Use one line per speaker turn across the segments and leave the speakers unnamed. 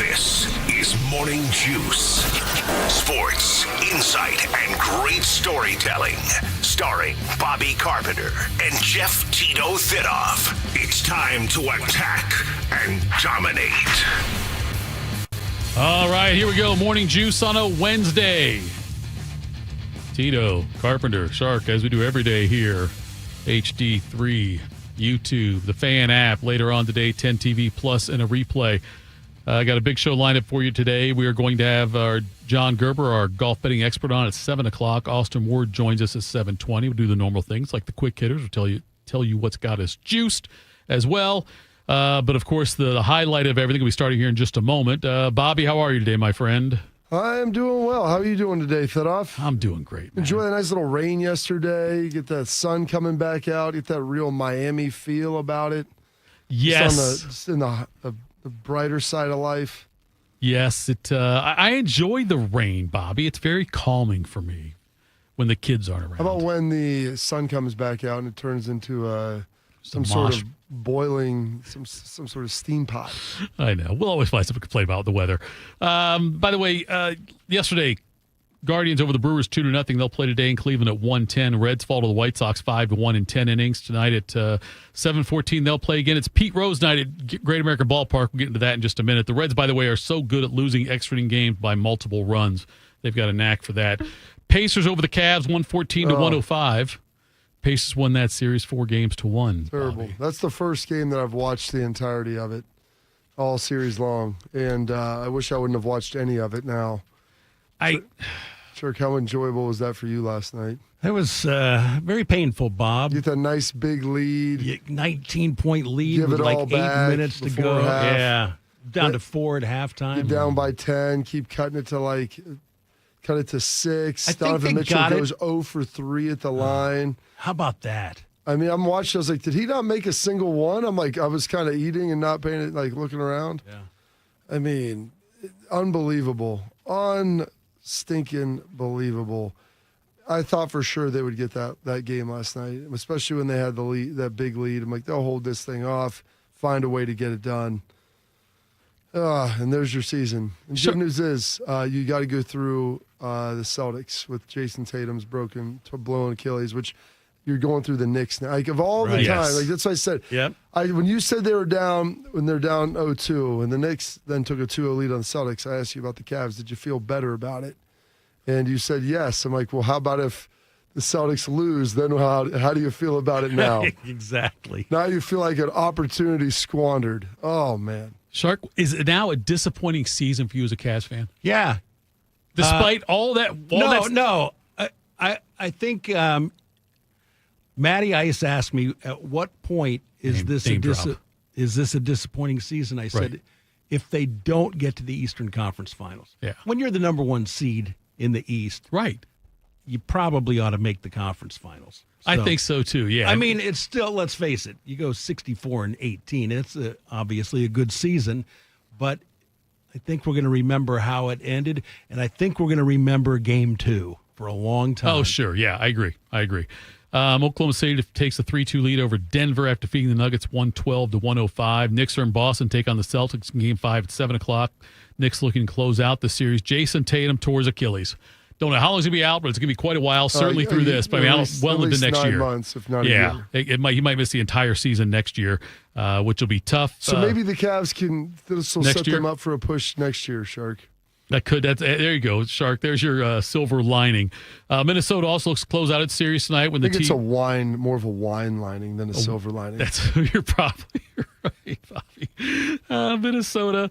This is Morning Juice. Sports, insight, and great storytelling. Starring Bobby Carpenter and Jeff Tito Thidoff. It's time to attack and dominate.
All right, here we go. Morning Juice on a Wednesday. Tito, Carpenter, Shark, as we do every day here. HD3, YouTube, the Fan app. Later on today, 10 TV Plus and a replay. I got a big show lined up for you today. We are going to have our John Gerber, our golf betting expert, on at 7 o'clock. Austin Ward joins us at 7:20. We'll do the normal things like the quick hitters. We'll tell you what's got us juiced as well. But, of course, the highlight of everything will be starting here in just a moment. Bobby, how are you today, my friend?
I am doing well. How are you doing today, Thidoff?
I'm doing great, man.
Enjoy the nice little rain yesterday. You get that sun coming back out. Get that real Miami feel about it.
Yes.
Just on the brighter side of life.
Yes. I enjoy the rain, Bobby. It's very calming for me when the kids aren't around.
How about when the sun comes back out and it turns into some sort of boiling, some sort of steam pot? I
know. We'll always find something to complain about the weather. By the way, yesterday, Guardians over the Brewers 2-0. They'll play today in Cleveland at 1:10. Reds fall to the White Sox 5-1 in 10 innings. Tonight at 7:14, they'll play again. It's Pete Rose night at Great American Ballpark. We'll get into that in just a minute. The Reds, by the way, are so good at losing extra inning games by multiple runs. They've got a knack for that. Pacers over the Cavs, 114-105. Pacers won that series 4-1.
Terrible.
Bobby.
That's the first game that I've watched the entirety of it, all series long. And I wish I wouldn't have watched any of it now. Sure, how enjoyable was that for you last night?
It was very painful, Bob.
You get that nice big lead.
19-point lead with like 8 minutes to go.
Half.
Yeah. Down to 4 at halftime.
You're down by 10, keep cutting it to cut it to 6. Donovan Mitchell goes 0 for 3 at the line.
How about that?
I mean, I'm watching, I was like, did he not make a single one? I was kind of eating and not paying it, looking around.
Yeah.
I mean, unbelievable. Stinking believable. I thought for sure they would get that game last night, especially when they had the lead, that big lead. I'm like, they'll hold this thing off, find a way to get it done. And there's your season. And good news is you got to go through the Celtics with Jason Tatum's blown Achilles, which you're going through the Knicks now. Of all the time,
yes.
That's what I said.
Yep.
When you said when they're down 0-2, and the Knicks then took a 2-0 lead on the Celtics, I asked you about the Cavs. Did you feel better about it? And you said yes. I'm like, well, how about if the Celtics lose? Then how do you feel about it now?
Exactly.
Now you feel like an opportunity squandered. Oh, man.
Shark, is it now a disappointing season for you as a Cavs fan?
Yeah.
Despite all that?
No. I think Matty Ice asked me, at what point is this a disappointing season? I said, if they don't get to the Eastern Conference Finals.
Yeah.
When you're the number 1 seed in the East,
right,
you probably ought to make the conference finals.
I think so, too, yeah.
I mean, it's still, let's face it, you go 64-18. It's obviously a good season, but I think we're going to remember how it ended, and I think we're going to remember Game 2 for a long time.
Oh, sure, yeah, I agree. Oklahoma City takes a 3-2 lead over Denver after defeating the Nuggets 112-105. Knicks are in Boston, take on the Celtics in Game 5 at 7 o'clock. Knicks looking to close out the series. Jason Tatum tore his Achilles. Don't know how long he's going to be out, but it's going to be quite a while, certainly through this. But well into next
9
year.
Months, if not a year.
He might miss the entire season next year, which will be tough.
So maybe the Cavs this will set them up for a push next year, Shark.
There you go, Shark. There's your silver lining. Minnesota also looks to close out its series tonight when
I think it's more of a wine lining than a silver lining.
You're probably right, Bobby. Minnesota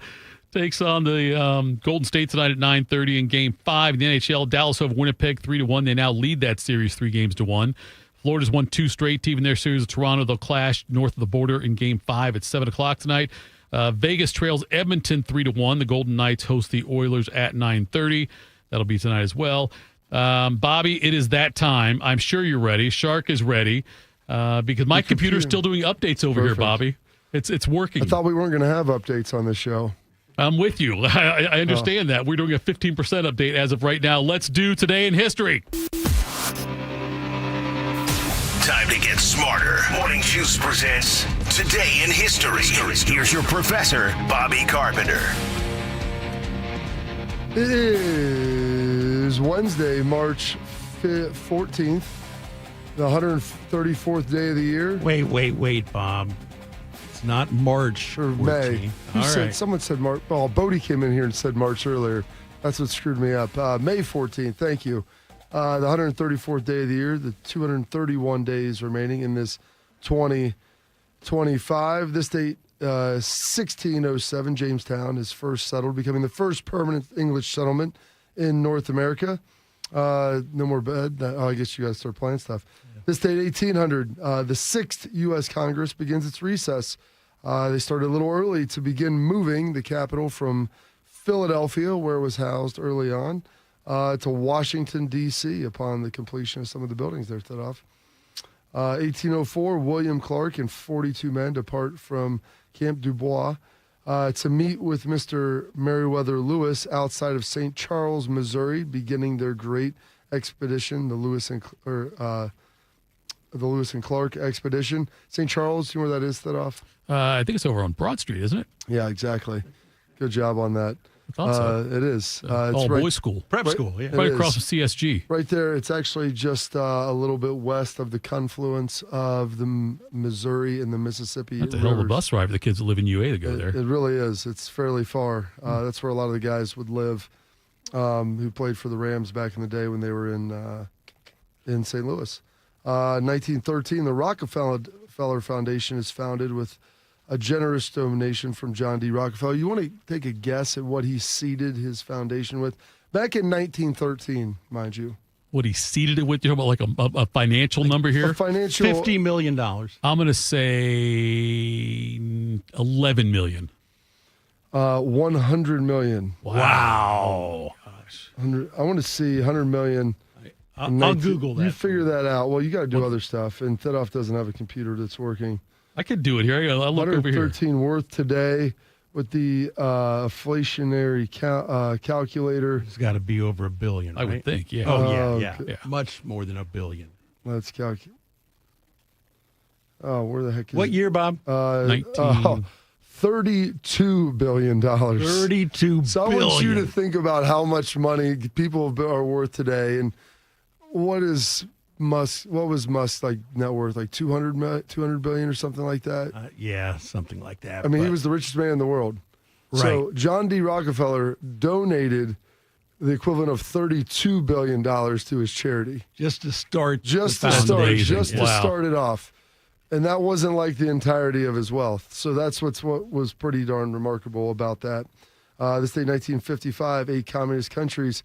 takes on the Golden State tonight at 9:30 in Game 5 in the NHL. Dallas over Winnipeg 3-1. They now lead that series 3-1. Florida's won 2 straight to even their series with Toronto. They'll clash north of the border in Game 5 at 7 o'clock tonight. Vegas trails Edmonton 3-1. The Golden Knights host the Oilers at 9:30. That'll be tonight as well. Bobby, it is that time. I'm sure you're ready. Shark is ready because my computer's still doing updates over here, Bobby. It's working.
I thought we weren't going to have updates on this show.
I'm with you. I understand that. We're doing a 15% update as of right now. Let's do Today in History.
Time to get smarter. Morning Juice presents Today in History. Here's your professor, Bobby Carpenter.
It is Wednesday, March 14th, the 134th day of the year.
Wait, Bob. It's not March
Or
14th.
May.
All right.
Someone said March. Oh, Bodie came in here and said March earlier. That's what screwed me up. May 14th, thank you. The 134th day of the year, the 231 days remaining in this 2025. This date, 1607, Jamestown is first settled, becoming the first permanent English settlement in North America. No more bed. I guess you guys start playing stuff. Yeah. This date, 1800, the 6th U.S. Congress begins its recess. They started a little early to begin moving the capital from Philadelphia, where it was housed early on, to Washington, D.C. upon the completion of some of the buildings there set off. 1804, William Clark and 42 men depart from Camp Dubois to meet with Mr. Meriwether Lewis outside of St. Charles, Missouri, beginning their great expedition, the Lewis and Clark expedition. St. Charles, you know where that is, set off?
I think it's over on Broad Street, isn't it?
Yeah, exactly. Good job on that.
I thought so.
It is. It's
all-boys school.
Prep school, yeah.
Right across from CSG.
Right there. It's actually just a little bit west of the confluence of the Missouri and the Mississippi
That's a hell of a
rivers.
bus ride for the kids that live in UA to go there.
It really is. It's fairly far. That's where a lot of the guys would live who played for the Rams back in the day when they were in St. Louis. 1913, the Rockefeller Foundation is founded with a generous donation from John D. Rockefeller. You want to take a guess at what he seeded his foundation with? Back in 1913, mind you.
What he seeded it with? You're talking about like a financial number here?
A financial...
$50 million.
I'm going to say $11 million.
100 million.
Wow. Gosh.
I want to see 100 million.
I'll Google that.
You figure that out. Well, you got to do other stuff, and Thedoff doesn't have a computer that's working.
I could do it here. I'll look over here.
113 worth today with the inflationary calculator.
It's got to be over $1 billion, right?
I would think, yeah.
Oh, yeah.
Yeah.
Much more than $1 billion.
Let's calculate. Oh, where the heck is
What
it?
year, Bob?
$32 billion.
$32
So I want you to think about how much money people are worth today, and what was Musk's like net worth, like 200 billion or something like that?
Yeah, something like that.
I mean, he was the richest man in the world.
Right.
So John D. Rockefeller donated the equivalent of $32 billion to his charity.
Just to start.
To start it off. And that wasn't like the entirety of his wealth. So that's what was pretty darn remarkable about that. This day, 1955, 8 communist countries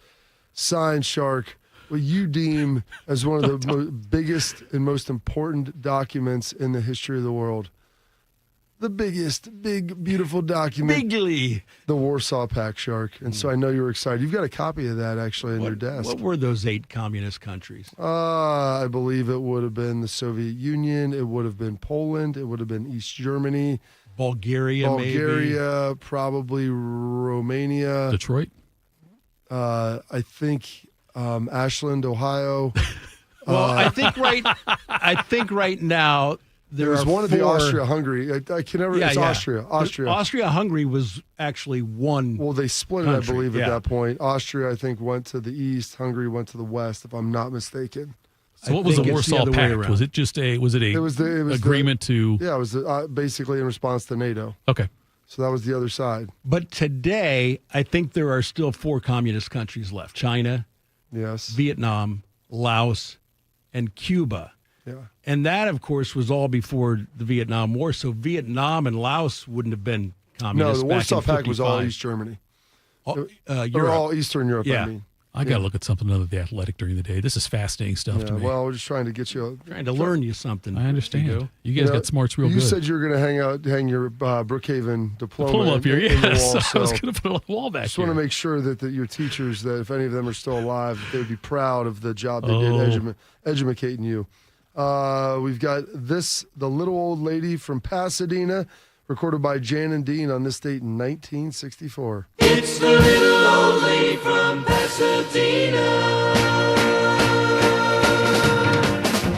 signed, Shark, what you deem as one of the biggest and most important documents in the history of the world. The biggest, big, beautiful document.
Bigly.
The Warsaw Pact, Shark. And so I know you were excited. You've got a copy of that actually on your desk.
What were those 8 communist countries?
I believe it would have been the Soviet Union. It would have been Poland. It would have been East Germany.
Bulgaria, maybe.
Probably Romania.
Detroit?
I think Ashland, Ohio.
Well, I think right now
there's one of the Austria-Hungary. I can never. It's Austria.
Austria-Hungary was actually one.
Well, they split it, I believe, at that point. Austria, I think, went to the east. Hungary went to the west, if I'm not mistaken.
So what was the Warsaw Pact? Was it just a agreement to?
Yeah, it was basically in response to NATO.
Okay.
So that was the other side.
But today, I think there are still 4 communist countries left: China,
yes,
Vietnam, Laos, and Cuba.
Yeah.
And that, of course, was all before the Vietnam War. So Vietnam and Laos wouldn't have been communist.
No, the Warsaw Pact was all East Germany.
Or
all Eastern Europe,
yeah.
I mean.
I got to look at something other than the Athletic during the day. This is fascinating stuff to me.
Well, we're just trying to get you.
Trying to learn you something.
I understand. You guys got smarts real good.
You said you were going to hang your Brookhaven diploma
up here.
in the wall.
So I was going to put it on the wall back
just want to make sure that your teachers, that if any of them are still alive, that they would be proud of the job they did educating you. We've got The Little Old Lady from Pasadena, recorded by Jan and Dean on this date in 1964.
It's the little old lady from Pasadena.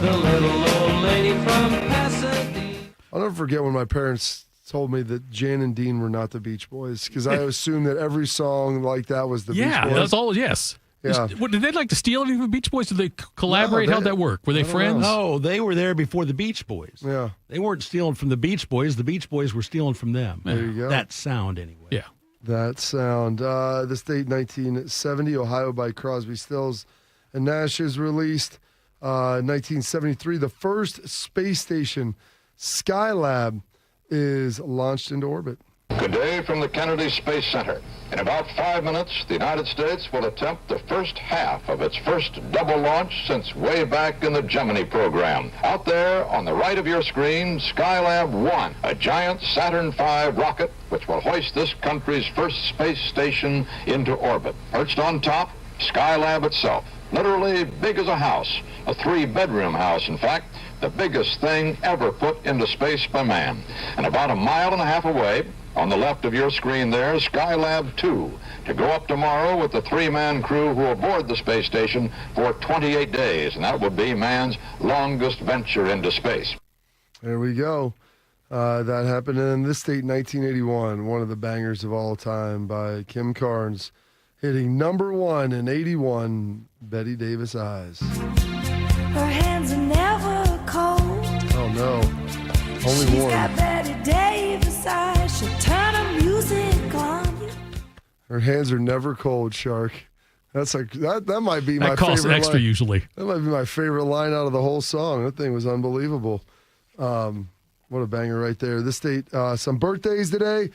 The little old lady from Pasadena.
I'll never forget when my parents told me that Jan and Dean were not the Beach Boys because I assumed that every song like that was the Beach Boys.
Yeah, that's all. Yes.
Yeah.
What, did they like to steal anything from Beach Boys? Did they collaborate? How'd that work? Were they friends?
No, they were there before the Beach Boys.
Yeah.
They weren't stealing from the Beach Boys. The Beach Boys were stealing from them.
There you go.
That sound, anyway.
Yeah.
That sound. This date, 1970, Ohio by Crosby, Stills, and Nash is released. 1973, the first space station, Skylab, is launched into orbit.
Good day from the Kennedy Space Center. In about 5 minutes, the United States will attempt the first half of its first double launch since way back in the Gemini program. Out there on the right of your screen, Skylab 1, a giant Saturn V rocket which will hoist this country's first space station into orbit. Perched on top, Skylab itself, literally big as a house, a 3-bedroom house, in fact, the biggest thing ever put into space by man. And about 1.5 miles away, on the left of your screen there, Skylab 2, to go up tomorrow with the 3-man crew who will board the space station for 28 days, and that would be man's longest venture into space.
There we go. That happened in this date, 1981, one of the bangers of all time by Kim Carnes, hitting number 1 in 81, Betty Davis Eyes.
Her hands are never cold.
Oh, no. Only
She's
warm.
got Betty Davis eyes. She'll turn her music on you.
Her hands are never cold, Shark. That's like that might be my
That costs
favorite
extra
line.
usually.
That might be my favorite line out of the whole song. That thing was unbelievable. What a banger right there. This date, some birthdays today.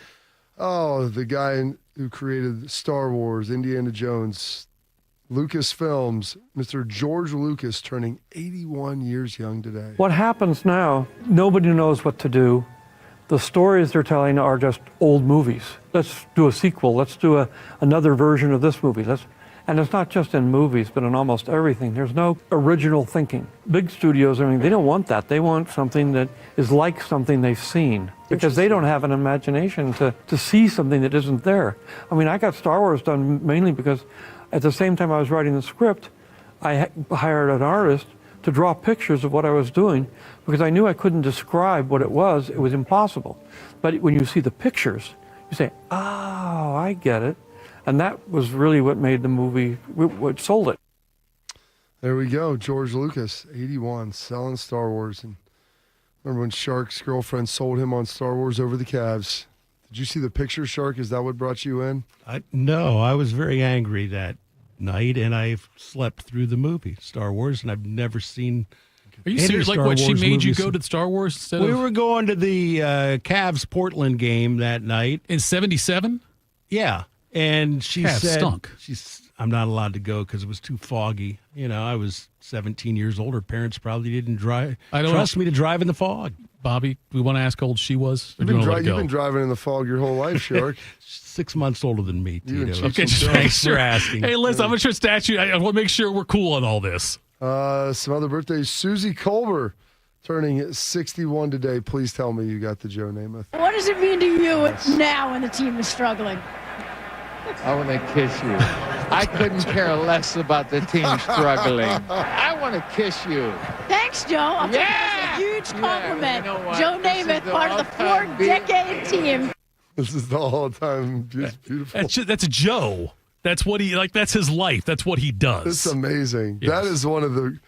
Oh, the guy who created Star Wars, Indiana Jones, Lucasfilms, Mr. George Lucas, turning 81 years young today.
What happens now, nobody knows what to do. The stories they're telling are just old movies. Let's do a sequel. Let's do another version of this movie. And it's not just in movies, but in almost everything. There's no original thinking. Big studios, I mean, they don't want that. They want something that is like something they've seen because they don't have an imagination to see something that isn't there. I mean, I got Star Wars done mainly because at the same time I was writing the script, I hired an artist to draw pictures of what I was doing because I knew I couldn't describe what it was. It was impossible. But when you see the pictures, you say, oh, I get it. And that was really what made the movie, what sold it.
There we go. George Lucas, 81, selling Star Wars. And remember when Shark's girlfriend sold him on Star Wars over the Cavs? Did you see the picture, Shark? Is that what brought you in?
No, I was very angry that night, and I slept through the movie, Star Wars, and I've never seen
Are you
any
serious? Like
Star
what? She
Wars
made you
movies.
go to Star Wars instead
We
of
were going to the Cavs-Portland game that night.
in '77?
Yeah, and she
Cavs
said,
stunk.
I'm not allowed to go because it was too foggy. You know, I was 17 years old. Her parents probably didn't trust me to drive in the fog.
Bobby, we want to ask how old she was. Or
You've
do you
been,
wanna let it
you've
go?
been driving in the fog your whole life, Shark.
6 months older than me,
You and
Tito.
Chief
Okay, just make
Thanks
sure.
for asking.
Hey, listen, I'm going to statute. I want to make sure we're cool on all this.
Some other birthdays. Susie Colbert turning 61 today. Please tell me you got the Joe Namath.
What does it mean to you now when the team is struggling?
I want to kiss you. I couldn't care less about the team struggling. I want to kiss you.
Thanks, Joe. I'll take it as a huge compliment.
You know what?
Joe
This is
Namath,
the
part of the
all-time
four-decade team.
This is the all-time beautiful.
That's Joe. That's what he like. That's his life. That's what he does.
It's amazing.
Yes.
That is one of the.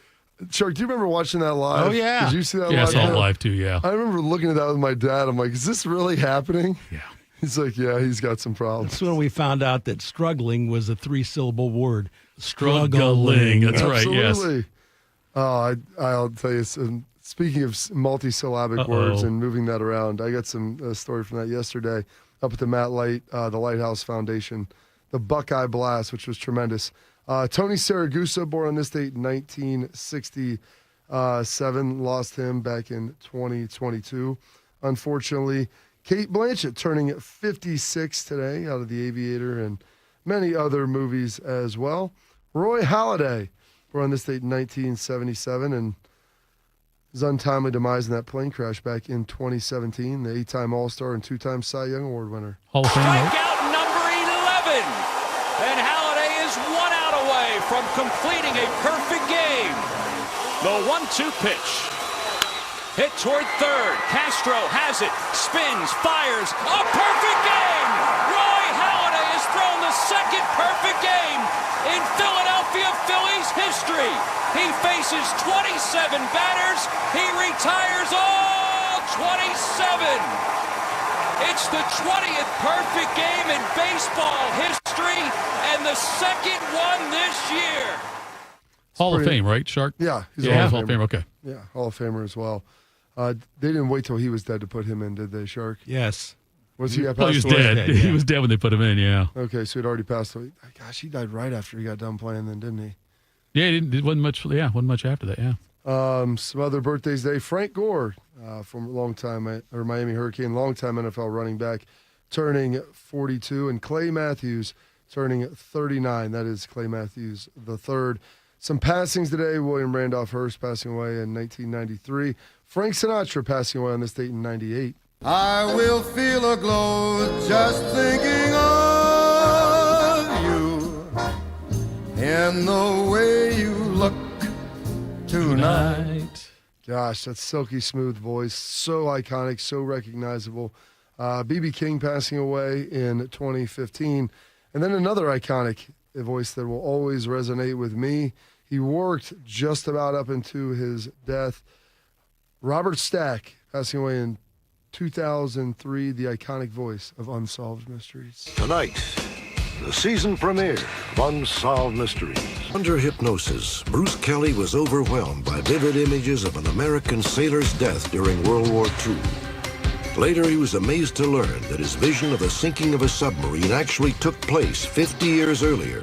Shark, do you remember watching that live?
Oh, yeah.
Did you see that
Yeah, I
live?
saw it live too. Yeah.
I remember looking at that with my dad. I'm like, is this really happening?
Yeah.
He's like, yeah, he's got some problems.
That's when we found out that struggling was a 3-syllable word.
Struggling. That's right. Yes.
Absolutely. Oh, I'll tell you. Speaking of multisyllabic words and moving that around, I got some story from that yesterday up at the Matt Light, the Lighthouse Foundation, the Buckeye Blast, which was tremendous. Tony Saragusa, born on this date, 1967, lost him back in 2022. Unfortunately, Kate Blanchett turning 56 today out of The Aviator and many other movies as well. Roy Halladay, born on this date in 1977, and his untimely demise in that plane crash back in 2017, the 8-time All-Star and 2-time Cy Young Award winner.
Hall of Fame. vote.
Strikeout number 11. And Halladay is 1 out away from completing a perfect game. The 1-2 pitch. Hit toward third. Castro has it. Spins, fires. A perfect game! Roy Halladay has thrown the second perfect game in Philadelphia Phillies history. He faces 27 batters. He retires all 27. It's the 20th perfect game in baseball history and the second one this year.
Hall of Fame, right, Shark?
Yeah. He's
Hall of Fame. Okay.
Yeah, Hall of Famer as well. They didn't wait till he was dead to put him in, did they, Shark?
Yes.
Was he
Well,
passed
he was
away?
dead. He was dead when they put him in, yeah.
Okay, so he'd already passed away. Gosh, he died right after he got done playing then, didn't he?
Yeah, it wasn't much after that, yeah.
Some other birthdays today. Frank Gore, from Miami Hurricane, longtime NFL running back, turning 42, and Clay Matthews turning 39. That is Clay Matthews the third. Some passings today. William Randolph Hearst passing away in 1993. Frank Sinatra passing away on this date in 98.
I will feel a glow just thinking of you and the way you look tonight.
Gosh, that silky smooth voice, so iconic, so recognizable. B.B. King passing away in 2015. And then another iconic voice that will always resonate with me. He worked just about up into his death. Robert Stack passing away in 2003, the iconic voice of Unsolved Mysteries.
Tonight, the season premiere of Unsolved Mysteries. Under hypnosis, Bruce Kelly was overwhelmed by vivid images of an American sailor's death during World War II. Later, he was amazed to learn that his vision of the sinking of a submarine actually took place 50 years earlier.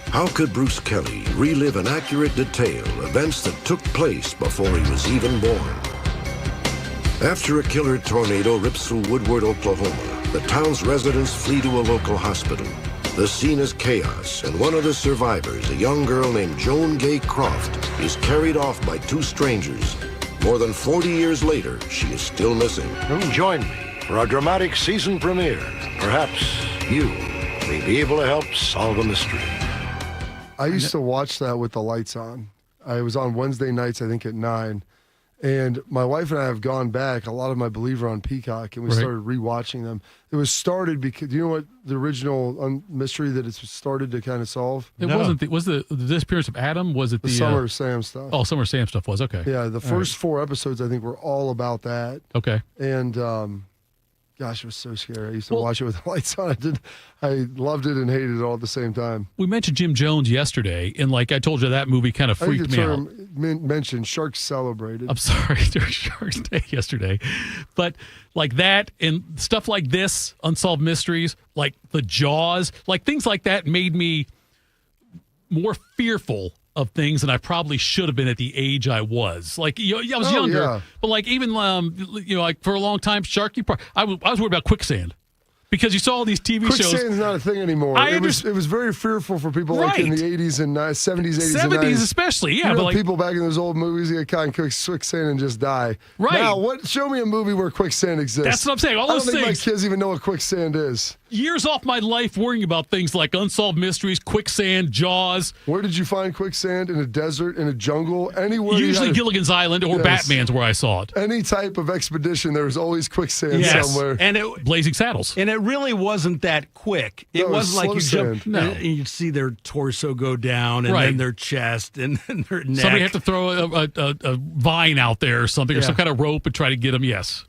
How could Bruce Kelly relive in accurate detail events that took place before he was even born? After a killer tornado rips through Woodward, Oklahoma, the town's residents flee to a local hospital. The scene is chaos, and one of the survivors, a young girl named Joan Gay Croft, is carried off by two strangers. More than 40 years later, she is still missing.
Join me for our dramatic season premiere. Perhaps you may be able to help solve a mystery.
I used to watch that with the lights on. I was on Wednesday nights, I think at 9. And my wife and I have gone back, a lot of my Believer on Peacock, and we started rewatching them. It was started because, do you know what the original mystery that it started to kind of solve?
It wasn't. Was the disappearance of Adam? Was it the
Summer of Sam stuff?
Oh, Summer of Sam stuff was, okay.
Yeah, the first 4 episodes, I think, were all about that.
Okay.
And, gosh, it was so scary. I used to watch it with the lights on. I loved it and hated it all at the same time.
We mentioned Jim Jones yesterday, and like I told you, that movie kind of freaked me out.
Mentioned Sharks Celebrated.
I'm sorry, there was Sharks Day yesterday. But like that and stuff like this, Unsolved Mysteries, like the Jaws, like things like that made me more fearful of things than I probably should have been at the age I was. Like, I was younger, but like even, like for a long time, I was worried about quicksand. Because you saw all these TV shows.
Quicksand's not a thing anymore. It was very fearful for people like in the 80s and 70s, 80s, and 90s.
Especially, yeah.
But people back in those old movies get caught in quicksand and just die.
Right.
Now, show me a movie where quicksand exists.
That's what I'm saying. All those
I don't
things.
think my kids even know what quicksand is.
Years off my life worrying about things like Unsolved Mysteries, quicksand, Jaws.
Where did you find quicksand? In a desert, in a jungle, anywhere?
Usually Gilligan's Island or Batman's where I saw it.
Any type of expedition, there was always quicksand somewhere.
And
Blazing Saddles.
And it really wasn't that quick. It wasn't like you jump and you'd see their torso go down and then their chest and then their neck.
Somebody had to throw a vine out there or something or some kind of rope and try to get them, yes.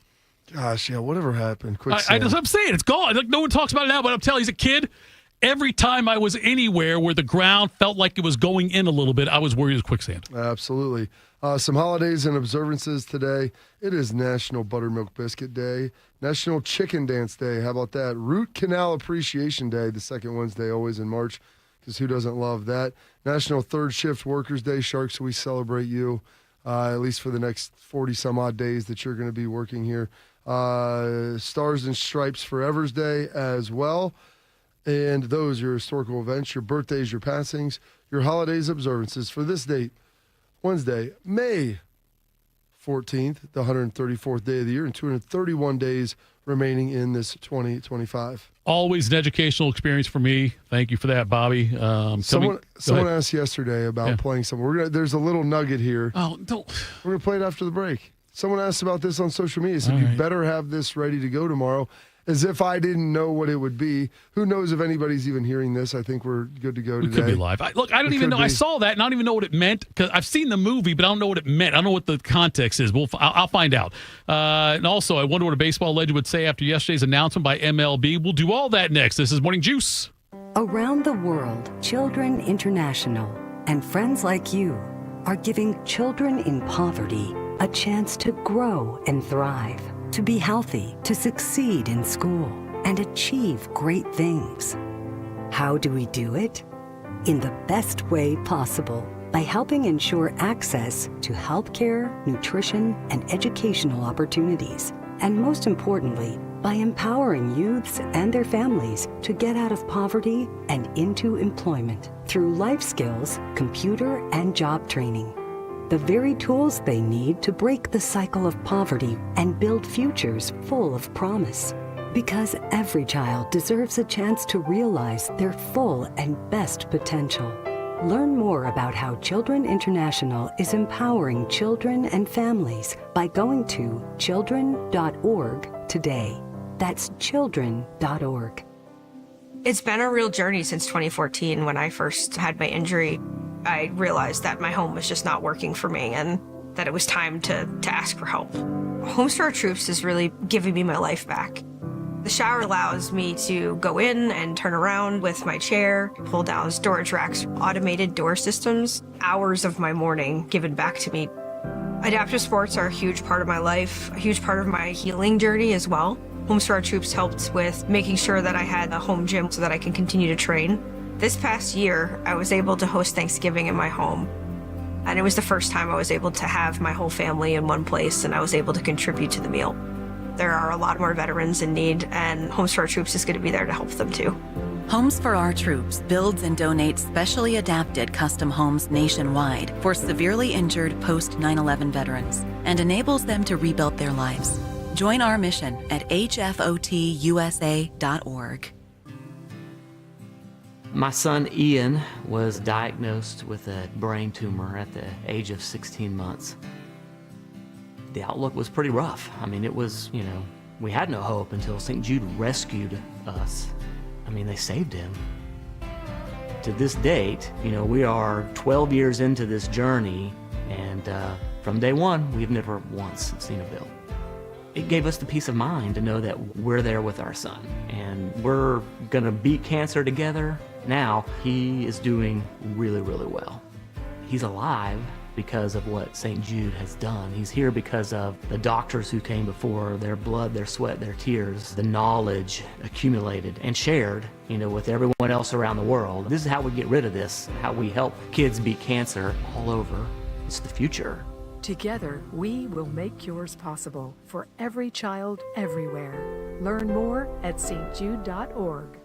Gosh, whatever happened? Quicksand.
I'm saying it's gone. Like no one talks about it now, but I'm telling you, as a kid, every time I was anywhere where the ground felt like it was going in a little bit, I was worried it was quicksand.
Absolutely. Some holidays and observances today. It is National Buttermilk Biscuit Day, National Chicken Dance Day. How about that? Root Canal Appreciation Day, the second Wednesday always in March, because who doesn't love that? National Third Shift Workers Day. Sharks, we celebrate you, at least for the next 40-some-odd days that you're going to be working here. Stars and Stripes Forever's Day as well. And those are your historical events, your birthdays, your passings, your holidays, observances for this date, Wednesday, May 14th, the 134th day of the year, and 231 days remaining in this 2025.
Always an educational experience for me. Thank you for that, Bobby.
Someone asked yesterday about playing something. There's a little nugget here.
Oh, don't.
We're going to play it after the break. Someone asked about this on social media. Said, you better have this ready to go tomorrow. As if I didn't know what it would be. Who knows if anybody's even hearing this? I think we're good to go today.
We could be live. I don't even know. I saw that, and I don't even know what it meant, because I've seen the movie, but I don't know what it meant. I don't know what the context is. I'll find out. And also, I wonder what a baseball legend would say after yesterday's announcement by MLB. We'll do all that next. This is Morning Juice.
Around the world, Children International and friends like you are giving children in poverty a chance to grow and thrive, to be healthy, to succeed in school, and achieve great things. How do we do it? In the best way possible, by helping ensure access to healthcare, nutrition, and educational opportunities. And most importantly, by empowering youths and their families to get out of poverty and into employment through life skills, computer, and job training. The very tools they need to break the cycle of poverty and build futures full of promise. Because every child deserves a chance to realize their full and best potential. Learn more about how Children International is empowering children and families by going to children.org today. That's children.org.
It's been a real journey since 2014 when I first had my injury. I realized that my home was just not working for me and that it was time to ask for help. Homes for Our Troops is really giving me my life back. The shower allows me to go in and turn around with my chair, pull down storage racks, automated door systems, hours of my morning given back to me. Adaptive sports are a huge part of my life, a huge part of my healing journey as well. Homes for Our Troops helped with making sure that I had a home gym so that I can continue to train. This past year, I was able to host Thanksgiving in my home. And it was the first time I was able to have my whole family in one place and I was able to contribute to the meal. There are a lot more veterans in need, and Homes for Our Troops is going to be there to help them too.
Homes for Our Troops builds and donates specially adapted custom homes nationwide for severely injured post 9/11 veterans and enables them to rebuild their lives. Join our mission at hfotusa.org.
My son Ian was diagnosed with a brain tumor at the age of 16 months. The outlook was pretty rough. I mean, it was, we had no hope until St. Jude rescued us. I mean, they saved him. To this date, we are 12 years into this journey, and from day one, we've never once seen a bill. It gave us the peace of mind to know that we're there with our son, and we're gonna beat cancer together. Now, he is doing really, really well. He's alive because of what St. Jude has done. He's here because of the doctors who came before, their blood, their sweat, their tears, the knowledge accumulated and shared, with everyone else around the world. This is how we get rid of this, how we help kids beat cancer all over. It's the future.
Together, we will make yours possible for every child everywhere. Learn more at stjude.org.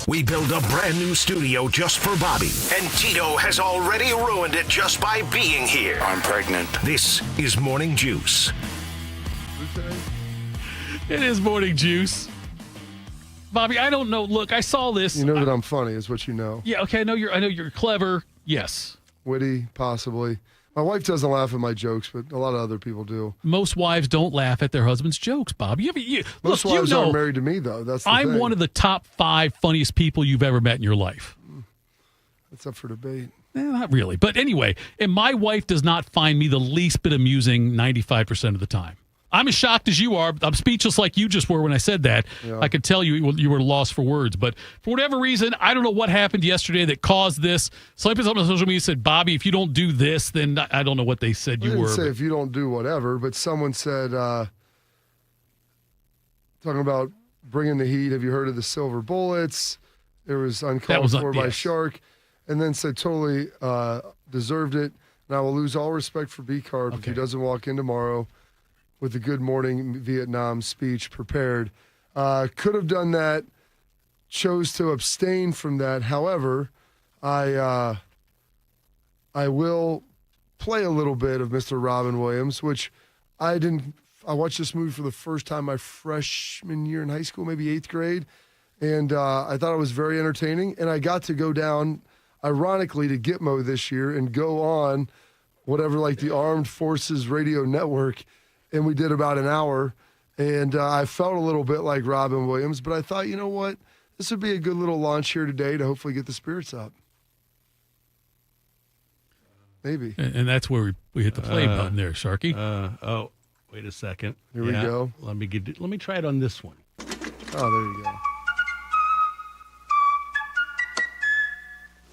We built a brand new studio just for Bobby, and Tito has already ruined it just by being here. I'm pregnant. This is Morning Juice.
It is Morning Juice. Bobby, I don't know. Look, I saw this.
You know that I'm funny, is what you know.
Yeah, okay. I know you're clever. Yes.
Witty, possibly. My wife doesn't laugh at my jokes, but a lot of other people do.
Most wives don't laugh at their husband's jokes, Bob.
Most wives aren't married to me, though. That's the
I'm
thing.
one of the top 5 funniest people you've ever met in your life.
That's up for debate.
Not really. But anyway, and my wife does not find me the least bit amusing 95% of the time. I'm as shocked as you are. I'm speechless like you just were when I said that. Yeah. I could tell you were lost for words. But for whatever reason, I don't know what happened yesterday that caused this. Somebody on social media said, Bobby, if you don't do this, then I don't know what they said you were.
I didn't say if you don't do whatever, but someone said, talking about bringing the heat, have you heard of the silver bullets? It was uncalled for by Shark. And then said totally deserved it. And I will lose all respect for B-Carb if he doesn't walk in tomorrow with the Good Morning Vietnam speech prepared. Could have done that, chose to abstain from that. However, I will play a little bit of Mr. Robin Williams, which I watched this movie for the first time my freshman year in high school, maybe 8th grade, and I thought it was very entertaining. And I got to go down, ironically, to Gitmo this year and go on whatever, like the Armed Forces Radio Network, and we did about an hour, and I felt a little bit like Robin Williams, but I thought, you know what? This would be a good little launch here today to hopefully get the spirits up. Maybe.
And that's where we hit the play button there, Sharky.
Wait a second.
Here we go.
Let me try it on this one.
Oh, there you go.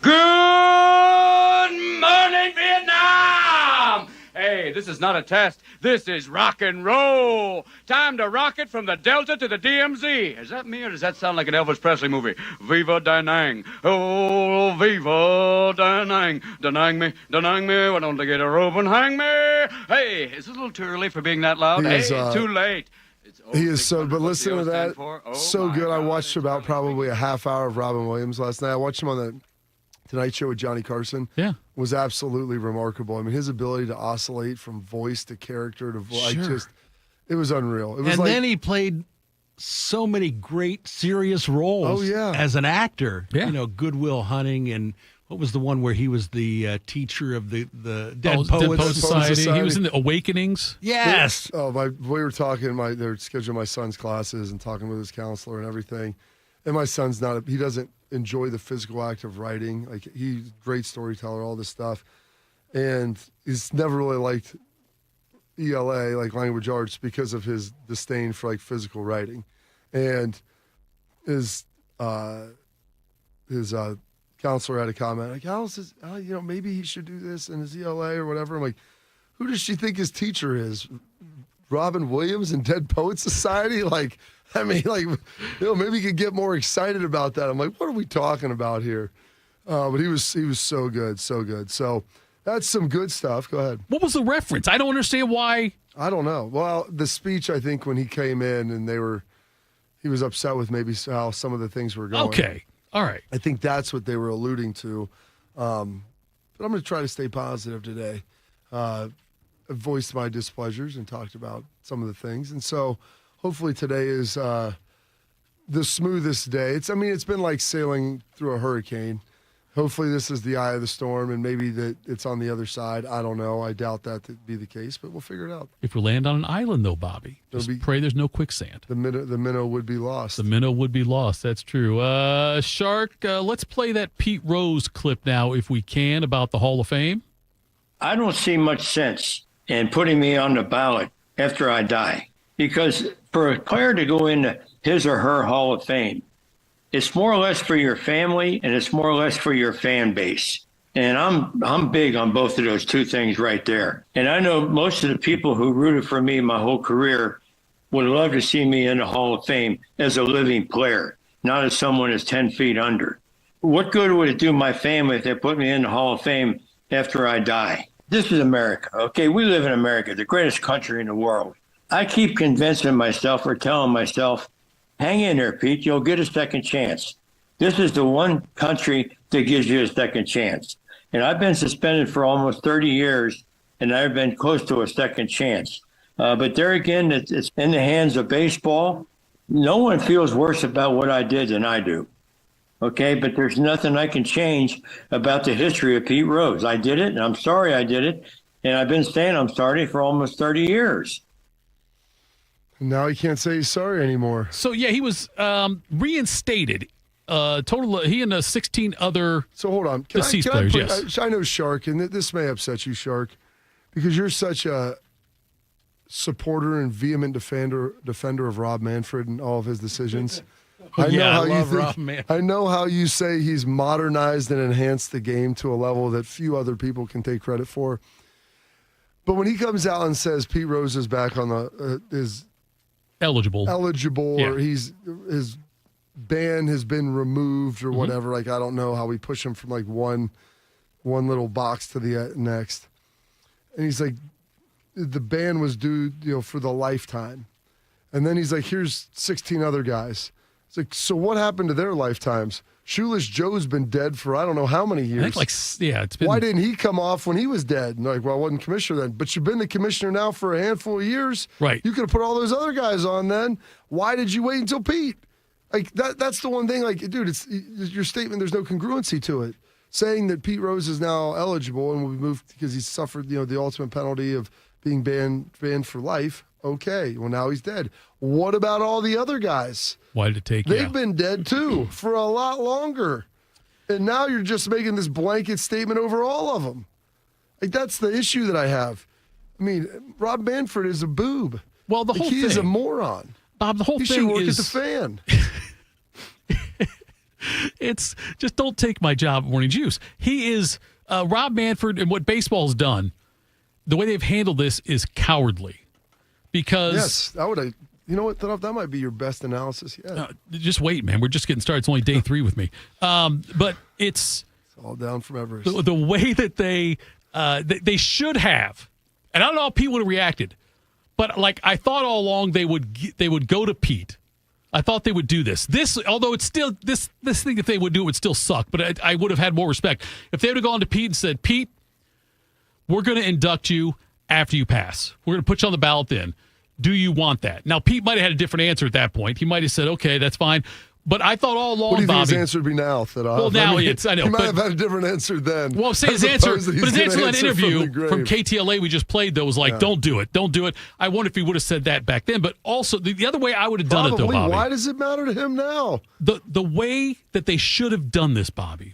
Good morning, Vietnam! Hey, this is not a test. This is rock and roll. Time to rock it from the Delta to the DMZ. Is that me or does that sound like an Elvis Presley movie? Viva Da Nang. Oh, Viva Da Nang. Denying me. Why don't they get a rope and hang me? Hey, is it a little too early for being that loud? Hey, it's too late.
He is so, but listen to that. So good. I watched about probably a half hour of Robin Williams last night. I watched him on the Tonight Show with Johnny Carson.
Yeah.
Was absolutely remarkable. I mean, his ability to oscillate from voice to character to voice, it was unreal. It was
then he played so many great serious roles as an actor.
Yeah.
You know, Good Will Hunting, and what was the one where he was the teacher of the Dead Poets
Society. He was in the Awakenings.
Yes.
We were talking, they're scheduling my son's classes and talking with his counselor and everything. And my son's he doesn't enjoy the physical act of writing. Like, he's a great storyteller, all this stuff. And he's never really liked ELA, like language arts, because of his disdain for like physical writing. And his counselor had a comment like, "How is this? Maybe he should do this in his ELA or whatever." I'm like, "Who does she think his teacher is? Robin Williams and Dead Poets Society?" Like, I mean, like, maybe he could get more excited about that. I'm like, what are we talking about here? But he was so good, so good. So that's some good stuff. Go ahead.
What was the reference? I don't understand why.
I don't know. Well, the speech, I think, when he came in and he was upset with maybe how some of the things were going.
Okay. All right.
I think that's what they were alluding to. But I'm going to try to stay positive today. I voiced my displeasures and talked about some of the things. And so hopefully today is the smoothest day. It's been like sailing through a hurricane. Hopefully this is the eye of the storm, and maybe that it's on the other side. I don't know. I doubt that to be the case, but we'll figure it out.
If we land on an island, though, Bobby, pray there's no quicksand.
The minnow would be lost.
The minnow would be lost. That's true. Shark, let's play that Pete Rose clip now, if we can, about the Hall of Fame.
I don't see much sense in putting me on the ballot after I die, because for a player to go into his or her Hall of Fame, it's more or less for your family and it's more or less for your fan base. And I'm big on both of those two things right there. And I know most of the people who rooted for me my whole career would love to see me in the Hall of Fame as a living player, not as someone that's 10 feet under. What good would it do my family if they put me in the Hall of Fame after I die? This is America, okay? We live in America, the greatest country in the world. I keep convincing myself or telling myself, hang in there, Pete, you'll get a second chance. This is the one country that gives you a second chance. And I've been suspended for almost 30 years, and I've been close to a second chance. But there again, it's in the hands of baseball. No one feels worse about what I did than I do. Okay, but there's nothing I can change about the history of Pete Rose. I did it, and I'm sorry I did it. And I've been saying I'm sorry for almost 30 years.
Now he can't say he's sorry anymore.
So, yeah, he was reinstated. He and 16 other
So hold on.
deceased players, yes.
I know, Shark, and this may upset you, Shark, because you're such a supporter and vehement defender of Rob Manfred and all of his decisions. I know how you say he's modernized and enhanced the game to a level that few other people can take credit for. But when he comes out and says Pete Rose is back on is
eligible,
or his ban has been removed or whatever, like I don't know how we push him from like one little box to the next. And he's like, the ban was due, for the lifetime. And then he's like, here's 16 other guys. It's like, so what happened to their lifetimes? Shoeless Joe's been dead for I don't know how many years.
I think it's been.
Why didn't he come off when he was dead? And like, well, I wasn't commissioner then. But you've been the commissioner now for a handful of years.
Right.
You could have put all those other guys on then. Why did you wait until Pete? Like, that's the one thing, like, dude, it's your statement, there's no congruency to it. Saying that Pete Rose is now eligible and will be moved because he suffered, the ultimate penalty of being banned for life. Okay, well, now he's dead. What about all the other guys?
Why did it take?
They've been dead too for a lot longer. And now you're just making this blanket statement over all of them. Like, that's the issue that I have. I mean, Rob Manfred is a boob.
Well, the whole
he
thing
is a moron.
Bob, the whole
he
thing
should work
is
at the Fan.
It's just don't take my job at Morning Juice. He is Rob Manfred, and what baseball's done, the way they've handled this is cowardly. Because
yes, I would have. You know what? That might be your best analysis yet.
Just wait, man. We're just getting started. It's only day 3 with me. But it's
all down from Everest.
The way that they should have, and I don't know how Pete would have reacted, but like I thought all along they would go to Pete. I thought they would do this. Although it's still this thing that they would do would still suck, but I would have had more respect if they would have gone to Pete and said, Pete, we're going to induct you after you pass. We're going to put you on the ballot then. Do you want that? Now, Pete might have had a different answer at that point. He might have said, okay, that's fine. But I thought all along,
what do you think
Bobby,
his answer would be now?
Well, now I know.
He might have had a different answer then.
Well, say his answer, but his answer in that interview from KTLA we just played, though, was like, don't do it. Don't do it. I wonder if he would have said that back then. But also, the other way I would have done it, though, Bobby.
Why does it matter to him now?
The way that they should have done this, Bobby,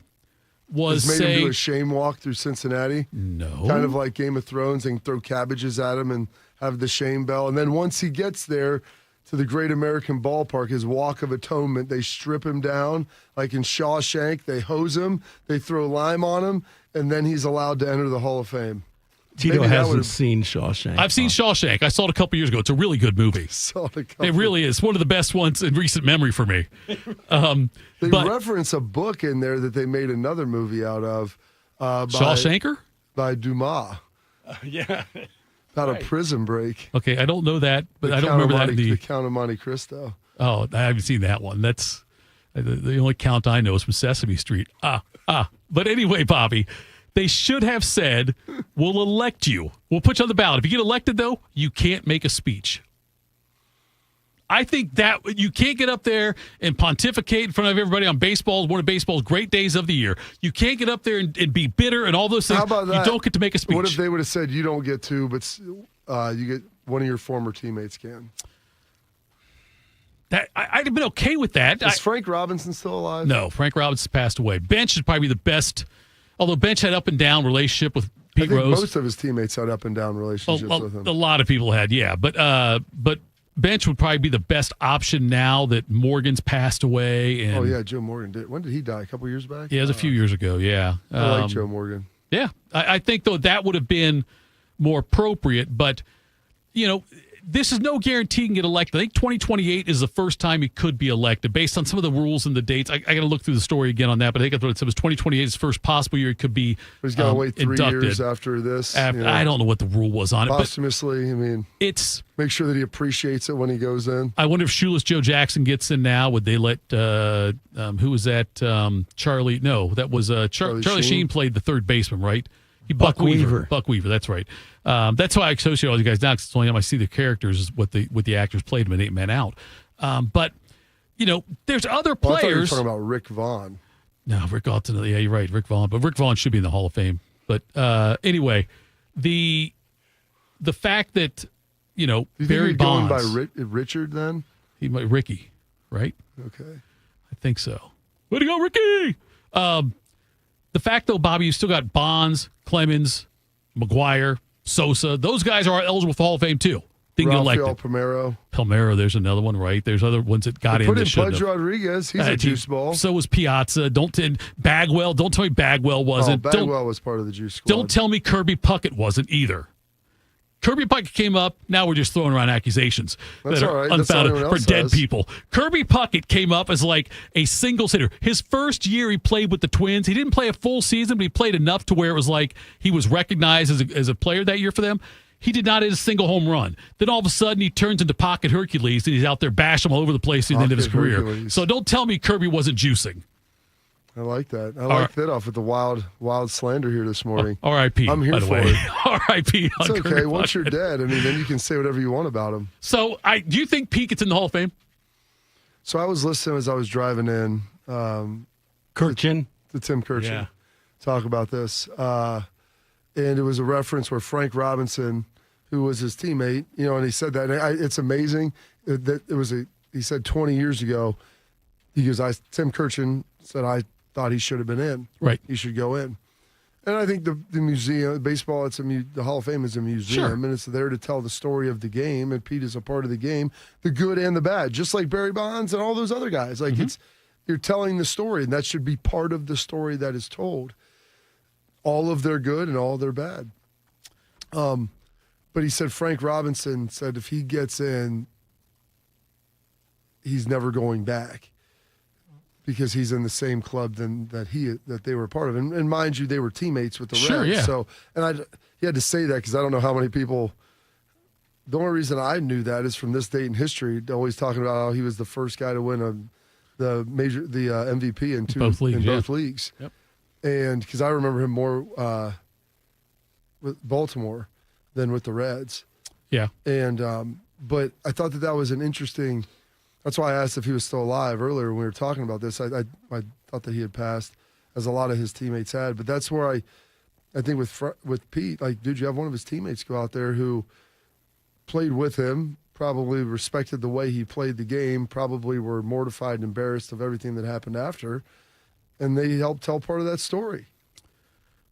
was
made him do a shame walk through Cincinnati.
No.
Kind of like Game of Thrones, and throw cabbages at him and have the shame bell. And then once he gets there to the Great American Ballpark, his walk of atonement, they strip him down. Like in Shawshank, they hose him, they throw lime on him, and then he's allowed to enter the Hall of Fame.
Tito hasn't seen Shawshank.
I've seen Shawshank. I saw it a couple years ago. It's a really good movie. It really is. One of the best ones in recent memory for me.
They reference a book in there that they made another movie out of.
Shawshanker?
By Dumas.
Yeah.
About a prison break.
Okay, I don't know that, but I don't remember that.
The Count of Monte Cristo.
Oh, I haven't seen that one. That's the only count I know is from Sesame Street. But anyway, Bobby, they should have said, we'll elect you. We'll put you on the ballot. If you get elected, though, you can't make a speech. I think that you can't get up there and pontificate in front of everybody on baseball, one of baseball's great days of the year. You can't get up there and be bitter and all those things.
How about that?
You don't get to make a speech.
What if they would have said, you don't get to, but you get one of your former teammates can?
I'd have been okay with that.
Is Frank Robinson still alive?
No, Frank Robinson passed away. Bench is probably the best, although Bench had up and down relationship with Pete Rose.
Most of his teammates had up and down relationships with him.
A lot of people had, yeah. But Bench would probably be the best option now that Morgan's passed away. And,
Joe Morgan did. When did he die? A couple years back?
Yeah, it was a few years ago, yeah.
I like Joe Morgan.
Yeah. I think, though, that would have been more appropriate. But, this is no guarantee he can get elected. I think 2028 is the first time he could be elected based on some of the rules and the dates. I got to look through the story again on that, but I think that's what it said. It was 2028 is the first possible year he could be
He's got to wait 3
inducted.
years after this.
I don't know what the rule was on it.
Posthumously, make sure that he appreciates it when he goes in.
I wonder if Shoeless Joe Jackson gets in now. Would they let, who was that? Charlie? No, that was Charlie Sheen played the third baseman, right? Buck Weaver. Buck Weaver, that's right. That's why I associate all you guys now, because it's the only time I see the characters is what the actors played them in 8 Men Out. But, there's other players.
I thought you were talking about Rick Vaughn.
No, Rick Vaughn. Yeah, you're right, Rick Vaughn. But Rick Vaughn should be in the Hall of Fame. But anyway, the fact that, Barry Bonds.
Going by Richard then?
He might Ricky, right?
Okay.
I think so. Way to go, Ricky! The fact, though, Bobby, you still got Bonds, Clemens, McGuire, Sosa. Those guys are eligible for Hall of Fame, too. Didn't get elected.
Palmeiro,
there's another one, right? There's other ones that got in.
Put in Pudge Rodriguez. He's a juice ball.
So was Piazza. Bagwell. Don't tell me Bagwell wasn't.
Bagwell was part of the juice squad.
Don't tell me Kirby Puckett wasn't either. Kirby Puckett came up. Now we're just throwing around accusations that are unfounded for dead people. Kirby Puckett came up as like a singles hitter. His first year he played with the Twins. He didn't play a full season, but he played enough to where it was like he was recognized as a player that year for them. He did not hit a single home run. Then all of a sudden he turns into Pocket Hercules and he's out there bashing all over the place at the end of his career. Hercules. So don't tell me Kirby wasn't juicing.
I like that. I like that off with the wild slander here this morning.
R.I.P.
I'm here for it.
R.I.P.
It's okay. Once you're dead, then you can say whatever you want about him.
So do you think Pete gets in the Hall of Fame?
So I was listening as I was driving in.
Kirchin?
To Tim Kirchin. Talk about this. And it was a reference where Frank Robinson, who was his teammate, and he said that. And it's amazing that it was he said 20 years ago, he goes, Tim Kirchin said, I thought he should have been in.
Right.
He should go in. And I think the museum, baseball, the Hall of Fame is a museum, and it's there to tell the story of the game, and Pete is a part of the game, the good and the bad, just like Barry Bonds and all those other guys. Like you're telling the story, and that should be part of the story that is told. All of their good and all their bad. But he said Frank Robinson said if he gets in, he's never going back. Because he's in the same club that they were part of, and mind you, they were teammates with the Reds.
Yeah.
So, he had to say that because I don't know how many people. The only reason I knew that is from this date in history, always talking about how he was the first guy to win the MVP in both leagues.
Yep.
And because I remember him more with Baltimore than with the Reds.
Yeah.
And but I thought that was an interesting. That's why I asked if he was still alive earlier when we were talking about this. I thought that he had passed, as a lot of his teammates had. But that's where I think with Pete, like, dude, you have one of his teammates go out there who played with him, probably respected the way he played the game, probably were mortified and embarrassed of everything that happened after, and they helped tell part of that story.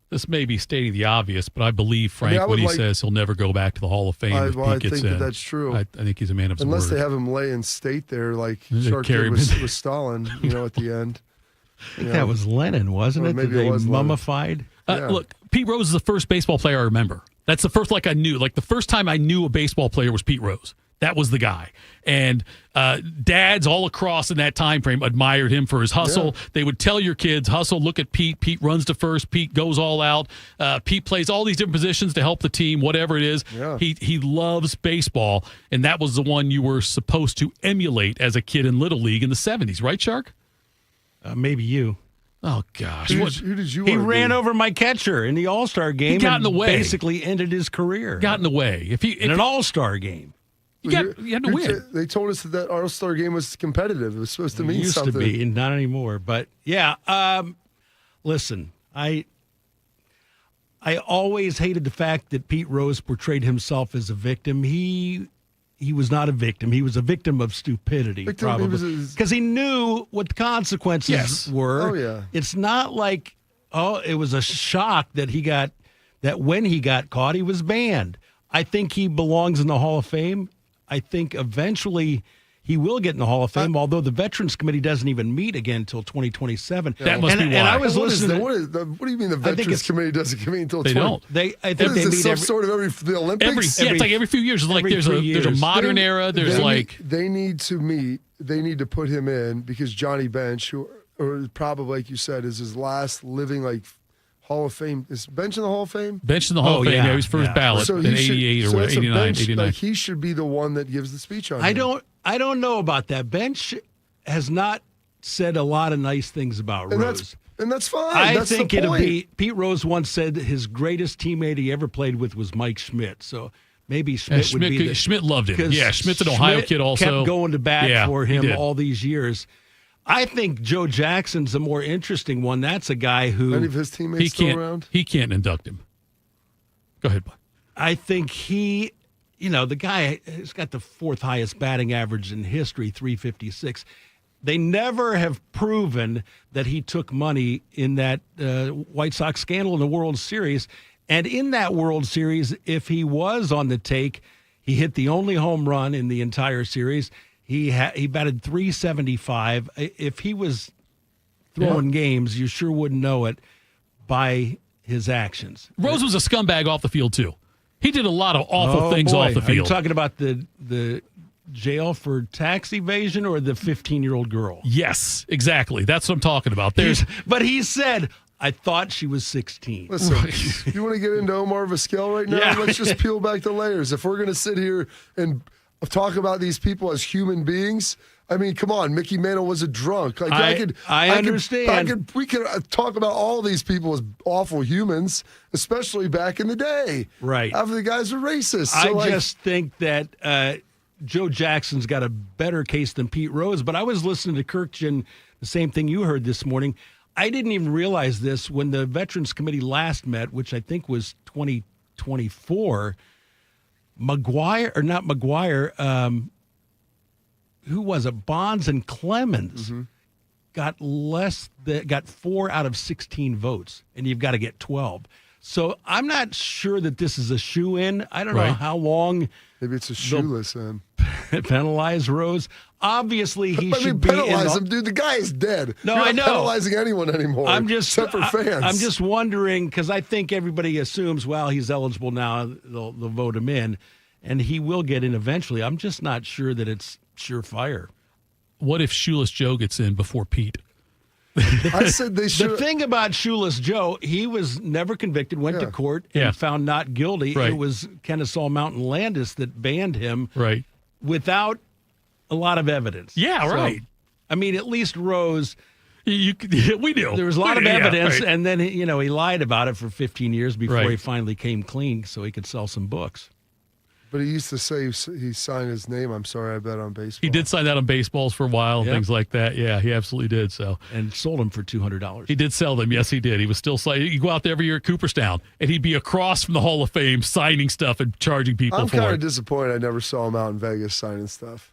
This may be stating the obvious, but I believe Frank when he says he'll never go back to the Hall of Fame if Pete gets in.
I think that's true.
I think he's a man of his
Unless
word.
they have him lay in state there like Shark did with Stalin, at the end.
I think that was Lennon, wasn't it?
Maybe
that
it was
mummified?
Look, Pete Rose is the first baseball player I remember. That's the first I knew. Like the first time I knew a baseball player was Pete Rose. That was the guy. And dads all across in that time frame admired him for his hustle. Yeah. They would tell your kids, hustle, look at Pete. Pete runs to first. Pete goes all out. Pete plays all these different positions to help the team, whatever it is.
Yeah.
He loves baseball, and that was the one you were supposed to emulate as a kid in Little League in the 70s, right, Shark?
Maybe you.
Oh, gosh.
Who did you
He
want to
ran
be?
over my catcher in the All-Star game.
He got in the way.
Basically ended his career.
Got in the way.
In an All-Star game.
You had to win.
They told us that All-Star game was competitive. It was supposed to mean something.
It used to be, not anymore. But, yeah, listen, I always hated the fact that Pete Rose portrayed himself as a victim. He was not a victim. He was a victim of stupidity, probably. Because he knew what the consequences were.
Oh, yeah.
It's not like, it was a shock that when he got caught, he was banned. I think he belongs in the Hall of Fame. I think eventually he will get in the Hall of Fame, although the Veterans Committee doesn't even meet again until 2027.
That must be why.
And I was listening. What do you mean the Veterans Committee doesn't meet until?
They don't.
I think they meet
the Olympics.
It's like every few years. It's like there's a modern era.
They need to meet. They need to put him in because Johnny Bench, or probably like you said, is his last living Hall of Fame. Is Bench in the Hall of Fame?
Bench in the Hall of Fame. Yeah, his first ballot in 88 or 89.
He should be the one that gives the speech on
it. I don't know about that. Bench has not said a lot of nice things about Rose.
And that's fine.
I think it'll be. Pete Rose once said his greatest teammate he ever played with was Mike Schmidt. So maybe Schmidt would be.
Schmidt loved him. Yeah, Schmidt's an Ohio kid also.
Kept going to bat for him all these years. I think Joe Jackson's a more interesting one. That's a guy who
any of his teammates still around.
He can't induct him. Go ahead, bud.
I think the guy has got the fourth highest batting average in history, 356. They never have proven that he took money in that White Sox scandal in the World Series. And in that World Series, if he was on the take, he hit the only home run in the entire series. He batted 375. If he was throwing games, you sure wouldn't know it by his actions.
Rose was a scumbag off the field, too. He did a lot of awful things off the field.
Are you talking about the jail for tax evasion or the 15-year-old girl?
Yes, exactly. That's what I'm talking about.
But he said, I thought she was 16.
Listen, you want to get into Omar Vizquel right now?
Yeah.
Let's just peel back the layers. If we're going to sit here and talk about these people as human beings, I mean, come on. Mickey Mantle was a drunk.
I understand.
We could talk about all these people as awful humans, especially back in the day.
Right.
After the guys were racist.
So I just think that Joe Jackson's got a better case than Pete Rose. But I was listening to Kirkjian, the same thing you heard this morning. I didn't even realize this when the Veterans Committee last met, which I think was 2024. who was it? Bonds and Clemens got 4 out of 16 votes, and you've got to get 12. So I'm not sure that this is a shoe-in. I don't know how long.
Maybe it's a shoeless in.
Penalize Rose. Obviously, he should be
penalize him, dude. The guy is dead.
No,
You're
I
not
know.
penalizing anyone anymore. Except for fans.
I'm just wondering because I think everybody assumes, well, he's eligible now. They'll vote him in, and he will get in eventually. I'm just not sure that it's surefire.
What if Shoeless Joe gets in before Pete?
I said they should.
The thing about Shoeless Joe, he was never convicted, went to court, and found not guilty.
Right.
It was Kennesaw Mountain Landis that banned him without a lot of evidence.
Yeah, right.
I mean, at least Rose.
We knew.
There was a lot of
Yeah,
evidence,
right.
and then he lied about it for 15 years before
Right.
he finally came clean so he could sell some books.
But he used to say he signed his name. I'm sorry, I bet on baseball.
He did sign that on baseballs for a while and
Yep.
things like that. Yeah, he absolutely did. So
and sold them for $200.
He did sell them. Yes, he did. He was still signing. You go out there every year at Cooperstown, and he'd be across from the Hall of Fame signing stuff and charging people
I'm
for
kind of
it.
disappointed I never saw him out in Vegas signing stuff.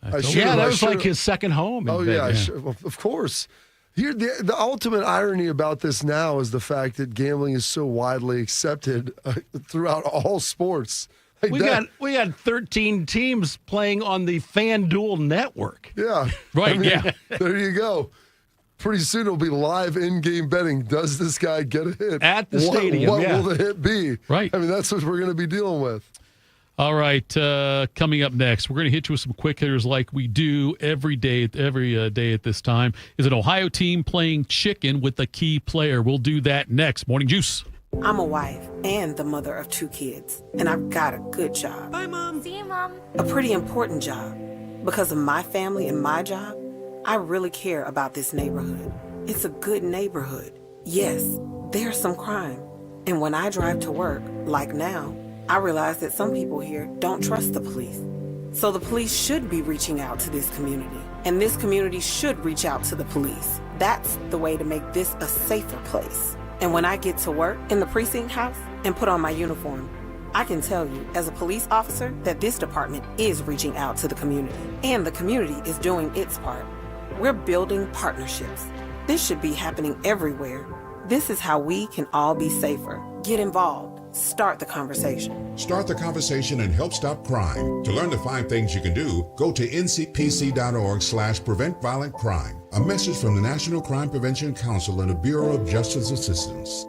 That was like his second home. In Vegas.
Well, of course. Here, the ultimate irony about this now is the fact that gambling is so widely accepted throughout all sports. Like
We got 13 teams playing on the FanDuel network.
Yeah.
Right, yeah.
There you go. Pretty soon it'll be live in-game betting. Does this guy get a hit?
At the stadium,
What
yeah.
will the hit be?
Right.
I mean, that's what we're going to be dealing with.
All right, coming up next, we're going to hit you with some quick hitters like we do every day at this time. Is an Ohio team playing chicken with a key player? We'll do that next. Morning Juice.
I'm a wife and the mother of 2 kids, and I've got a good job.
Bye, Mom. See you, Mom.
A pretty important job. Because of my family and my job, I really care about this neighborhood. It's a good neighborhood. Yes, there's some crime. And when I drive to work, like now, I realize that some people here don't trust the police. So the police should be reaching out to this community, and this community should reach out to the police. That's the way to make this a safer place. And when I get to work in the precinct house and put on my uniform, I can tell you as a police officer that this department is reaching out to the community, and the community is doing its part. We're building partnerships. This should be happening everywhere. This is how we can all be safer. Get involved. Start the conversation.
Start the conversation and help stop crime. To learn the 5 things you can do, go to ncpc.org/prevent violent crime. A message from the National Crime Prevention Council and the Bureau of Justice Assistance.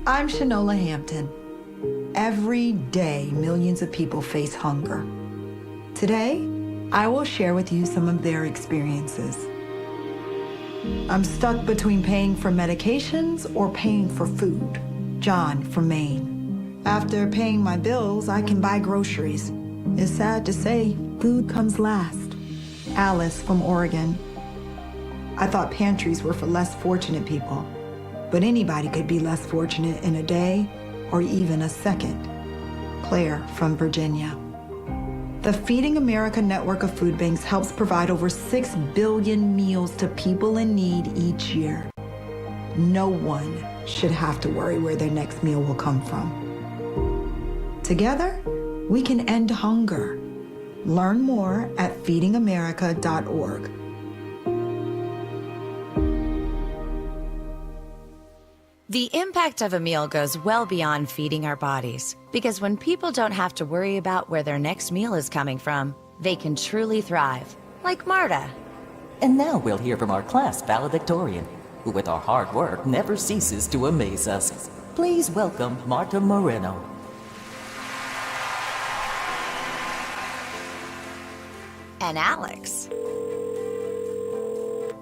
I'm Shanola Hampton. Every day, millions of people face hunger. Today, I will share with you some of their experiences. I'm stuck between paying for medications or paying for food. John from Maine. After paying my bills, I can buy groceries. It's sad to say, food comes last. Alice from Oregon. I thought pantries were for less fortunate people, but anybody could be less fortunate in a day or even a second. Claire from Virginia. The Feeding America network of food banks helps provide over 6 billion meals to people in need each year. No one should have to worry where their next meal will come from. Together, we can end hunger. Learn more at feedingamerica.org.
The impact of a meal goes well beyond feeding our bodies, because when people don't have to worry about where their next meal is coming from, they can truly thrive, like Marta.
And now we'll hear from our class valedictorian, who with our hard work never ceases to amaze us. Please welcome Marta Moreno.
And Alex.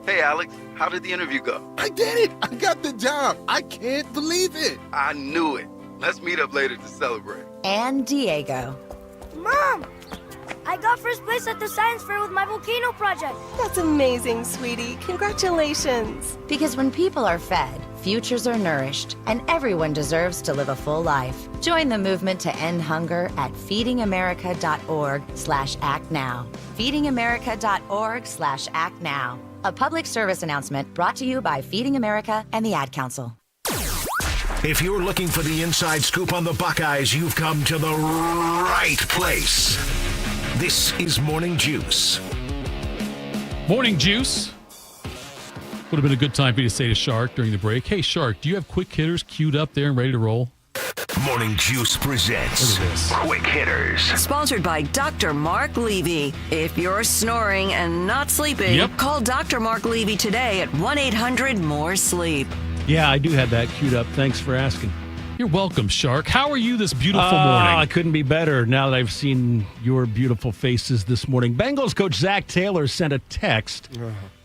Hey, Alex, how did the interview go?
I did it! I got the job! I can't believe it!
I knew it. Let's meet up later to celebrate.
And Diego.
Mom! I got first place at the science fair with my volcano project.
That's amazing, sweetie. Congratulations.
Because when people are fed, futures are nourished, and everyone deserves to live a full life. Join the movement to end hunger at feedingamerica.org/actnow. feedingamerica.org/actnow. A public service announcement brought to you by Feeding America and the Ad Council.
If you're looking for the inside scoop on the Buckeyes, you've come to the right place. This is Morning Juice.
Morning Juice. Would have been a good time for you to say to Shark during the break, hey, Shark, do you have quick hitters queued up there and ready to roll?
Morning Juice presents Quick Hitters.
Sponsored by Dr. Mark Levy. If you're snoring and not sleeping, call Dr. Mark Levy today at 1-800-MORE-SLEEP.
Yeah, I do have that queued up. Thanks for asking.
You're welcome, Shark. How are you this beautiful morning?
I couldn't be better now that I've seen your beautiful faces this morning. Bengals coach Zach Taylor sent a text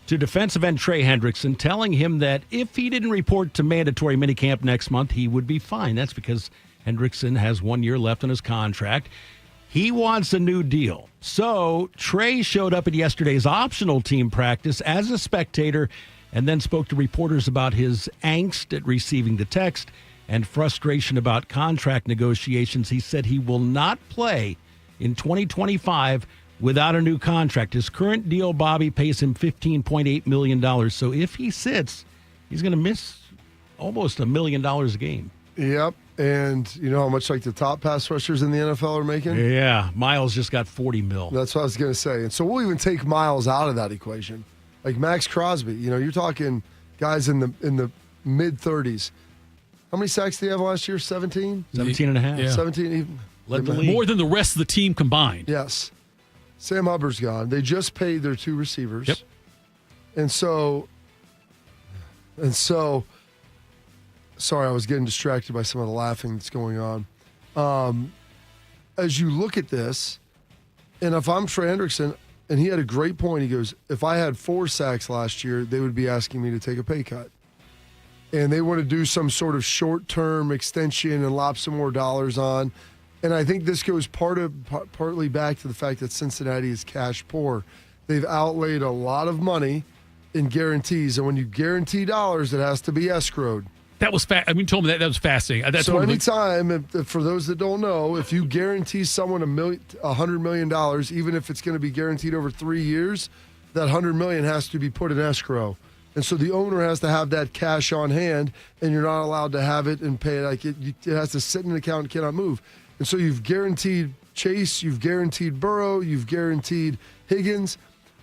to defensive end Trey Hendrickson telling him that if he didn't report to mandatory minicamp next month, he would be fine. That's because Hendrickson has 1 year left on his contract. He wants a new deal. So Trey showed up at yesterday's optional team practice as a spectator and then spoke to reporters about his angst at receiving the text and frustration about contract negotiations. He said he will not play in 2025 without a new contract. His current deal, Bobby, pays him $15.8 million. So if he sits, he's going to miss almost $1 million a game.
Yep. And you know how much like the top pass rushers in the NFL are making?
Yeah. Miles just got $40 million.
That's what I was going to say. And so we'll even take Miles out of that equation. Like Max Crosby, you know, you're talking guys in the mid-30s. How many sacks did he have last year? 17?
17 and a half.
Yeah.
17.
Led the league.
More than the rest of the team combined.
Yes. Sam Hubbard's gone. They just paid their 2 receivers.
Yep.
And so, sorry, I was getting distracted by some of the laughing that's going on. As you look at this, and if I'm Trey Hendrickson, and he had a great point, he goes, if I had 4 sacks last year, they would be asking me to take a pay cut. And they want to do some sort of short-term extension and lop some more dollars on. And I think this goes partly back to the fact that Cincinnati is cash poor. They've outlaid a lot of money in guarantees, and when you guarantee dollars, it has to be escrowed.
That was you told me that was fascinating. That's
so anytime, for those that don't know, if you guarantee someone $100 million, even if it's going to be guaranteed over 3 years, that $100 million has to be put in escrow. And so the owner has to have that cash on hand, and you're not allowed to have it and pay it. It has to sit in an account and cannot move. And so you've guaranteed Chase, you've guaranteed Burrow, you've guaranteed Higgins,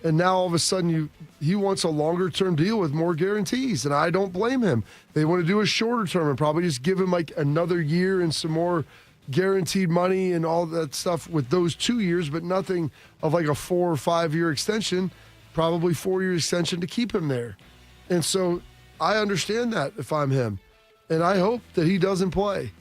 and now all of a sudden he wants a longer-term deal with more guarantees, and I don't blame him. They want to do a shorter term and probably just give him like another year and some more guaranteed money and all that stuff with those 2 years, but nothing of like a 4 or 5 year extension, probably 4-year extension to keep him there. And so I understand that if I'm him. And I hope that he doesn't play.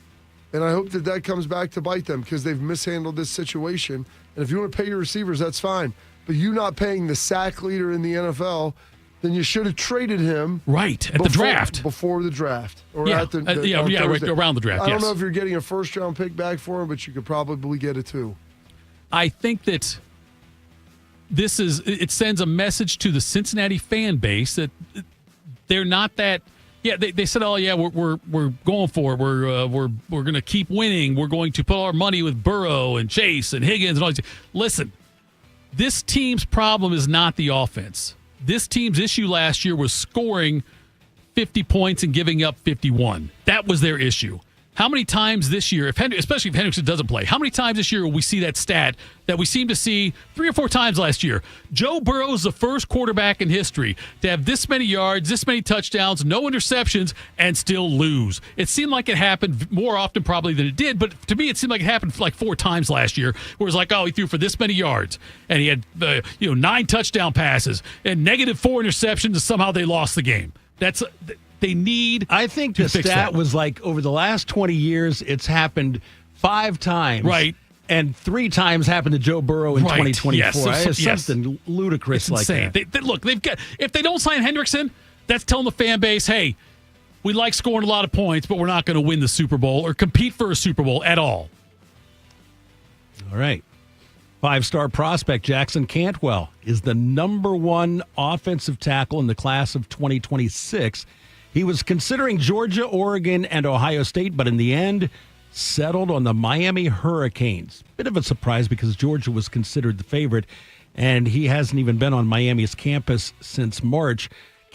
And I hope that comes back to bite them because they've mishandled this situation. And if you want to pay your receivers, that's fine. But you not paying the sack leader in the NFL, then you should have traded him.
Right, at the draft.
Before the draft. Or
yeah,
at the
right, around the draft,
I don't know if you're getting a first-round pick back for him, but you could probably get it too.
I think that it sends a message to the Cincinnati fan base that they're not that. Yeah, they said, "Oh yeah, we're going for it. We're going to keep winning. We're going to put our money with Burrow and Chase and Higgins and all these." Listen, this team's problem is not the offense. This team's issue last year was scoring 50 points and giving up 51. That was their issue. How many times this year, especially if Hendrickson doesn't play, how many times this year will we see that stat that we seem to see 3 or 4 times last year? Joe Burrow's the first quarterback in history to have this many yards, this many touchdowns, no interceptions, and still lose. It seemed like it happened more often probably than it did, but to me it seemed like it happened like 4 times last year, where it was like, oh, he threw for this many yards, and he had 9 touchdown passes and -4 interceptions, and somehow they lost the game. They need.
I think the stat was like over the last 20 years, it's happened 5 times.
Right.
And 3 times happened to Joe Burrow in 2024. Yes. Something ludicrous
it's
like
insane.
that.
Look, if they don't sign Hendrickson, that's telling the fan base, hey, we like scoring a lot of points, but we're not going to win the Super Bowl or compete for a Super Bowl at all.
All right. 5-star prospect Jackson Cantwell is the #1 offensive tackle in the class of 2026. He was considering Georgia, Oregon, and Ohio State, but in the end settled on the Miami Hurricanes. Bit of a surprise because Georgia was considered the favorite, and he hasn't even been on Miami's campus since March.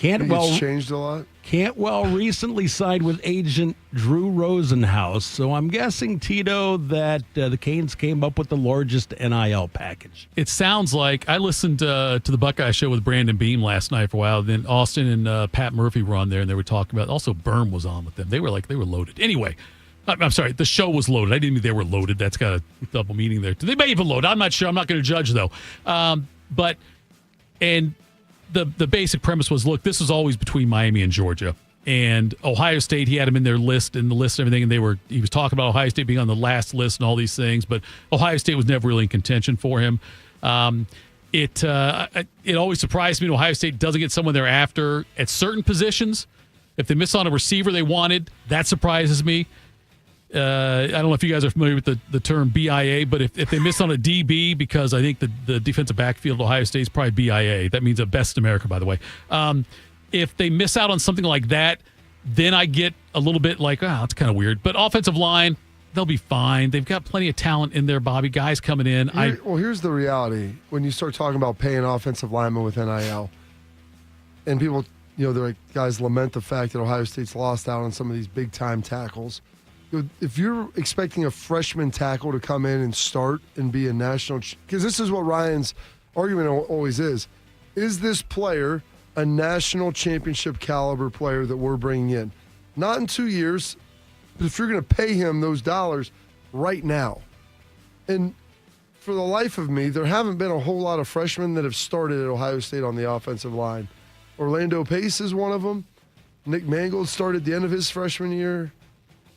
It's changed a lot.
Cantwell recently signed with agent Drew Rosenhaus, so I'm guessing, Tito, that the Canes came up with the largest NIL package.
It sounds like I listened to the Buckeye Show with Brandon Beam last night for a while. Then Austin and Pat Murphy were on there, and they were talking about. Also, Berm was on with them. They were loaded. Anyway, I'm sorry, the show was loaded. I didn't mean they were loaded. That's got a double meaning there. They may have been loaded. I'm not sure. I'm not going to judge though. The basic premise was, look, this was always between Miami and Georgia. And Ohio State, he had them in their list and everything, and he was talking about Ohio State being on the last list and all these things, but Ohio State was never really in contention for him. It always surprised me when Ohio State doesn't get someone they're after at certain positions. If they miss on a receiver they wanted, that surprises me. I don't know if you guys are familiar with the term BIA, but if they miss on a DB, because I think the defensive backfield of Ohio State is probably BIA. That means best in America, by the way. If they miss out on something like that, then I get a little bit like, that's kind of weird. But offensive line, they'll be fine. They've got plenty of talent in there, Bobby. Guys coming in.
Here's the reality. When you start talking about paying offensive linemen with NIL, and people, they're like, guys lament the fact that Ohio State's lost out on some of these big-time tackles. If you're expecting a freshman tackle to come in and start and be a national, because this is what Ryan's argument always is this player a national championship caliber player that we're bringing in? Not in 2 years, but if you're going to pay him those dollars right now. And for the life of me, there haven't been a whole lot of freshmen that have started at Ohio State on the offensive line. Orlando Pace is one of them. Nick Mangold started the end of his freshman year.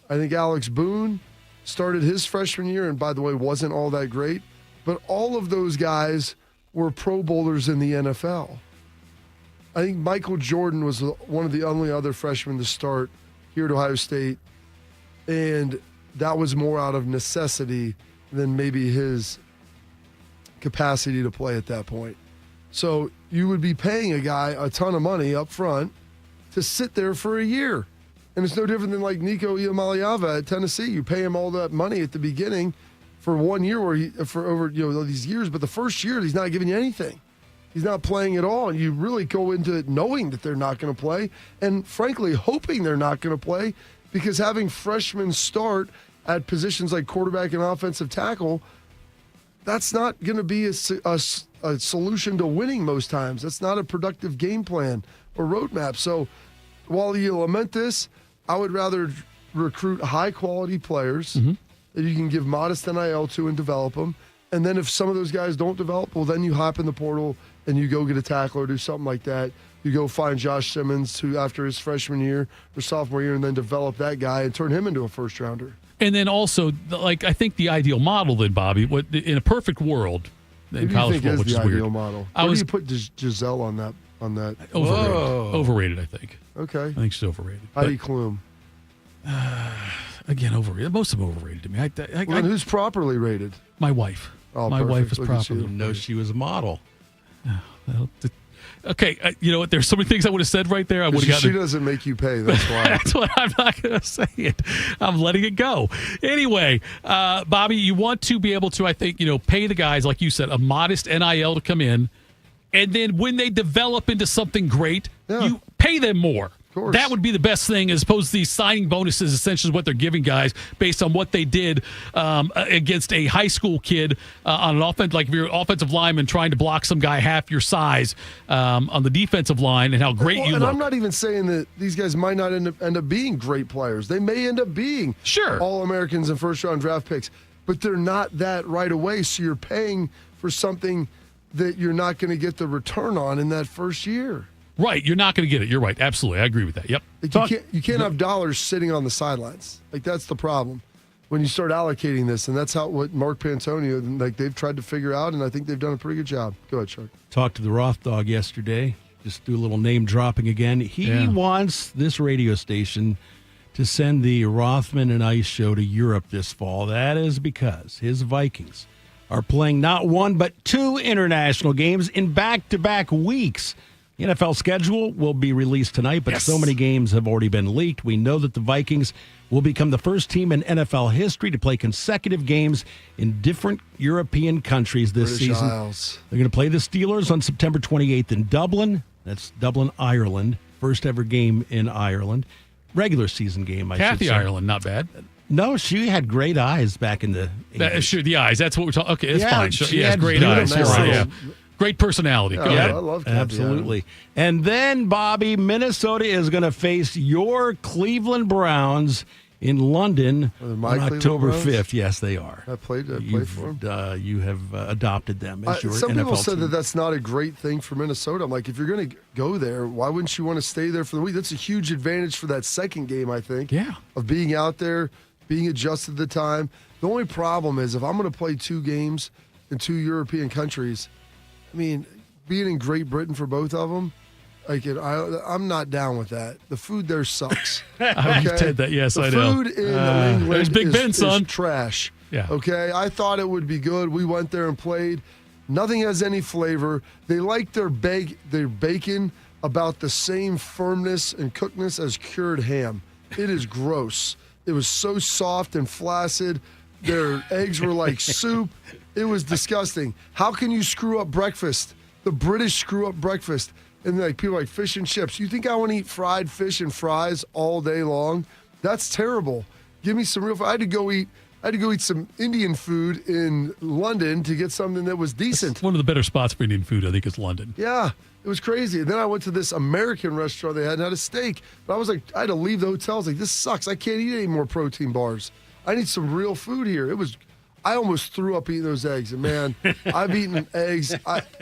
I think Alex Boone started his freshman year, and by the way, wasn't all that great. But all of those guys were Pro Bowlers in the NFL. I think Michael Jordan was one of the only other freshmen to start here at Ohio State, and that was more out of necessity than maybe his capacity to play at that point. So you would be paying a guy a ton of money up front to sit there for a year. And it's no different than like Nico Iamaleava at Tennessee. You pay him all that money at the beginning for 1 year for over these years, but the first year he's not giving you anything. He's not playing at all, and you really go into it knowing that they're not going to play, and frankly hoping they're not going to play, because having freshmen start at positions like quarterback and offensive tackle, that's not going to be a solution to winning most times. That's not a productive game plan or roadmap. So while you lament this, I would rather recruit high-quality players that you can give modest NIL to and develop them. And then if some of those guys don't develop, well, then you hop in the portal and you go get a tackle or do something like that. You go find Josh Simmons, who after his freshman year or sophomore year, and then develop that guy and turn him into a first-rounder.
And then also, I think the ideal model then, Bobby, in a perfect world in college football, which is weird.
Ideal model? Where do you put Giselle on that?
Overrated, I think.
Okay.
I think she's overrated.
Heidi Klum.
Again, overrated. Most of them overrated to me.
Then who's properly rated?
My wife.
Oh,
my wife is properly.
You know she was a model.
Okay, you know what? There's so many things I would have said right there. I would have gotten.
She doesn't make you pay. That's why.
That's why I'm not going to say it. I'm letting it go. Anyway, Bobby, you want to be able to, I think, pay the guys, like you said, a modest NIL to come in. And then when they develop into something great, you pay them more. That would be the best thing, as opposed to these signing bonuses, essentially what they're giving guys based on what they did against a high school kid on an offense, like if you're an offensive lineman trying to block some guy half your size on the defensive line, and how great you look.
I'm not even saying that these guys might not end up being great players. They may end up being All-Americans and first-round draft picks, but they're not that right away, so you're paying for something that you're not going to get the return on in that first year.
Right, you're not going to get it. You're right. Absolutely. I agree with that. Yep.
You can't have dollars sitting on the sidelines. That's the problem when you start allocating this, and that's what Mark Pantonio, they've tried to figure out, and I think they've done a pretty good job. Go ahead, Chuck.
Talked to the Roth Dog yesterday. Just do a little name dropping again. He wants this radio station to send the Rothman and Ice show to Europe this fall. That is because his Vikings are playing not one but two international games in back-to-back weeks. The NFL schedule will be released tonight, but so many games have already been leaked. We know that the Vikings will become the first team in NFL history to play consecutive games in different European countries this season.
Isles.
They're going to play the Steelers on September 28th in Dublin. That's Dublin, Ireland. First ever game in Ireland. Regular season game, I should
Kathy
say.
Ireland, not bad.
No, she had great eyes back in the 80s.
Sure, the eyes. That's what we're talking. Okay, that's fine.
she
Yes,
had
great eyes.
beautiful
You're right,
eyes.
yeah. Great personality. Go
Yeah,
ahead.
I love Kathy
Absolutely. And then, Bobby, Minnesota is going to face your Cleveland Browns in London on
Cleveland
October
Browns?
5th. Yes, they are.
I played for them.
You have adopted them as your
Some
NFL
people said
team.
that that's not a great thing for Minnesota. I'm like, if you're going to go there, why wouldn't you want to stay there for the week? That's a huge advantage for that second game, I think.
Yeah.
Of being out there, being adjusted to the time. The only problem is if I'm going to play 2 games in 2 European countries, I mean, being in Great Britain for both of them, like I'm not down with that. The food there sucks.
You've said that, yes, I know.
The food in England
there's Big Ben,
is
son.
trash.
Yeah.
Okay, I thought it would be good. We went there and played. Nothing has any flavor. They like their bacon about the same firmness and cookedness as cured ham. It is gross. It was so soft and flaccid. Their eggs were like soup. It was disgusting. How can you screw up breakfast? The British screw up breakfast. And like people like fish and chips. You think I want to eat fried fish and fries all day long? That's terrible. Give me some real. I had to go eat some Indian food in London to get something that was decent.
One of the better spots for Indian food, I think, is London.
Yeah, it was crazy. And then I went to this American restaurant they had and had a steak. But I was like, I had to leave the hotel. I was like, this sucks. I can't eat any more protein bars. I need some real food here. I almost threw up eating those eggs. And man, I've eaten eggs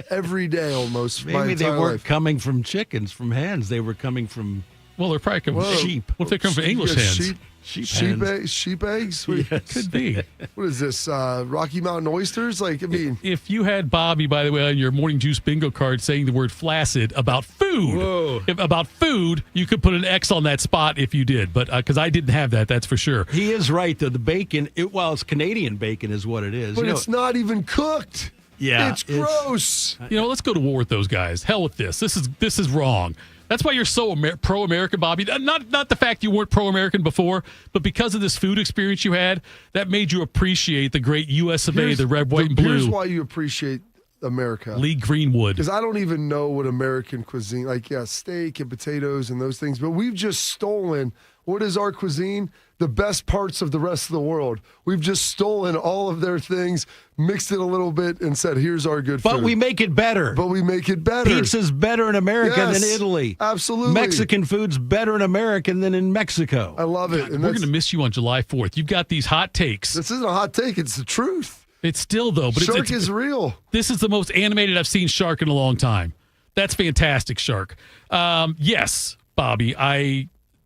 every day almost.
Maybe they weren't coming from chickens, from hens. They were coming from
Well, they're probably coming from sheep. What if they come from English hens?
Sheep eggs?
Yes. Could be.
What is this? Rocky Mountain oysters? Like, I mean,
if you had Bobby, by the way, on your morning juice bingo card saying the word flaccid about food, about food, you could put an X on that spot if you did. But because I didn't have that, that's for sure.
He is right, though. The bacon, it's Canadian bacon is what it is.
But it's not even cooked.
Yeah.
It's gross.
Let's go to war with those guys. Hell with this. This is wrong. That's why you're so pro-American, Bobby. Not the fact you weren't pro-American before, but because of this food experience you had, that made you appreciate the great U.S. of A., the red, white, and blue.
Here's why you appreciate America.
Lee Greenwood.
Because I don't even know what American cuisine, steak and potatoes and those things, but we've just stolen, what is our cuisine? The best parts of the rest of the world. We've just stolen all of their things, mixed it a little bit, and said, here's our good food.
But we make it better. Pizza's better in America than Italy.
Absolutely.
Mexican food's better in America than in Mexico.
I love it.
God, we're going to miss you on July 4th. You've got these hot takes.
This isn't a hot take. It's the truth.
It's still, though. But
Shark is real.
This is the most animated I've seen Shark in a long time. That's fantastic, Shark. Yes, Bobby,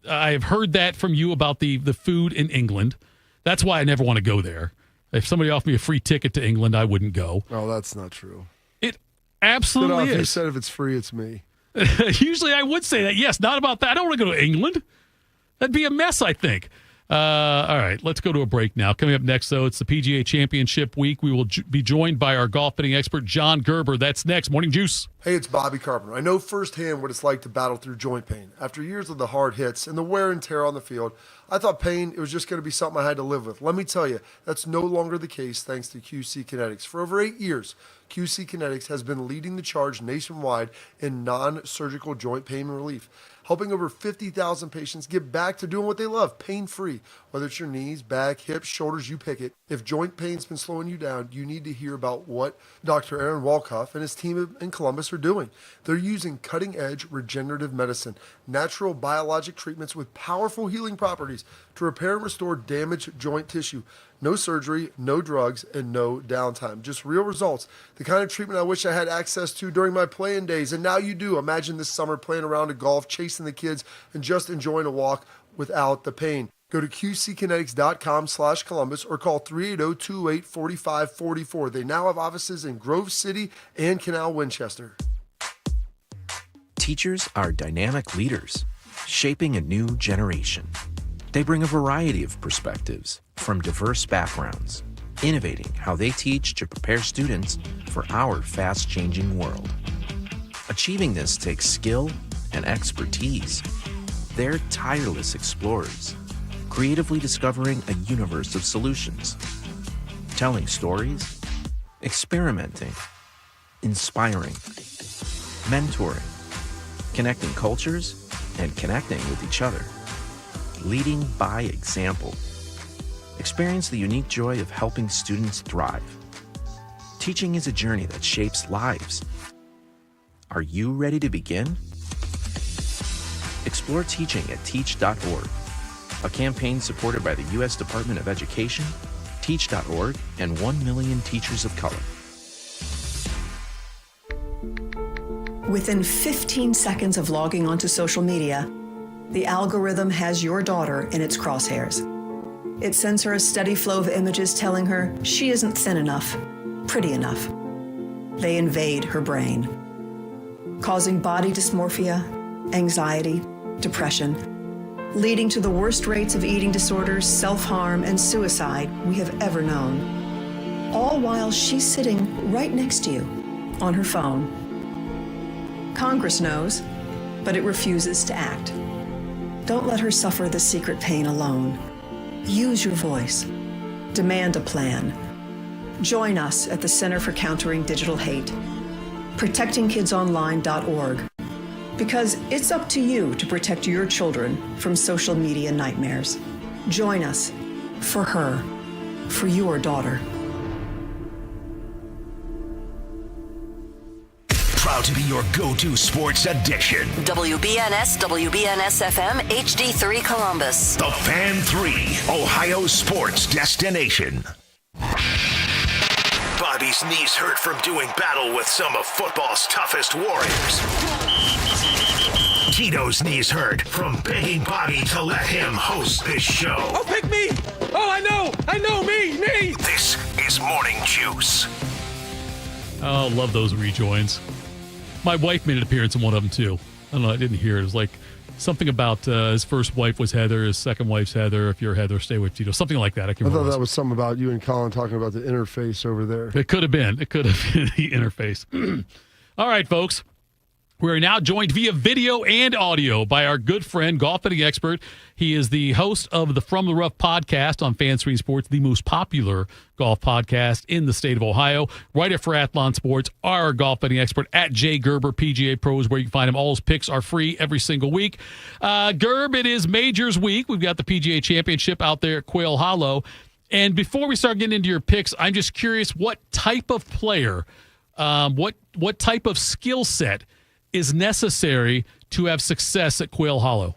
I've heard that from you about the food in England. That's why I never want to go there. If somebody offered me a free ticket to England, I wouldn't go.
Oh, that's not true.
It absolutely is.
You said if it's free, it's me.
Usually I would say that. Yes, not about that. I don't want to go to England. That'd be a mess, I think. All right, let's go to a break now. Coming up next, though, it's the PGA Championship week. We will be joined by our golf betting expert, John Gerber. That's next. Morning Juice.
Hey, it's Bobby Carpenter. I know firsthand what it's like to battle through joint pain. After years of the hard hits and the wear and tear on the field, I thought pain, it was just going to be something I had to live with. Let me tell you, that's no longer the case thanks to QC Kinetics. For over 8 years, QC Kinetics has been leading the charge nationwide in non-surgical joint pain relief, helping over 50,000 patients get back to doing what they love, pain-free. Whether it's your knees, back, hips, shoulders, you pick it. If joint pain's been slowing you down, you need to hear about what Dr. Aaron Walkoff and his team in Columbus are doing. They're using cutting-edge regenerative medicine, natural biologic treatments with powerful healing properties to repair and restore damaged joint tissue. No surgery, no drugs, and no downtime. Just real results. The kind of treatment I wish I had access to during my playing days, and now you do. Imagine this summer playing around at golf, chasing the kids, and just enjoying a walk without the pain. Go to qckinetics.com/Columbus or call 380-228-4544. They now have offices in Grove City and Canal Winchester.
Teachers are dynamic leaders, shaping a new generation. They bring a variety of perspectives from diverse backgrounds, innovating how they teach to prepare students for our fast-changing world. Achieving this takes skill and expertise. They're tireless explorers, creatively discovering a universe of solutions, telling stories, experimenting, inspiring, mentoring, connecting cultures and connecting with each other. Leading by example. Experience the unique joy of helping students thrive. Teaching is a journey that shapes lives. Are you ready to begin? Explore teaching at teach.org, a campaign supported by the U.S. Department of Education, Teach.org, and 1 million teachers of color.
Within 15 seconds of logging onto social media, the algorithm has your daughter in its crosshairs. It sends her a steady flow of images telling her she isn't thin enough, pretty enough. They invade her brain, causing body dysmorphia, anxiety, depression, leading to the worst rates of eating disorders, self-harm, and suicide we have ever known. All while she's sitting right next to you on her phone. Congress knows, but it refuses to act. Don't let her suffer the secret pain alone. Use your voice. Demand a plan. Join us at the Center for Countering Digital Hate, protectingkidsonline.org. Because it's up to you to protect your children from social media nightmares. Join us for her, for your daughter.
Proud to be your go-to sports addiction.
WBNS, WBNS-FM, HD3 Columbus.
The Fan 3, Ohio sports destination. Bobby's knees hurt from doing battle with some of football's toughest warriors. Tito's knees hurt from begging Bobby to let him host this show.
Oh, pick me! Oh, I know, me!
This is Morning Juice.
Oh, love those rejoins. My wife made an appearance in one of them, too. I don't know, I didn't hear it. It was like something about his first wife was Heather, his second wife's Heather. If you're Heather, stay with Tito. Something like that. I
thought that was something about you and Colin talking about the interface over there.
It could have been. It could have been the interface. All right, folks. We're now joined via video and audio by our good friend, golf betting expert. He is the host of the From the Rough podcast on Fan Screen Sports, the most popular golf podcast in the state of Ohio. Writer for Athlon Sports, our golf betting expert at J. Gerber PGA Pros, where you can find him. All his picks are free every single week. Gerb, it is Majors Week. We've got the PGA Championship out there at Quail Hollow. And before we start getting into your picks, I'm just curious what type of player, what type of skill set is necessary to have success at Quail Hollow?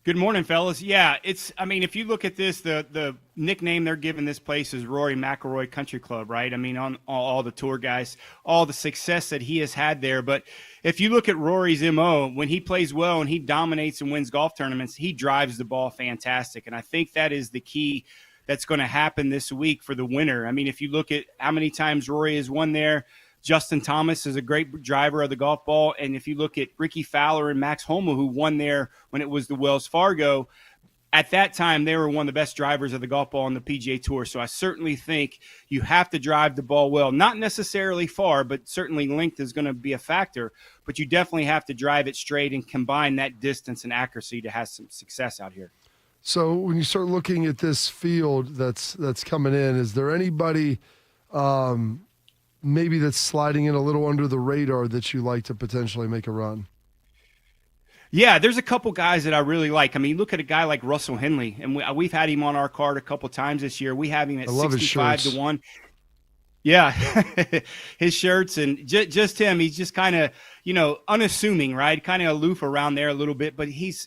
Good morning, fellas. Yeah, if you look at this, the nickname they're giving this place is Rory McIlroy Country Club, right? I mean, on all the tour guys, all the success that he has had there. But if you look at Rory's MO, when he plays well and he dominates and wins golf tournaments, he drives the ball fantastic. And I think that is the key that's going to happen this week for the winner. I mean, if you look at how many times Rory has won there, Justin Thomas is a great driver of the golf ball. And if you look at Ricky Fowler and Max Homa, who won there when it was the Wells Fargo, at that time, they were one of the best drivers of the golf ball on the PGA Tour. So I certainly think you have to drive the ball well, not necessarily far, but certainly length is going to be a factor. But you definitely have to drive it straight and combine that distance and accuracy to have some success out here.
So when you start looking at this field that's coming in, is there anybody maybe that's sliding in a little under the radar that you like to potentially make a run?
Yeah, there's a couple guys that I really like. I mean, look at a guy like Russell Henley, and we've had him on our card a couple times this year. We have him at 65-1. Yeah, his shirts and just him. He's just kind of, unassuming, right? Kind of aloof around there a little bit, but he's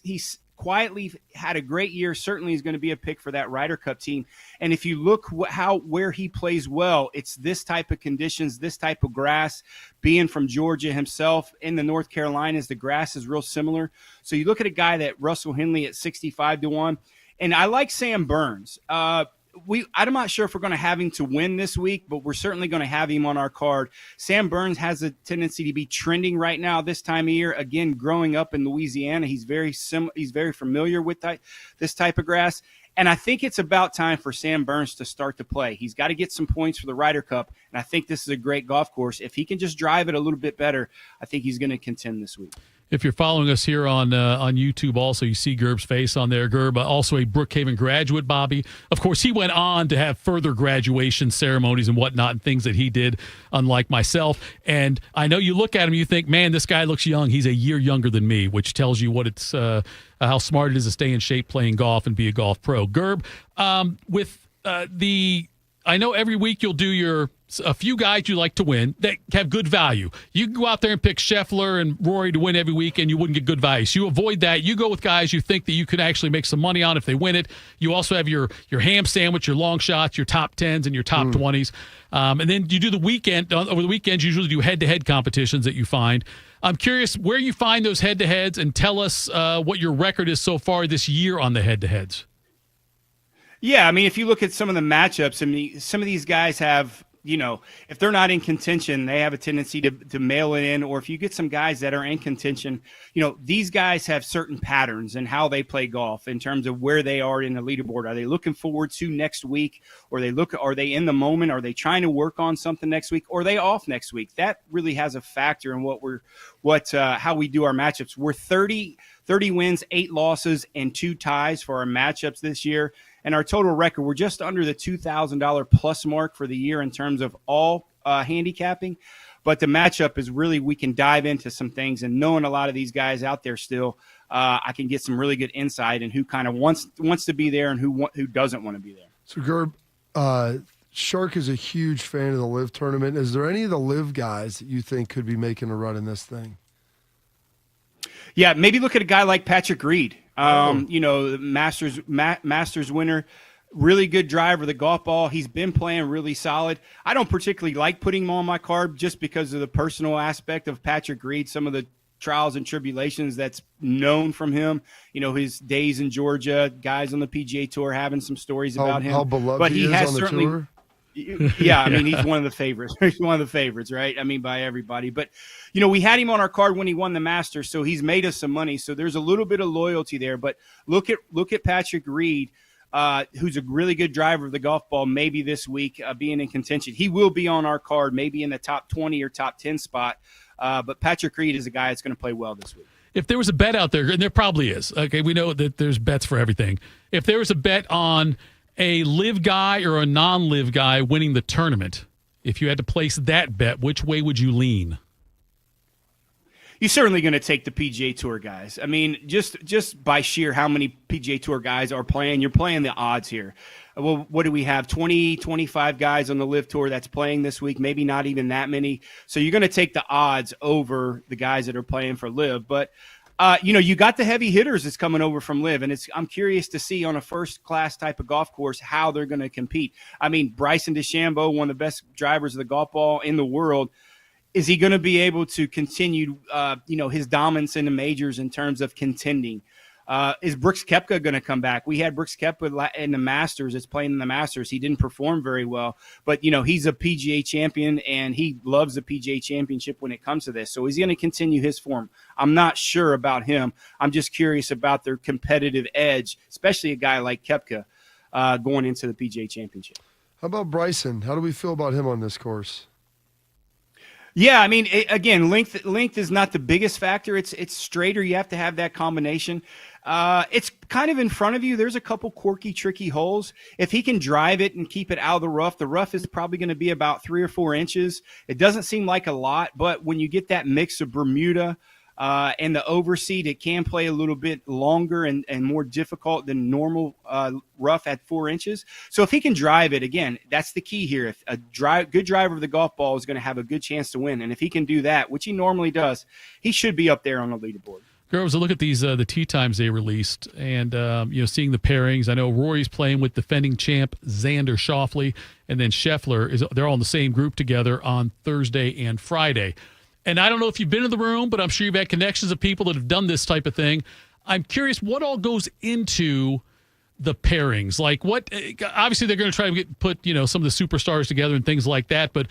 quietly had a great year. Certainly is going to be a pick for that Ryder Cup team. And if you look where he plays well, it's this type of conditions, this type of grass. Being from Georgia himself, in the North Carolinas, the grass is real similar. So you look at a guy that Russell Henley at 65-1, and I like Sam Burns. I'm not sure if we're going to have him to win this week, but we're certainly going to have him on our card. Sam Burns has a tendency to be trending right now this time of year. Again, growing up in Louisiana, he's very familiar with this type of grass. And I think it's about time for Sam Burns to start to play. He's got to get some points for the Ryder Cup, and I think this is a great golf course. If he can just drive it a little bit better, I think he's going to contend this week.
If you're following us here on YouTube, also, you see Gerb's face on there. Gerb, also a Brookhaven graduate, Bobby. Of course, he went on to have further graduation ceremonies and whatnot and things that he did, unlike myself. And I know you look at him, you think, man, this guy looks young. He's a year younger than me, which tells you what it's how smart it is to stay in shape playing golf and be a golf pro. Gerb, I know every week you'll do a few guys you like to win that have good value. You can go out there and pick Scheffler and Rory to win every week, and you wouldn't get good value. So you avoid that. You go with guys you think that you could actually make some money on if they win it. You also have your ham sandwich, your long shots, your top 10s, and your top 20s. And then you do the weekend. Over the weekends, you usually do head-to-head competitions that you find. I'm curious where you find those head-to-heads, and tell us what your record is so far this year on the head-to-heads.
Yeah, I mean, if you look at some of the matchups, I mean, some of these guys have, if they're not in contention, they have a tendency to mail it in. Or if you get some guys that are in contention, these guys have certain patterns in how they play golf in terms of where they are in the leaderboard. Are they looking forward to next week? Or are they in the moment? Are they trying to work on something next week? Or are they off next week? That really has a factor in how we do our matchups. We're 30 wins, 8 losses, and 2 ties for our matchups this year. And our total record, we're just under the $2,000 plus mark for the year in terms of all handicapping. But the matchup is really, we can dive into some things, and knowing a lot of these guys out there still, I can get some really good insight in who kind of wants to be there and who doesn't want to be there.
So Gerb, Shark is a huge fan of the LIV tournament. Is there any of the LIV guys that you think could be making a run in this thing?
Yeah, maybe look at a guy like Patrick Reed. The Masters winner, really good driver of the golf ball. He's been playing really solid. I don't particularly like putting him on my card just because of the personal aspect of Patrick Reed, some of the trials and tribulations that's known from him. His days in Georgia, guys on the PGA Tour having some stories about him.
How beloved
but
he
has
is on the tour?
Yeah, I mean, he's one of the favorites. He's one of the favorites, right? I mean, by everybody. But, we had him on our card when he won the Masters, so he's made us some money. So there's a little bit of loyalty there. But look at Patrick Reed, who's a really good driver of the golf ball, maybe this week being in contention. He will be on our card, maybe in the top 20 or top 10 spot. But Patrick Reed is a guy that's going to play well this week.
If there was a bet out there, and there probably is, okay, we know that there's bets for everything. If there was a bet on a LIV guy or a non-LIV guy winning the tournament, if you had to place that bet, which way would you lean?
You're certainly going to take the PGA Tour guys. I mean, just by sheer how many PGA Tour guys are playing, you're playing the odds here. Well, what do we have? 20, 25 guys on the LIV Tour that's playing this week, maybe not even that many. So you're going to take the odds over the guys that are playing for LIV. But you got the heavy hitters that's coming over from LIV, and I'm curious to see on a first-class type of golf course how they're going to compete. I mean, Bryson DeChambeau, one of the best drivers of the golf ball in the world, is he going to be able to continue, his dominance in the majors in terms of contending? Is Brooks Koepka going to come back? We had Brooks Koepka in the Masters. It's playing in the Masters. He didn't perform very well, but he's a PGA champion and he loves the PGA Championship when it comes to this. So is he going to continue his form? I'm not sure about him. I'm just curious about their competitive edge, especially a guy like Koepka going into the PGA Championship.
How about Bryson? How do we feel about him on this course?
Yeah, I mean, again, length is not the biggest factor. It's straighter. You have to have that combination. It's kind of in front of you. There's a couple quirky, tricky holes. If he can drive it and keep it out of the rough is probably going to be about 3 or 4 inches. It doesn't seem like a lot, but when you get that mix of Bermuda and the overseat, it can play a little bit longer and more difficult than normal rough at 4 inches. So if he can drive it, again, that's the key here. If a good driver of the golf ball is going to have a good chance to win, and if he can do that, which he normally does, he should be up there on the leaderboard.
Girls, look at these the tee times they released, and seeing the pairings. I know Rory's playing with defending champ Xander Schauffele, and then Scheffler they're all in the same group together on Thursday and Friday. And I don't know if you've been in the room, but I'm sure you've had connections of people that have done this type of thing. I'm curious what all goes into the pairings. Like obviously they're going to try to put some of the superstars together and things like that, but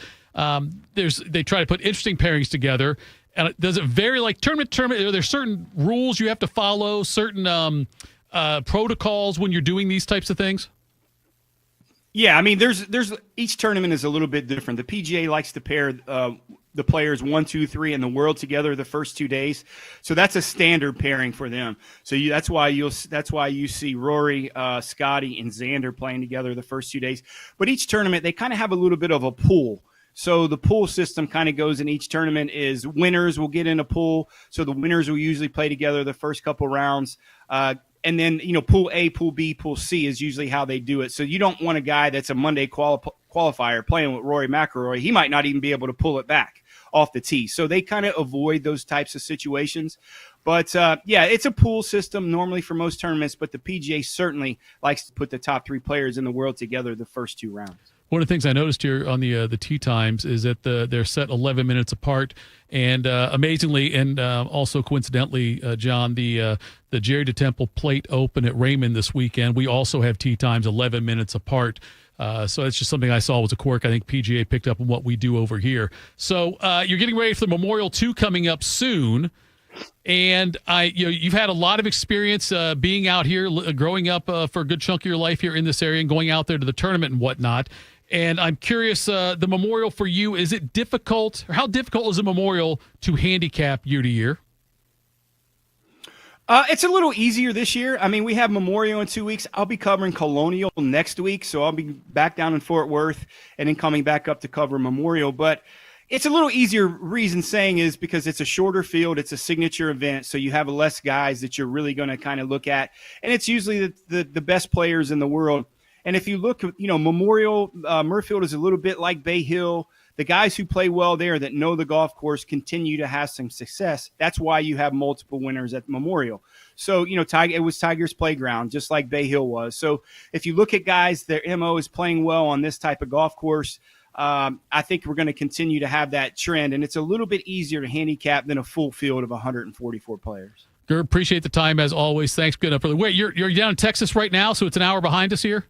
they try to put interesting pairings together. And does it vary like tournament? Are there certain rules you have to follow, certain protocols when you're doing these types of things?
Yeah, I mean, there's each tournament is a little bit different. The PGA likes to pair the players 1, 2, 3 in the world together the first 2 days, so that's a standard pairing for them. So that's why you see Rory, Scotty, and Xander playing together the first 2 days. But each tournament they kind of have a little bit of a pool. So the pool system kind of goes in each tournament is winners will get in a pool. So the winners will usually play together the first couple rounds. And then, pool A, pool B, pool C is usually how they do it. So you don't want a guy that's a Monday qualifier playing with Rory McIlroy. He might not even be able to pull it back off the tee. So they kind of avoid those types of situations. But, it's a pool system normally for most tournaments, but the PGA certainly likes to put the top 3 players in the world together the first 2 rounds.
One of the things I noticed here on the tee times is that they're set 11 minutes apart, and amazingly, and also coincidentally, John, the Jerry DeTemple Plate Open at Raymond this weekend, we also have tee times 11 minutes apart. So it's just something I saw was a quirk. I think PGA picked up on what we do over here. So you're getting ready for the Memorial 2 coming up soon. And you've had a lot of experience being out here, growing up for a good chunk of your life here in this area and going out there to the tournament and whatnot. And I'm curious, the Memorial for you, is it difficult, or how difficult is a Memorial to handicap year to year?
It's a little easier this year. I mean, we have Memorial in 2 weeks. I'll be covering Colonial next week, so I'll be back down in Fort Worth and then coming back up to cover Memorial. But it's a little easier. Reason saying is because it's a shorter field. It's a signature event, so you have less guys that you're really going to kind of look at. And it's usually the best players in the world. And if you look, Memorial, Murfield is a little bit like Bay Hill. The guys who play well there that know the golf course continue to have some success. That's why you have multiple winners at Memorial. So, it was Tiger's playground, just like Bay Hill was. So if you look at guys, their MO is playing well on this type of golf course. I think we're going to continue to have that trend, and it's a little bit easier to handicap than a full field of 144 players.
Gerb, appreciate the time as always. Thanks. Good enough. Wait, you're down in Texas right now, so it's an hour behind us here?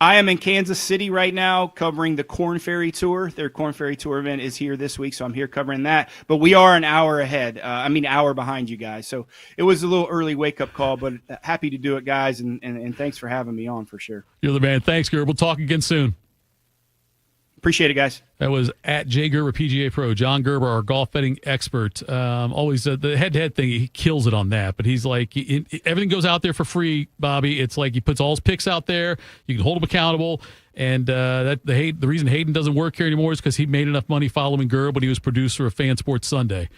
I am in Kansas City right now covering the Corn Ferry Tour. Their Corn Ferry Tour event is here this week, so I'm here covering that. But we are an hour ahead. Hour behind you guys. So it was a little early wake-up call, but happy to do it, guys, and thanks for having me on for sure.
You're the man. Thanks, Gerb. We'll talk again soon.
Appreciate it, guys.
That was at Jay Gerber, PGA Pro. John Gerber, our golf betting expert. Always the head-to-head thing, he kills it on that. But he's like, everything goes out there for free, Bobby. It's like he puts all his picks out there. You can hold him accountable. And the reason Hayden doesn't work here anymore is because he made enough money following Gerber when he was producer of Fan Sports Sunday.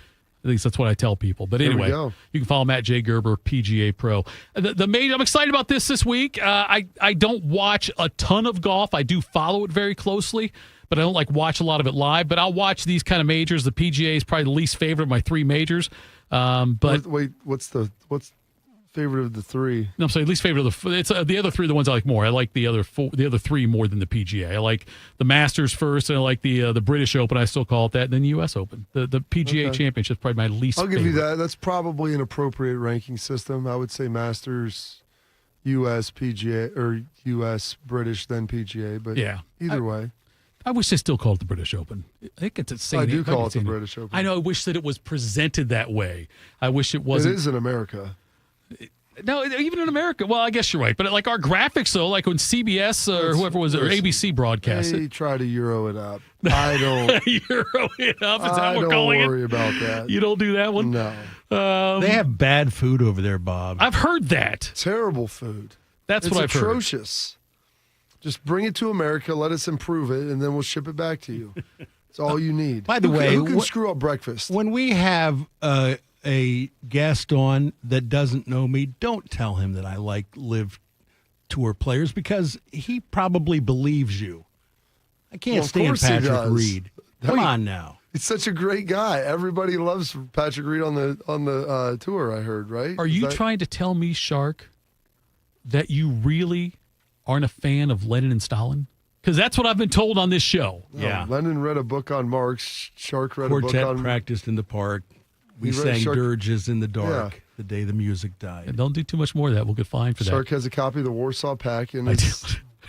At least that's what I tell people. But anyway, you can follow him at Jay Gerber, PGA Pro. I'm excited about this week. I don't watch a ton of golf. I do follow it very closely, but I don't watch a lot of it live. But I'll watch these kind of majors. The PGA is probably the least favorite of my 3 majors. But
wait, what's favorite of the 3?
No, I'm saying least favorite of the other 3 are the ones I like more. I like the other 3 more than the PGA. I like the Masters first, and I like the British Open. I still call it that, and then the U.S. Open. The PGA Championship is probably my least.
I'll give
favorite.
you that. That's probably an appropriate ranking system. I would say Masters, U.S. PGA, or U.S. British, then PGA. But
yeah,
either way.
I wish they still called it the British Open. I think it's insane.
I do call it the British Open.
I know. I wish that it was presented that way. I wish it wasn't.
It is in America.
No, even in America. Well, I guess you're right. But our graphics, though, like when CBS or whoever was it, or ABC broadcast
it. They try to Euro it up. I don't.
Euro it up is how we're calling it.
I don't worry about that.
You don't do that one?
No.
They have bad food over there, Bob.
I've heard that.
Terrible food.
That's what I've heard.
It's atrocious. Just bring it to America, let us improve it, and then we'll ship it back to you. It's all you need.
By the way,
who can screw up breakfast?
When we have a guest on that doesn't know me, don't tell him that I like live tour players because he probably believes you. I can't stand Patrick Reed. Come on now.
He's such a great guy. Everybody loves Patrick Reed on the tour, I heard, right?
Are you trying to tell me, Shark, that you really aren't a fan of Lenin and Stalin? Because that's what I've been told on this show.
No, yeah. Lenin read a book on Marx. Shark read a book on...
Quartet practiced in the park. We sang dirges in the dark the day the music died.
And don't do too much more of that. We'll get fined for that.
Shark has a copy of the Warsaw Pact at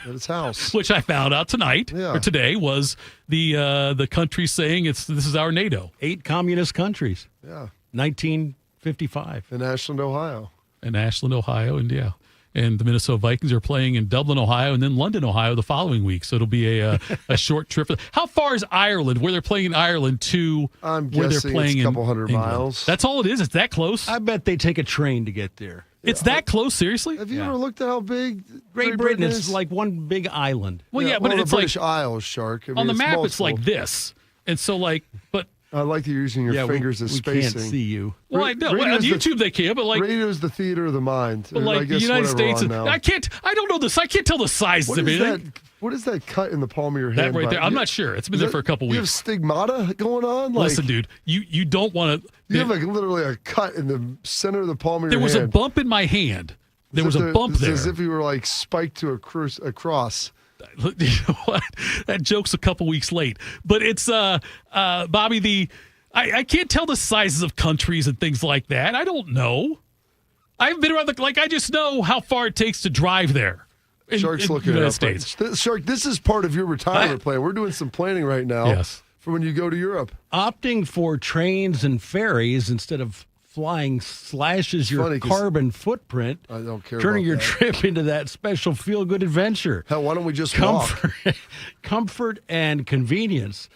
his house.
Which I found out tonight, or today, was the country saying this is our NATO.
8 communist countries.
Yeah.
1955.
In Ashland, Ohio.
And yeah. And the Minnesota Vikings are playing in Dublin, Ohio, and then London, Ohio the following week. So it'll be a short trip. How far is Ireland, where they're playing in Ireland, to where they're playing
it's a couple hundred
England?
miles.
That's all it is? It's that close?
I bet they take a train to get there.
It's that close? Seriously?
Have you ever looked at how big
Great Britain is? Like one big island.
Well, yeah, but
the
it's
British
like
Isles, Shark. I mean,
on the
it's
map,
multiple.
it's like this. And so, but
I like that you're using your fingers as
we
spacing.
Can't see you.
Well, I know. Well, on YouTube they can, but
radio is the theater of the mind.
But like the United States, I don't know this. I can't tell the sizes of anything.
What is that cut in the palm of your
That
hand?
right there. I'm not sure. It's been there for a couple weeks.
You have stigmata going on?
Listen, dude, you don't want to.
You have literally a cut in the center of the palm of your hand.
There was a bump in my hand. There was a bump there.
As if you were spiked to a cross.
You know what? That joke's a couple weeks late. But it's, Bobby, I can't tell the sizes of countries and things like that. I don't know. I haven't been around I just know how far it takes to drive there.
Shark's looking
United
at
States.
Shark, this is part of your retirement plan. We're doing some planning right now.
Yes.
For when you go to Europe.
Opting for trains and ferries instead of flying slashes your carbon footprint.
I don't care.
Turning your trip into that special feel-good adventure.
Hell, why don't we just
walk? Comfort and convenience.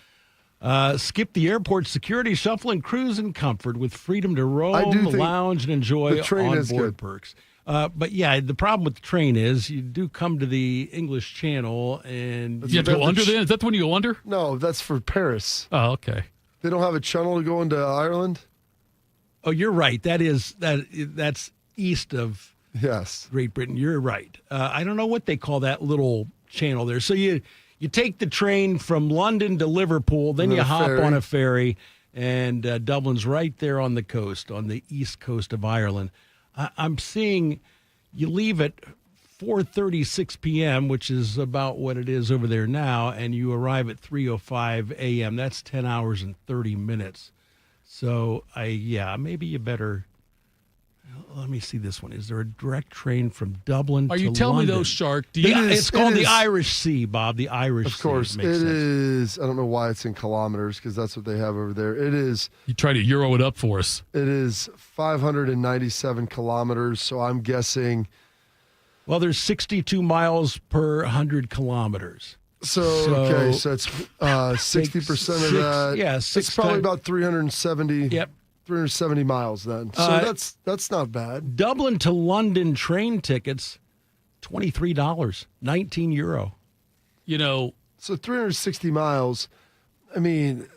Skip the airport security, shuffle, and cruise in comfort with freedom to roam, lounge, and enjoy onboard perks. But yeah, the problem with the train is you do come to the English Channel and
you have to go under then? Is that the one you go under?
No, that's for Paris.
Oh, okay.
They don't have a channel to go into Ireland?
Oh, you're right. That's east of Great Britain. You're right. I don't know what they call that little channel there. So you take the train from London to Liverpool, then you hop on a ferry, and Dublin's right there on the coast, on the east coast of Ireland. I'm seeing you leave at 4:36 p.m., which is about what it is over there now, and you arrive at 3:05 a.m. That's 10 hours and 30 minutes. So, maybe you better. Let me see this one. Is there a direct train from Dublin to London?
Are you telling me those, Shark?
It's called the Irish Sea, Bob. The Irish Sea.
Of course. It is. I don't know why it's in kilometers because that's what they have over there. It is.
You try to Euro it up for us.
It is 597 kilometers. So I'm guessing.
Well, there's 62 miles per 100 kilometers.
So it's 60% of that.
Yeah,
it's probably about 370.
Yep.
370 miles then. So that's not bad.
Dublin to London train tickets, $23, €19.
You know,
so 360 miles. I mean,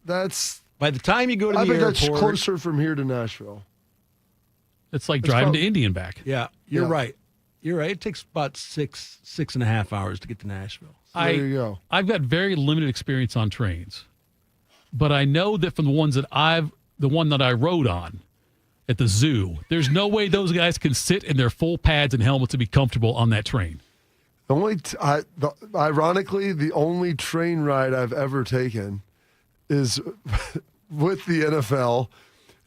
that's
by the time you go to the
airport. I
airport.
think that's closer from here to Nashville.
It's like driving to Indy and back.
Yeah, you're right. You're right. It takes about six and a half hours to get to Nashville.
So there you go.
I've got very limited experience on trains, but I know that from the one that I rode on at the zoo, there's no way those guys can sit in their full pads and helmets to be comfortable on that train.
Ironically, the only train ride I've ever taken is with the NFL,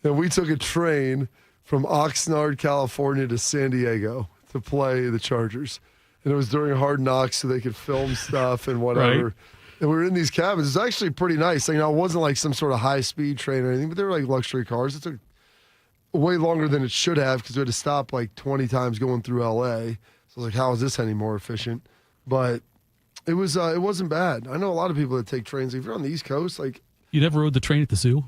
and we took a train from Oxnard, California to San Diego to play the Chargers. And it was during Hard Knocks so they could film stuff and whatever.
Right.
And we were in these cabins. It was actually pretty nice. It wasn't like some sort of high-speed train or anything, but they were like luxury cars. It took way longer than it should have because we had to stop like 20 times going through L.A. So I was like, how is this any more efficient? But it wasn't bad. I know a lot of people that take trains. If you're on the East Coast,
You never rode the train at the zoo?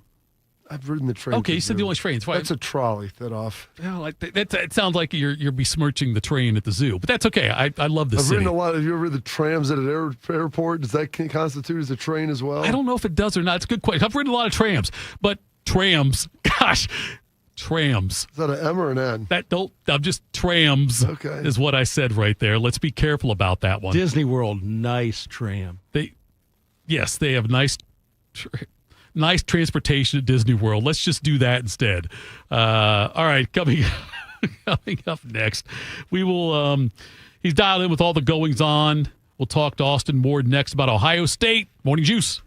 I've ridden the train.
Okay, you said the only train.
That's a trolley fit off.
Well, it sounds like you're besmirching the train at the zoo, but that's okay. I love the
I've
city.
ridden a lot. Have you ever ridden the trams at an airport? Does that constitute as a train as well?
I don't know if it does or not. It's a good question. I've ridden a lot of trams, but trams. Is
that an M or an N?
I'm just trams.
Okay,
is what I said right there. Let's be careful about that one.
Disney World, nice tram.
They have nice transportation at Disney World. Let's just do that instead. All right, coming up next, we will. He's dialed in with all the goings on. We'll talk to Austin Ward next about Ohio State. Morning Juice.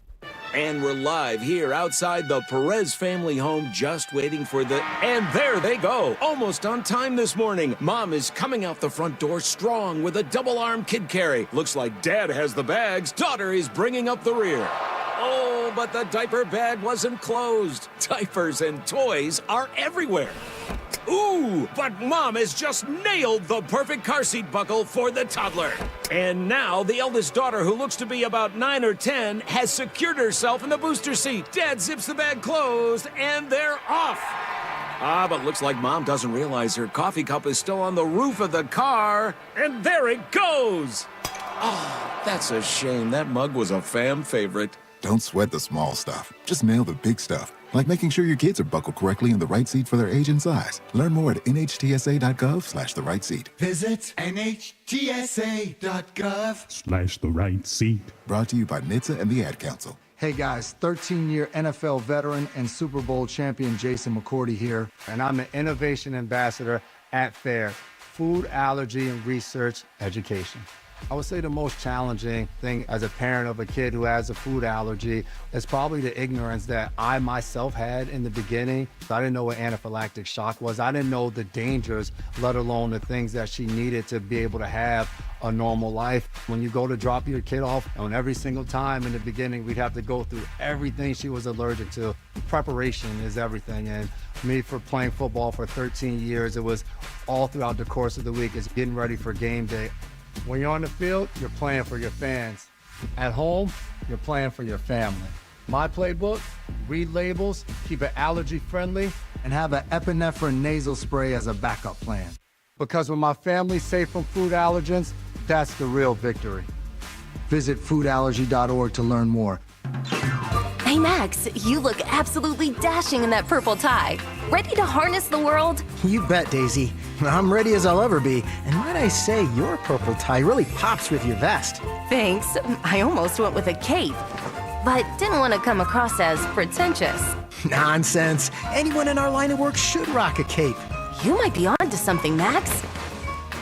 And we're live here outside the Perez family home, just waiting for and there they go. Almost on time this morning. Mom is coming out the front door strong with a double-arm kid carry. Looks like Dad has the bags. Daughter is bringing up the rear. Oh, but the diaper bag wasn't closed. Diapers and toys are everywhere. Ooh, but Mom has just nailed the perfect car seat buckle for the toddler. And now the eldest daughter, who looks to be about 9 or 10, has secured herself in the booster seat. Dad zips the bag closed, and they're off. But looks like Mom doesn't realize her coffee cup is still on the roof of the car. And there it goes. Oh, that's a shame. That mug was a fam favorite.
Don't sweat the small stuff. Just nail the big stuff, like making sure your kids are buckled correctly in the right seat for their age and size. Learn more at nhtsa.gov/the right seat.
Visit nhtsa.gov/the right seat.
Brought to you by NHTSA and the Ad Council.
Hey guys, 13-year NFL veteran and Super Bowl champion Jason McCourty here, and I'm an innovation ambassador at FAIR, Food Allergy and Research Education. I would say the most challenging thing as a parent of a kid who has a food allergy is probably the ignorance that I myself had in the beginning. I didn't know what anaphylactic shock was. I didn't know the dangers, let alone the things that she needed to be able to have a normal life. When you go to drop your kid off, and every single time in the beginning, we'd have to go through everything she was allergic to. Preparation is everything. And me, for playing football for 13 years, it was all throughout the course of the week. It's getting ready for game day. When you're on the field, you're playing for your fans. At home, you're playing for your family. My playbook: read labels, keep it allergy friendly, and have an epinephrine nasal spray as a backup plan. Because when my family's safe from food allergens, that's the real victory. Visit foodallergy.org to learn more.
Hey, Max, you look absolutely dashing in that purple tie. Ready to harness the world?
You bet, Daisy. I'm ready as I'll ever be. And might I say, your purple tie really pops with your vest.
Thanks. I almost went with a cape, but didn't want to come across as pretentious.
Nonsense. Anyone in our line of work should rock a cape.
You might be onto something, Max.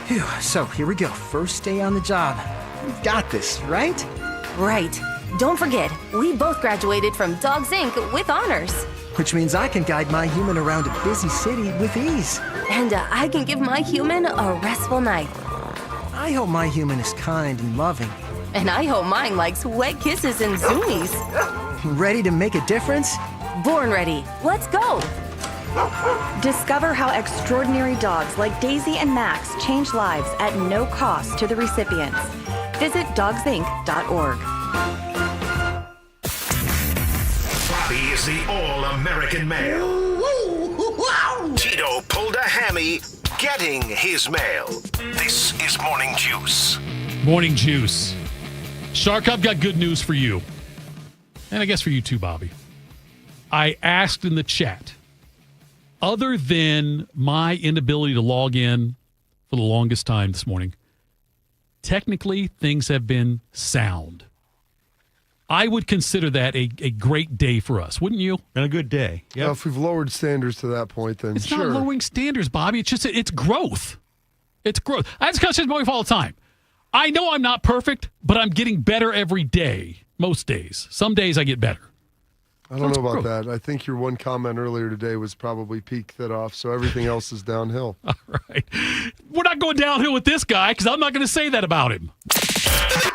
Phew, so here we go. First day on the job. We've got this, right?
Right. Don't forget, we both graduated from Dogs Inc. with honors.
Which means I can guide my human around a busy city with ease.
And I can give my human a restful night.
I hope my human is kind and loving.
And I hope mine likes wet kisses and zoomies.
Ready to make a difference?
Born ready. Let's go.
Discover how extraordinary dogs like Daisy and Max change lives at no cost to the recipients. Visit dogsinc.org.
Bobby is the all-American male. Tito pulled a hammy getting his mail. This is Morning Juice.
Morning Juice. Shark, I've got good news for you. And I guess for you too, Bobby. I asked in the chat, other than my inability to log in for the longest time this morning, technically things have been sound. I would consider that a great day for us, wouldn't you?
And a good day.
Yeah. Well, if we've lowered standards to that point, then
it's
sure.
Not lowering standards, Bobby. It's just it's growth. It's growth. I have discussions with my wife all the time. I know I'm not perfect, but I'm getting better every day. Most days. Some days I get better.
I don't know about that. I think your one comment earlier today was probably peaked that off, so everything else is downhill.
All right. We're not going downhill with this guy because I'm not going to say that about him.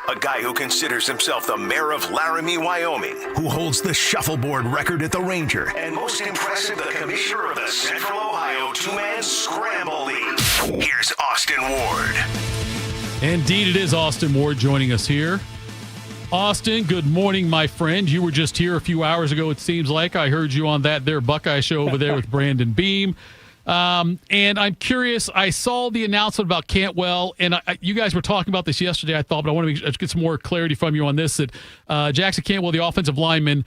A guy who considers himself the mayor of Laramie, Wyoming, who holds the shuffleboard record at the Ranger, and most impressive, the commissioner of the Central Ohio Two-Man Scramble League. Here's Austin Ward.
Indeed, it is Austin Ward joining us here. Austin, good morning, my friend. You were just here a few hours ago, it seems like. I heard you on that there Buckeye show over there with Brandon Beam. And I'm curious, I saw the announcement about Cantwell, and you guys were talking about this yesterday, I thought, but I want to get some more clarity from you on this, that Jackson Cantwell, the offensive lineman,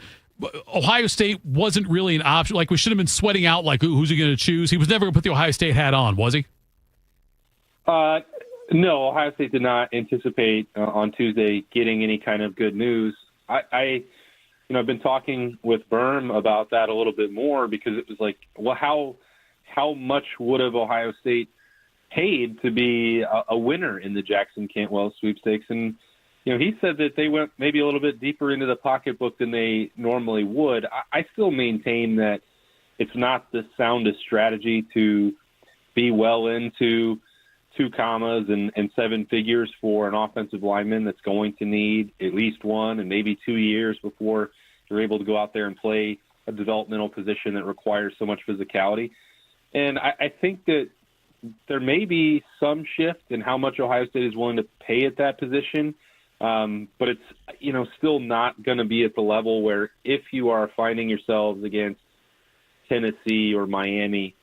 Ohio State wasn't really an option. Like, we should have been sweating out, like, who's he going to choose? He was never going to put the Ohio State hat on, was he?
No, Ohio State did not anticipate on Tuesday getting any kind of good news. I've been talking with Berm about that a little bit more because it was like, well, how much would have Ohio State paid to be a winner in the Jackson Cantwell sweepstakes? And he said that they went maybe a little bit deeper into the pocketbook than they normally would. I still maintain that it's not the soundest strategy to be well into 2 commas and 7 figures for an offensive lineman that's going to need at least 1 and maybe 2 years before you're able to go out there and play a developmental position that requires so much physicality. And I think that there may be some shift in how much Ohio State is willing to pay at that position. But it's, still not going to be at the level where if you are finding yourselves against Tennessee or Miami,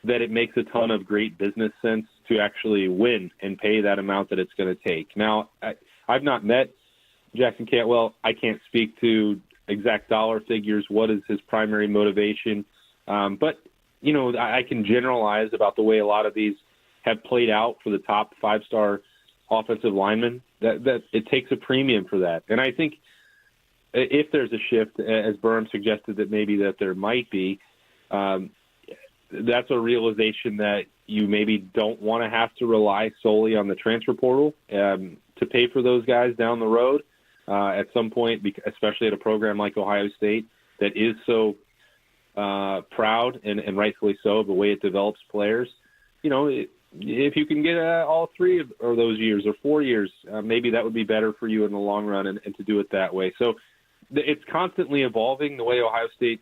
that it makes a ton of great business sense to actually win and pay that amount that it's going to take. Now, I've not met Jackson Cantwell. I can't speak to exact dollar figures. What is his primary motivation? But, I can generalize about the way a lot of these have played out for the top 5-star offensive linemen, that it takes a premium for that. And I think if there's a shift, as Berm suggested that maybe that there might be, that's a realization that you maybe don't want to have to rely solely on the transfer portal to pay for those guys down the road at some point, especially at a program like Ohio State that is so proud and rightfully so of the way it develops players. If you can get all 3 of those years or 4 years, maybe that would be better for you in the long run and to do it that way. So it's constantly evolving the way Ohio State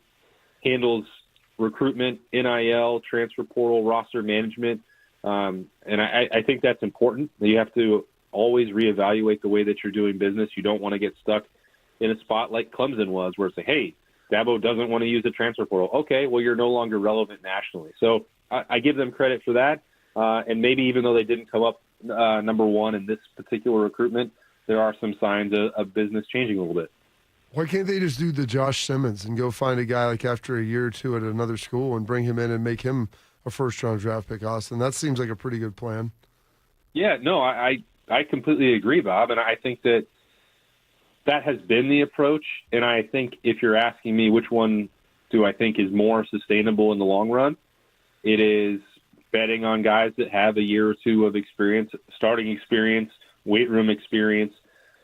handles recruitment, NIL, transfer portal, roster management. And I think that's important. You have to always reevaluate the way that you're doing business. You don't want to get stuck in a spot like Clemson was where it's like, hey, Dabo doesn't want to use the transfer portal. Okay, well, you're no longer relevant nationally. So I give them credit for that. And maybe even though they didn't come up number 1 in this particular recruitment, there are some signs of business changing a little bit.
Why can't they just do the Josh Simmons and go find a guy like after a year or two at another school and bring him in and make him a first-round draft pick, Austin? That seems like a pretty good plan.
Yeah, no, I completely agree, Bob, and I think that has been the approach. And I think if you're asking me which one do I think is more sustainable in the long run, it is betting on guys that have a year or two of experience, starting experience, weight room experience,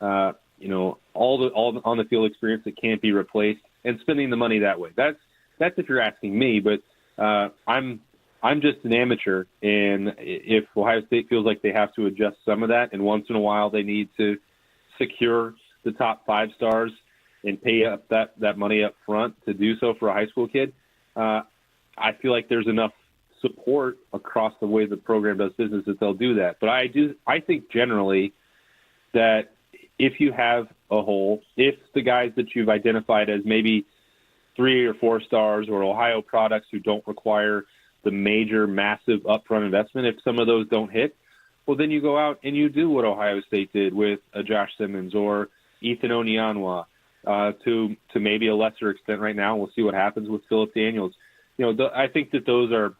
all the on the field experience that can't be replaced, and spending the money that way. That's if you're asking me, but I'm just an amateur, and if Ohio State feels like they have to adjust some of that, and once in a while they need to secure the top 5 stars and pay up that money up front to do so for a high school kid, I feel like there's enough support across the way the program does business that they'll do that. But I think generally that if you have a hole, if the guys that you've identified as maybe 3 or 4 stars or Ohio products who don't require the major, massive upfront investment, if some of those don't hit, well, then you go out and you do what Ohio State did with a Josh Simmons or Ethan Onyanwa, to maybe a lesser extent right now. We'll see what happens with Philip Daniels. I think that those are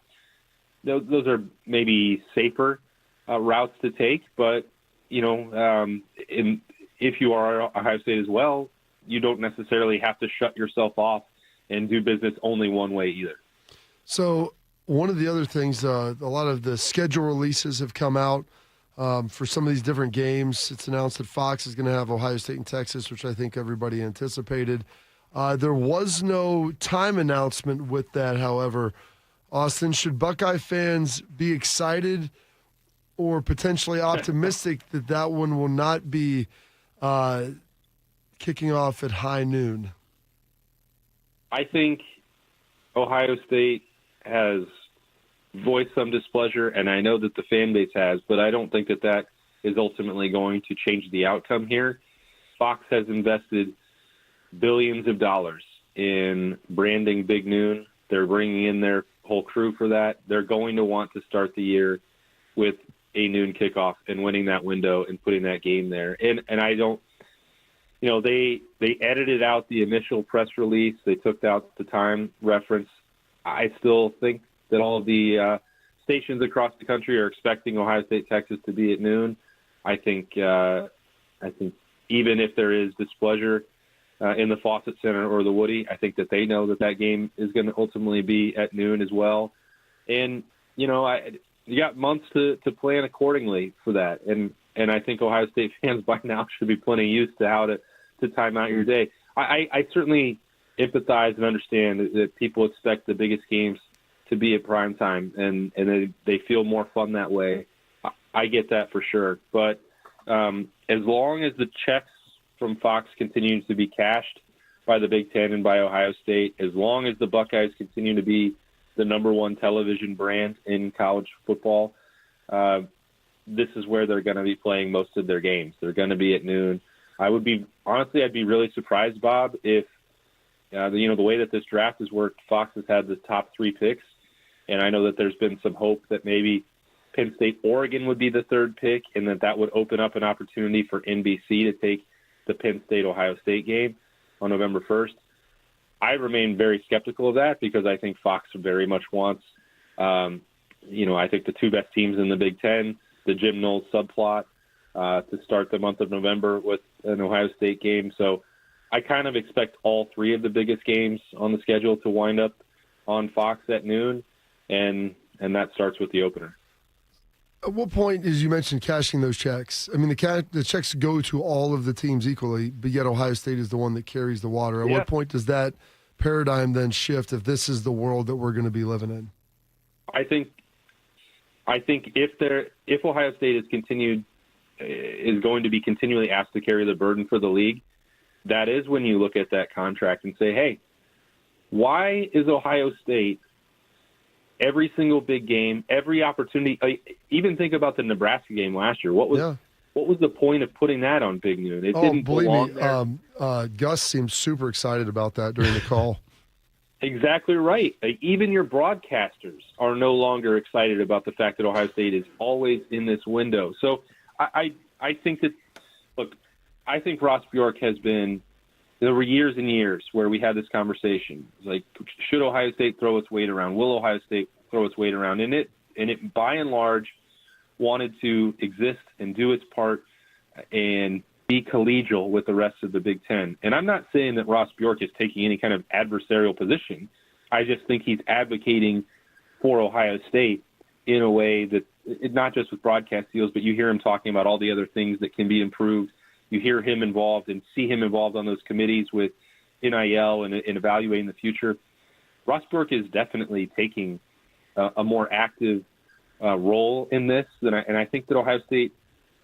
maybe safer routes to take, but if you are Ohio State as well, you don't necessarily have to shut yourself off and do business only one way either.
So one of the other things, a lot of the schedule releases have come out for some of these different games. It's announced that Fox is going to have Ohio State and Texas, which I think everybody anticipated. There was no time announcement with that, however. Austin, should Buckeye fans be excited or potentially optimistic that one will not be kicking off at high noon?
I think Ohio State has voiced some displeasure, and I know that the fan base has, but I don't think that is ultimately going to change the outcome here. Fox has invested billions of dollars in branding Big Noon. They're bringing in their whole crew for that. They're going to want to start the year with a noon kickoff and winning that window and putting that game there. And I don't, they edited out the initial press release. They took out the time reference. I still think that all of the stations across the country are expecting Ohio State, Texas to be at noon. I think even if there is displeasure in the Fawcett Center or the Woody, I think that they know that game is going to ultimately be at noon as well. And, you got months to plan accordingly for that. And I think Ohio State fans by now should be plenty used to how to time out your day. I certainly empathize and understand that people expect the biggest games to be at prime time, and they feel more fun that way. I get that for sure. But as long as the checks from Fox continues to be cashed by the Big Ten and by Ohio State, as long as the Buckeyes continue to be the number one television brand in college football, this is where they're going to be playing most of their games. They're going to be at noon. I'd be really surprised, Bob, if the way that this draft has worked, Fox has had the top 3 picks, and I know that there's been some hope that maybe Penn State, Oregon would be the 3rd pick, and that would open up an opportunity for NBC to take the Penn State-Ohio State game on November 1st. I remain very skeptical of that because I think Fox very much wants, I think the 2 best teams in the Big Ten, the Jim Knowles subplot, to start the month of November with an Ohio State game. So I kind of expect all 3 of the biggest games on the schedule to wind up on Fox at noon, and that starts with the opener.
At what point, as you mentioned, cashing those checks? I mean, the checks go to all of the teams equally, but yet Ohio State is the one that carries the water. At what point does that paradigm then shift if this is the world that we're going to be living in?
I think if Ohio State is going to be continually asked to carry the burden for the league, that is when you look at that contract and say, hey, why is Ohio State every single big game, every opportunity, even think about the Nebraska game last year. What was the point of putting that on Big Noon? It didn't belong there.
Gus seemed super excited about that during the call.
Exactly right. Even your broadcasters are no longer excited about the fact that Ohio State is always in this window. So I think that, look, I think Ross Bjork has been, there were years and years where we had this conversation. Like, should Ohio State throw its weight around? Will Ohio State throw its weight around? And it by and large wanted to exist and do its part and be collegial with the rest of the Big Ten. And I'm not saying that Ross Bjork is taking any kind of adversarial position. I just think he's advocating for Ohio State in a way that, not just with broadcast deals, but you hear him talking about all the other things that can be improved. You hear him involved and see him involved on those committees with NIL and evaluating the future. Ross Bjork is definitely taking a more active role in this. And I think that Ohio State,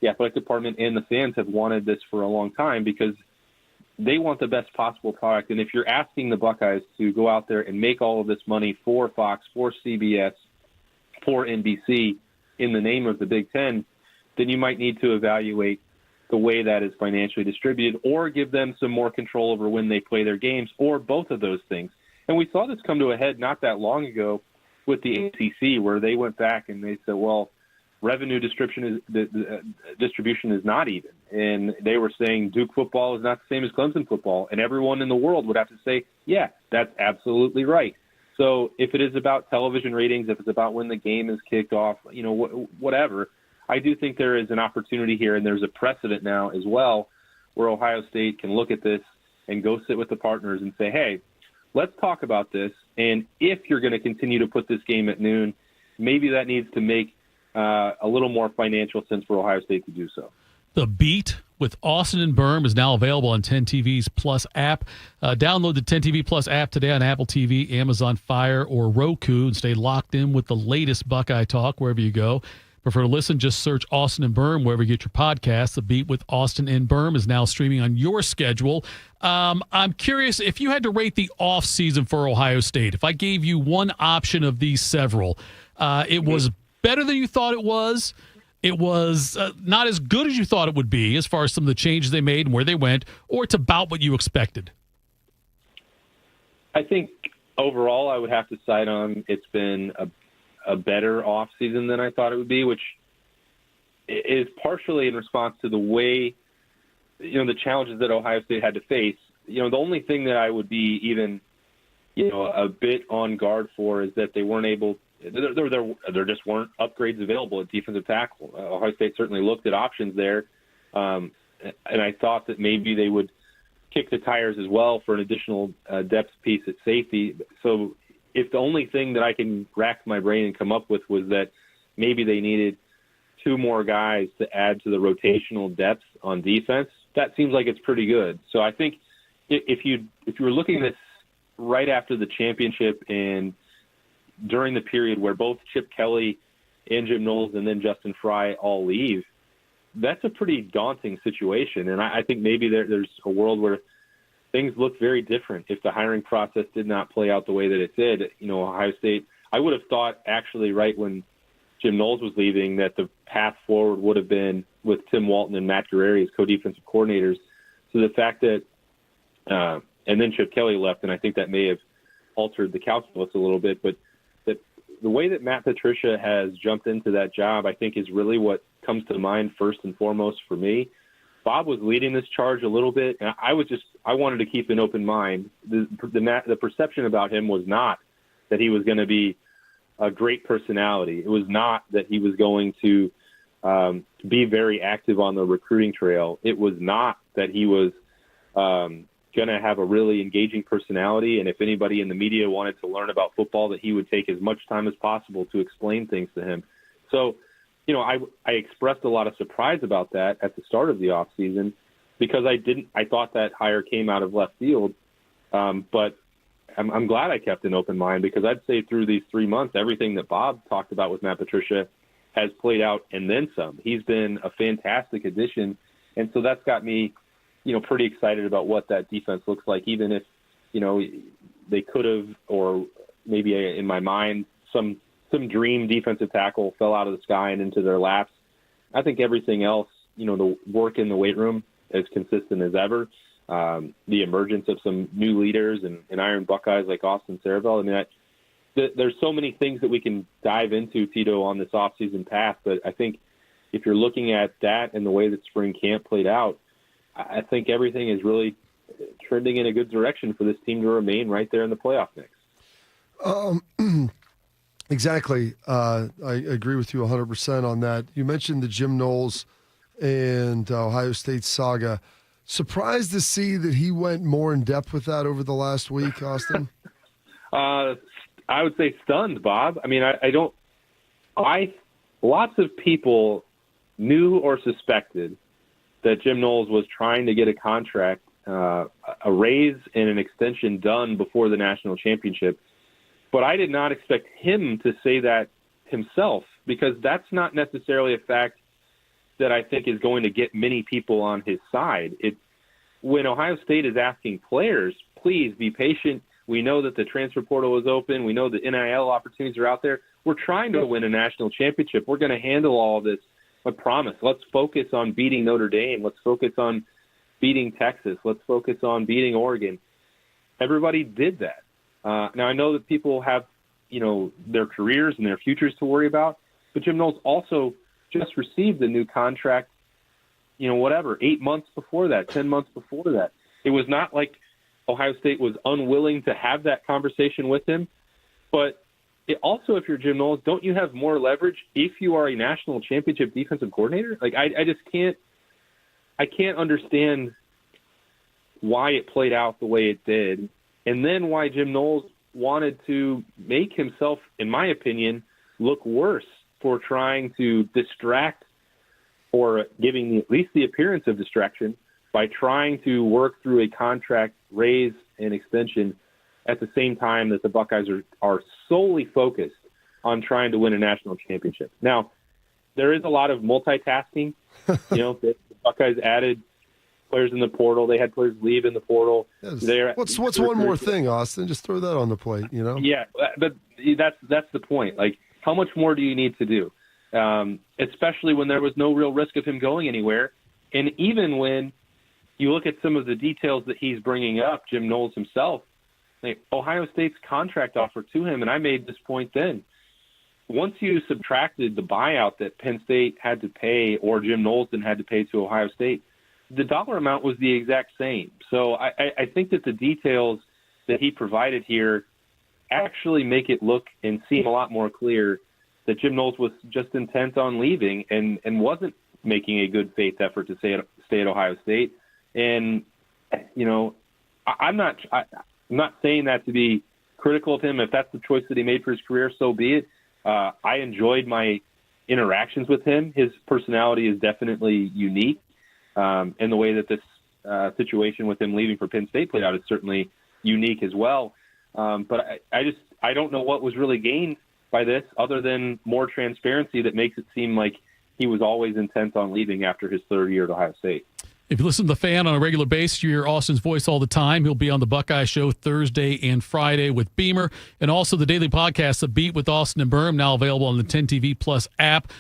the athletic department and the fans have wanted this for a long time because they want the best possible product. And if you're asking the Buckeyes to go out there and make all of this money for Fox, for CBS, for NBC in the name of the Big Ten, then you might need to evaluate the way that is financially distributed or give them some more control over when they play their games, or both of those things. And we saw this come to a head not that long ago with the ACC, where they went back and they said, well, revenue distribution is not even. And they were saying Duke football is not the same as Clemson football. And everyone in the world would have to say, yeah, that's absolutely right. So if it is about television ratings, if it's about when the game is kicked off, whatever, I do think there is an opportunity here, and there's a precedent now as well where Ohio State can look at this and go sit with the partners and say, hey, let's talk about this. And if you're going to continue to put this game at noon, maybe that needs to make a little more financial sense for Ohio State to do so.
The Beat with Austin and Berm is now available on 10TV's Plus app. Download the 10TV Plus app today on Apple TV, Amazon Fire, or Roku, and stay locked in with the latest Buckeye talk wherever you go. Prefer to listen, just search Austin and Berm wherever you get your podcasts. The Beat with Austin and Berm is now streaming on your schedule. I'm curious, if you had to rate the offseason for Ohio State, if I gave you one option of these several, it was better than you thought it was not as good as you thought it would be as far as some of the changes they made and where they went, or it's about what you expected?
I think overall I would have to side on it's been a better offseason than I thought it would be, which is partially in response to the way, the challenges that Ohio State had to face. The only thing that I would be even, a bit on guard for is that they weren't able, there just weren't upgrades available at defensive tackle. Ohio State certainly looked at options there, and I thought that maybe they would kick the tires as well for an additional depth piece at safety. So if the only thing that I can rack my brain and come up with was that maybe they needed two more guys to add to the rotational depth on defense, that seems like it's pretty good. So I think if you were looking at this right after the championship and during the period where both Chip Kelly and Jim Knowles and then Justin Fry all leave, that's a pretty daunting situation. And I think maybe there's a world where things look very different if the hiring process did not play out the way that it did. Ohio State, I would have thought actually right when Jim Knowles was leaving that the path forward would have been with Tim Walton and Matt Guerrieri as co-defensive coordinators. So the fact that and then Chip Kelly left, and I think that may have altered the calculus a little bit, but that the way that Matt Patricia has jumped into that job, I think is really what comes to mind first and foremost for me. Bob was leading this charge a little bit, and I wanted to keep an open mind. The perception about him was not that he was going to be a great personality. It was not that he was going to be very active on the recruiting trail. It was not that he was going to have a really engaging personality, and if anybody in the media wanted to learn about football, that he would take as much time as possible to explain things to him. So, I expressed a lot of surprise about that at the start of the offseason because I thought that hire came out of left field. But I'm glad I kept an open mind because I'd say through these 3 months, everything that Bob talked about with Matt Patricia has played out and then some. He's been a fantastic addition. And so that's got me, pretty excited about what that defense looks like, even if, they could have, or maybe in my mind, some dream defensive tackle fell out of the sky and into their laps. I think everything else, the work in the weight room is consistent as ever. The emergence of some new leaders and Iron Buckeyes like Austin Saraville. I mean, there's so many things that we can dive into, Tito, on this offseason path. But I think if you're looking at that and the way that spring camp played out, I think everything is really trending in a good direction for this team to remain right there in the playoff mix.
Exactly. I agree with you 100% on that. You mentioned the Jim Knowles and Ohio State saga. Surprised to see that he went more in depth with that over the last week, Austin?
I would say stunned, Bob. I mean, lots of people knew or suspected that Jim Knowles was trying to get a contract, a raise and an extension done before the national championship. But I did not expect him to say that himself, because that's not necessarily a fact that I think is going to get many people on his side. When Ohio State is asking players, please be patient. We know that the transfer portal is open. We know the NIL opportunities are out there. We're trying to win a national championship. We're going to handle all of this. I promise. Let's focus on beating Notre Dame. Let's focus on beating Texas. Let's focus on beating Oregon. Everybody did that. Now, I know that people have, their careers and their futures to worry about, but Jim Knowles also just received a new contract, 8 months before that, 10 months before that. It was not like Ohio State was unwilling to have that conversation with him, but also, if you're Jim Knowles, don't you have more leverage if you are a national championship defensive coordinator? Like, I just can't understand why it played out the way it did. And then why Jim Knowles wanted to make himself, in my opinion, look worse for trying to distract or giving at least the appearance of distraction by trying to work through a contract raise and extension at the same time that the Buckeyes are solely focused on trying to win a national championship. Now, there is a lot of multitasking. The Buckeyes added players in the portal. They had players leave in the portal.
What's one more thing, Austin? Just throw that on the plate,
Yeah, but that's the point. Like, how much more do you need to do? Especially when there was no real risk of him going anywhere. And even when you look at some of the details that he's bringing up, Jim Knowles himself, like Ohio State's contract offer to him, and I made this point then, once you subtracted the buyout that Penn State had to pay or Jim Knowles had to pay to Ohio State, the dollar amount was the exact same. So I think that the details that he provided here actually make it look and seem a lot more clear that Jim Knowles was just intent on leaving and wasn't making a good faith effort to stay at Ohio State. And, I'm not saying that to be critical of him. If that's the choice that he made for his career, so be it. I enjoyed my interactions with him. His personality is definitely unique. And the way that this situation with him leaving for Penn State played out is certainly unique as well. But I don't know what was really gained by this other than more transparency that makes it seem like he was always intent on leaving after his third year at Ohio State.
If you listen to The Fan on a regular basis, you hear Austin's voice all the time. He'll be on the Buckeye Show Thursday and Friday with Beamer, and also the daily podcast, The Beat with Austin and Berm, now available on the 10 TV Plus app.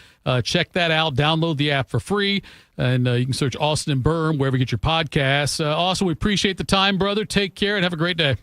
Check that out. Download the app for free, and you can search Austin and Berm wherever you get your podcasts. Austin, we appreciate the time, brother. Take care and have a great day.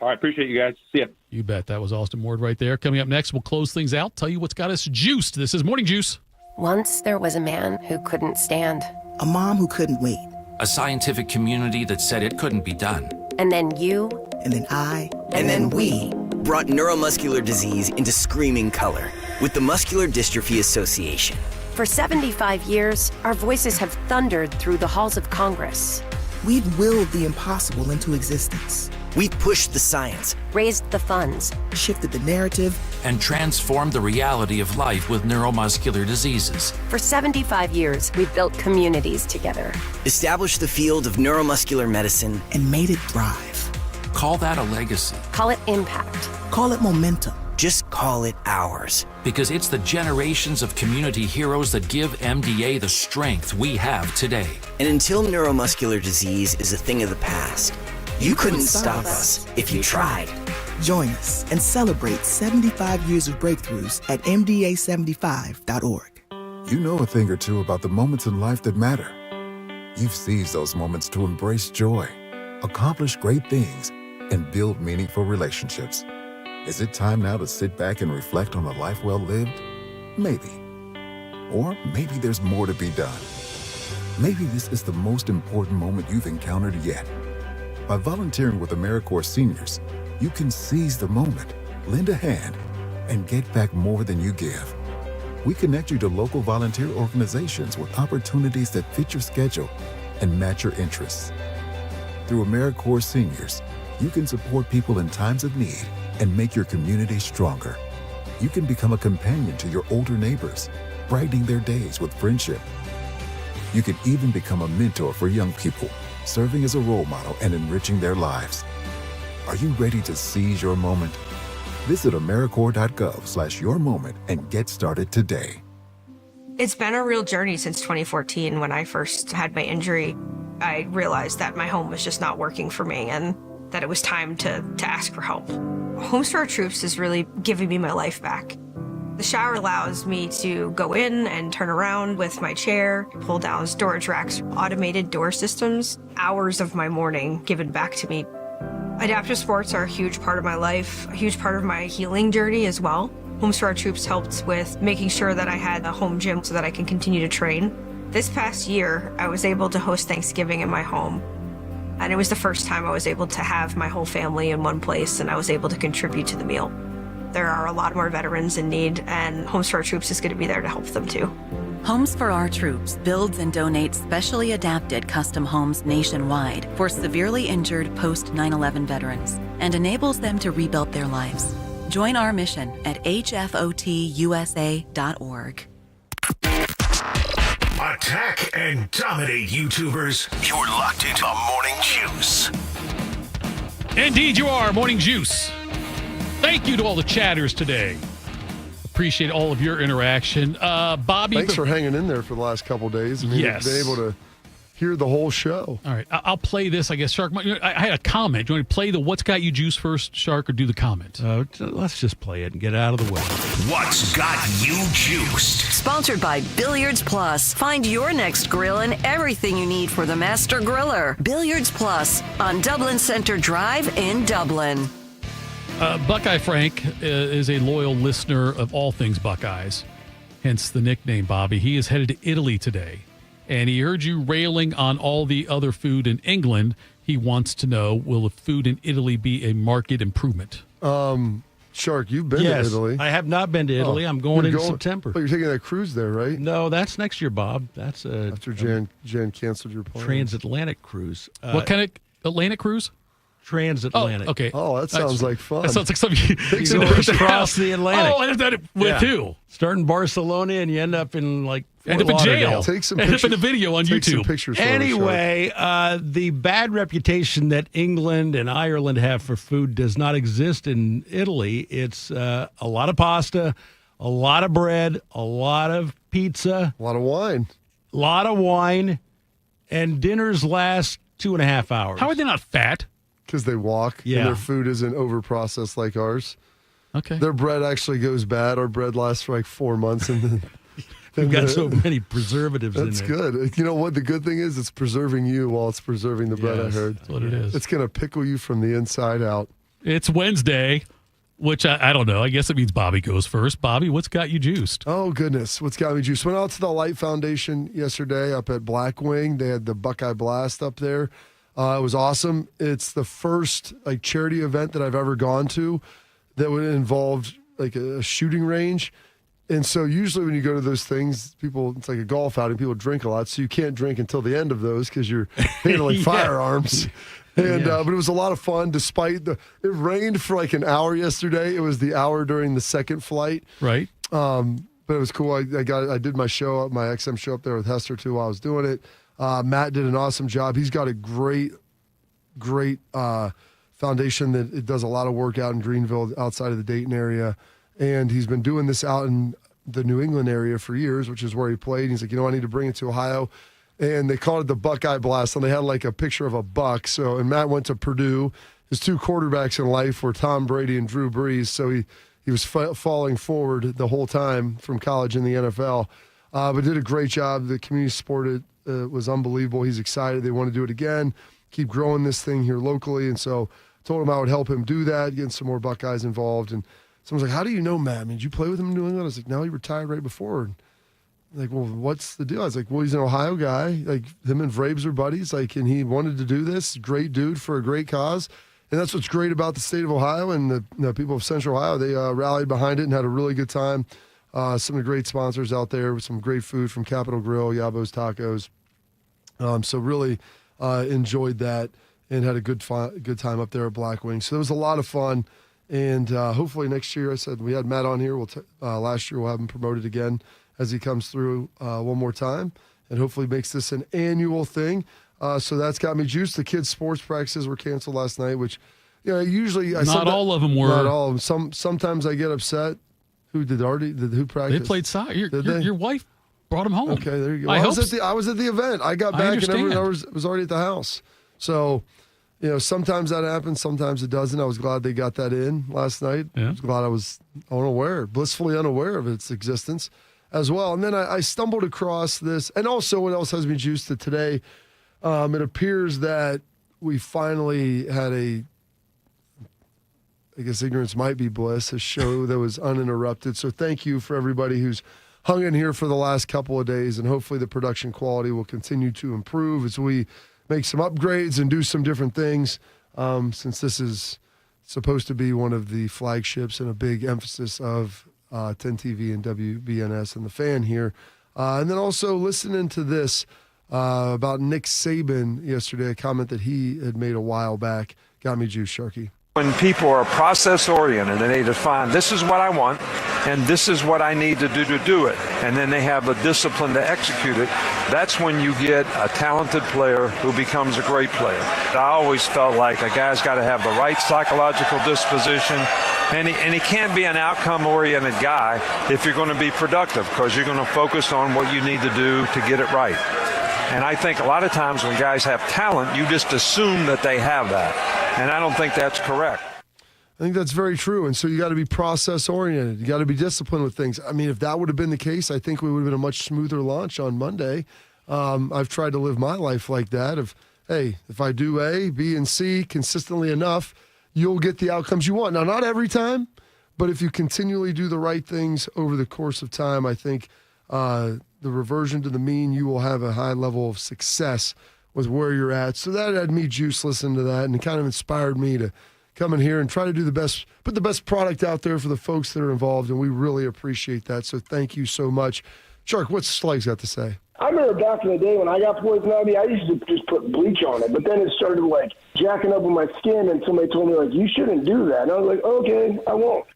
All right, appreciate you guys. See ya.
You bet. That was Austin Ward right there. Coming up next, we'll close things out, tell you what's got us juiced. This is Morning Juice.
Once there was a man who couldn't stand.
A mom who couldn't wait.
A scientific community that said it couldn't be done.
And then you.
And then I.
And then we brought neuromuscular disease into screaming color with the Muscular Dystrophy Association.
For 75 years, our voices have thundered through the halls of Congress.
We've willed the impossible into existence.
We've pushed the science,
raised the funds,
shifted the narrative,
and transformed the reality of life with neuromuscular diseases.
For 75 years, we've built communities together,
established the field of neuromuscular medicine,
and made it thrive.
Call that a legacy.
Call it impact.
Call it momentum.
Just call it ours.
Because it's the generations of community heroes that give MDA the strength we have today.
And until neuromuscular disease is a thing of the past, you couldn't stop us if you tried.
Join us and celebrate 75 years of breakthroughs at MDA75.org.
You know a thing or two about the moments in life that matter. You've seized those moments to embrace joy, accomplish great things, and build meaningful relationships. Is it time now to sit back and reflect on a life well lived? Maybe. Or maybe there's more to be done. Maybe this is the most important moment you've encountered yet. By volunteering with AmeriCorps Seniors, you can seize the moment, lend a hand, and get back more than you give. We connect you to local volunteer organizations with opportunities that fit your schedule and match your interests. Through AmeriCorps Seniors, you can support people in times of need and make your community stronger. You can become a companion to your older neighbors, brightening their days with friendship. You can even become a mentor for young people, serving as a role model and enriching their lives. Are you ready to seize your moment? Visit AmeriCorps.gov/yourmoment and get started today.
It's been a real journey since 2014 when I first had my injury. I realized that my home was just not working for me and that it was time to ask for help. Homes for Our Troops is really giving me my life back. The shower allows me to go in and turn around with my chair, pull down storage racks, automated door systems, hours of my morning given back to me. Adaptive sports are a huge part of my life, a huge part of my healing journey as well. Homes for Our Troops helped with making sure that I had a home gym so that I can continue to train. This past year, I was able to host Thanksgiving in my home. And it was the first time I was able to have my whole family in one place, and I was able to contribute to the meal. There are a lot more veterans in need, and Homes for Our Troops is going to be there to help them too.
Homes for Our Troops builds and donates specially adapted custom homes nationwide for severely injured post 9/11 veterans and enables them to rebuild their lives. Join our mission at hfotusa.org.
Attack and dominate, YouTubers. You're locked into Morning Juice.
Indeed you are. Morning Juice. Thank you to all the chatters today. Appreciate all of your interaction. Bobby.
Thanks for hanging in there for the last couple of days. I mean,
yes.
Been able to hear the whole show.
All right. I'll play this, I guess. Shark, I had a comment. Do you want to play the What's Got You Juice first, Shark, or do the comment?
Let's just play it and get out of the way.
What's Got You Juiced?
Sponsored by Billiards Plus. Find your next grill and everything you need for the master griller. Billiards Plus on Dublin Center Drive in Dublin.
Buckeye Frank is a loyal listener of all things Buckeyes, hence the nickname, Bobby. He is headed to Italy today, and he heard you railing on all the other food in England. He wants to know, will the food in Italy be a market improvement?
Shark, you've been to Italy.
I have not been to Italy. I'm going in September.
But you're taking that cruise there, right?
No, that's next year, Bob. That's
after Jan canceled your plans.
Transatlantic cruise.
What kind of Atlantic cruise?
Transatlantic.
Oh, okay.
Oh, that sounds like fun.
That sounds like something you
go across the Atlantic.
Oh, I did that with who?
Start in Barcelona and you end up in
end up in jail.
Take some
end
pictures.
up in a video on YouTube.
Some pictures for
anyway, the bad reputation that England and Ireland have for food does not exist in Italy. It's a lot of pasta, a lot of bread, a lot of pizza,
a lot of wine.
And dinners last 2.5 hours.
How are they not fat?
Because they walk, and their food isn't over-processed like ours.
Okay.
Their bread actually goes bad. Our bread lasts for like 4 months, and then
We've got so many preservatives in it.
That's good. You know what? The good thing is it's preserving you while it's preserving the bread, I heard.
That's what it is.
It's going to pickle you from the inside out.
It's Wednesday, which I don't know. I guess it means Bobby goes first. Bobby, what's got you juiced?
Oh, goodness. What's got me juiced? Went out to the Light Foundation yesterday up at Blackwing. They had the Buckeye Blast up there. It was awesome. It's the first charity event that I've ever gone to that would involve a shooting range. And so usually when you go to those things, it's like a golf outing, people drink a lot. So you can't drink until the end of those because you're handling firearms. And but it was a lot of fun despite it rained for like an hour yesterday. It was the hour during the second flight.
Right.
But it was cool. I did my XM show up there with Hester too while I was doing it. Matt did an awesome job. He's got a great foundation that it does a lot of work out in Greenville outside of the Dayton area. And he's been doing this out in the New England area for years, which is where he played. He's like, I need to bring it to Ohio. And they called it the Buckeye Blast, and they had like a picture of a buck. So, and Matt went to Purdue. His two quarterbacks in life were Tom Brady and Drew Brees. So he was falling forward the whole time from college in the NFL. But did a great job. The community support was unbelievable. He's excited. They want to do it again, keep growing this thing here locally. And so I told him I would help him do that, getting some more Buckeyes involved. And someone's like, how do you know Matt? Did you play with him in New England? I was like, no, he retired right before. And like, well, what's the deal? I was like, well, he's an Ohio guy. Like, him and Vrabes are buddies. Like, and he wanted to do this. Great dude for a great cause. And that's what's great about the state of Ohio and the people of Central Ohio. They rallied behind it and had a really good time. Some of the great sponsors out there with some great food from Capitol Grill, Yabo's Tacos. So really enjoyed that and had a good time up there at Blackwing. So it was a lot of fun. And hopefully next year, I said we had Matt on here. Last year we'll have him promoted again as he comes through one more time, and hopefully makes this an annual thing. So that's got me juiced. The kids' sports practices were canceled last night, which usually
not all of them were.
Not all of them. Sometimes I get upset. Who practice?
They played soccer. Your wife brought them home.
Okay, there you go.
I
was at the event. I got back and everyone was already at the house. So. Sometimes that happens, sometimes it doesn't. I was glad they got that in last night.
Yeah.
I was glad I was blissfully unaware of its existence as well. And then I stumbled across this. And also, what else has me juiced to today? It appears that we finally had I guess ignorance might be bliss, a show that was uninterrupted. So thank you for everybody who's hung in here for the last couple of days. And hopefully the production quality will continue to improve as we make some upgrades and do some different things, since this is supposed to be one of the flagships and a big emphasis of 10TV and WBNS and the Fan here. And then also listening to this about Nick Saban yesterday, a comment that he had made a while back, got me juiced, Sharky.
When people are process-oriented and they define, this is what I want, and this is what I need to do it, and then they have the discipline to execute it, that's when you get a talented player who becomes a great player. I always felt like a guy's got to have the right psychological disposition, and he can't be an outcome-oriented guy if you're going to be productive, because you're going to focus on what you need to do to get it right. And I think a lot of times when guys have talent, you just assume that they have that. And I don't think that's correct.
I think that's very true. And so you got to be process-oriented. You got to be disciplined with things. I mean, if that would have been the case, I think we would have been a much smoother launch on Monday. I've tried to live my life like that. If I do A, B, and C consistently enough, you'll get the outcomes you want. Now, not every time, but if you continually do the right things over the course of time, I think the reversion to the mean, you will have a high level of success with where you're at. So that had me juice listening to that, and it kind of inspired me to come in here and try to do put the best product out there for the folks that are involved, and we really appreciate that. So thank you so much. Shark, what's Slugs got to say?
I remember back in the day when I got poison ivy, I used to just put bleach on it, but then it started jacking up with my skin, and somebody told me you shouldn't do that. And I was like, okay, I won't.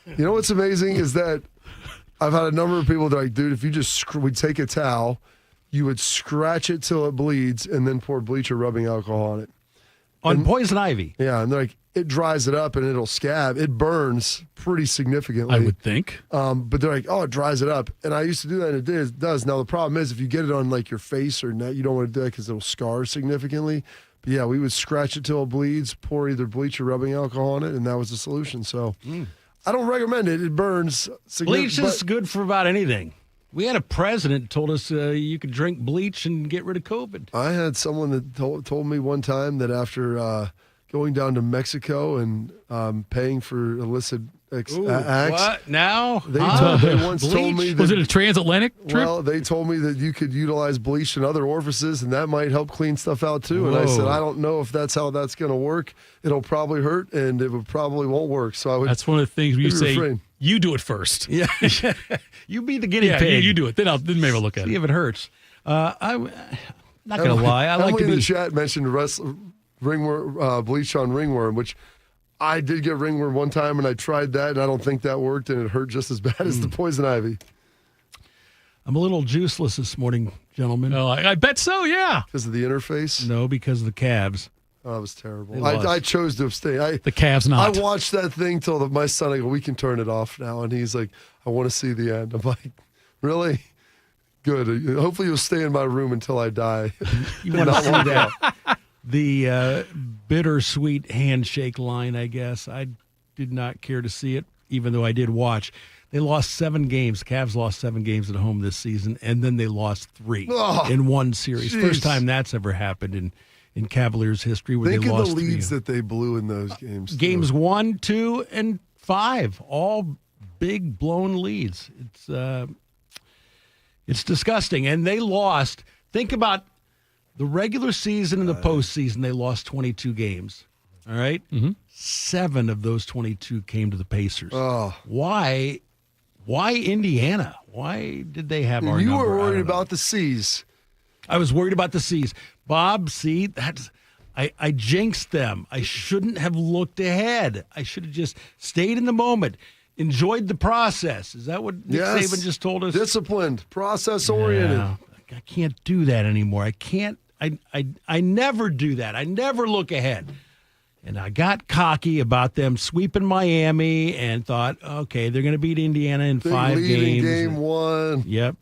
You know what's amazing is that I've had a number of people that are like, dude, if you just would take a towel, you would scratch it till it bleeds and then pour bleach or rubbing alcohol on it.
On poison ivy?
Yeah, and they're like, it dries it up and it'll scab. It burns pretty significantly.
I would think.
But they're like, oh, it dries it up. And I used to do that, and it does. Now, the problem is if you get it on like your face or neck, you don't want to do that because it'll scar significantly. But yeah, we would scratch it till it bleeds, pour either bleach or rubbing alcohol on it, and that was the solution. So I don't recommend it. It burns.
Bleach is good for about anything. We had a president who told us you could drink bleach and get rid of COVID.
I had someone that told me one time that after going down to Mexico and paying for illicit acts.
What? Now?
They once told me that,
was it a transatlantic trip?
Well, they told me that you could utilize bleach in other orifices, and that might help clean stuff out, too.
Whoa.
And I said, I don't know if that's how that's going to work. It'll probably hurt, and it probably won't work. So
that's one of the things you say,
refrain.
You do it first.
Yeah. You be the guinea pig.
You do it. Then maybe I'll look at it.
See if it hurts. I'm not going to lie. I like to be...
in the chat mentioned ringworm, bleach on ringworm, which I did get ringworm one time, and I tried that, and I don't think that worked, and it hurt just as bad as the poison ivy.
I'm a little juiceless this morning, gentlemen.
Oh, I bet so, yeah.
Because of the interface?
No, because of the Cavs.
Oh, that was terrible. I chose to abstain.
The Cavs not.
I watched that thing till my son, I go, we can turn it off now. And he's like, I want to see the end. I'm like, really? Good. Hopefully you'll stay in my room until I die.
You want to see that? The bittersweet handshake line, I guess. I did not care to see it, even though I did watch. They lost 7 games. Cavs lost 7 games at home this season, and then they lost 3 in one series.
Geez.
First time that's ever happened in Cavaliers history where
Think
they lost 3.
Think of the leads that they blew in those games.
Games 1, 2, and 5, all big blown leads. It's disgusting. And they lost. Think about the regular season and the postseason. They lost 22 games. All right? 7 of those 22 came to the Pacers. Why Indiana? Why did they have our number?
You were worried about the C's.
I was worried about the C's. Bob, see, I jinxed them. I shouldn't have looked ahead. I should have just stayed in the moment, enjoyed the process. Is that what Nick Saban just told us?
Disciplined, process-oriented.
Yeah, I can't do that anymore. I can't. I never do that. I never look ahead. And I got cocky about them sweeping Miami and thought, okay, they're going to beat Indiana in 5 games.
Game 1.
Yep.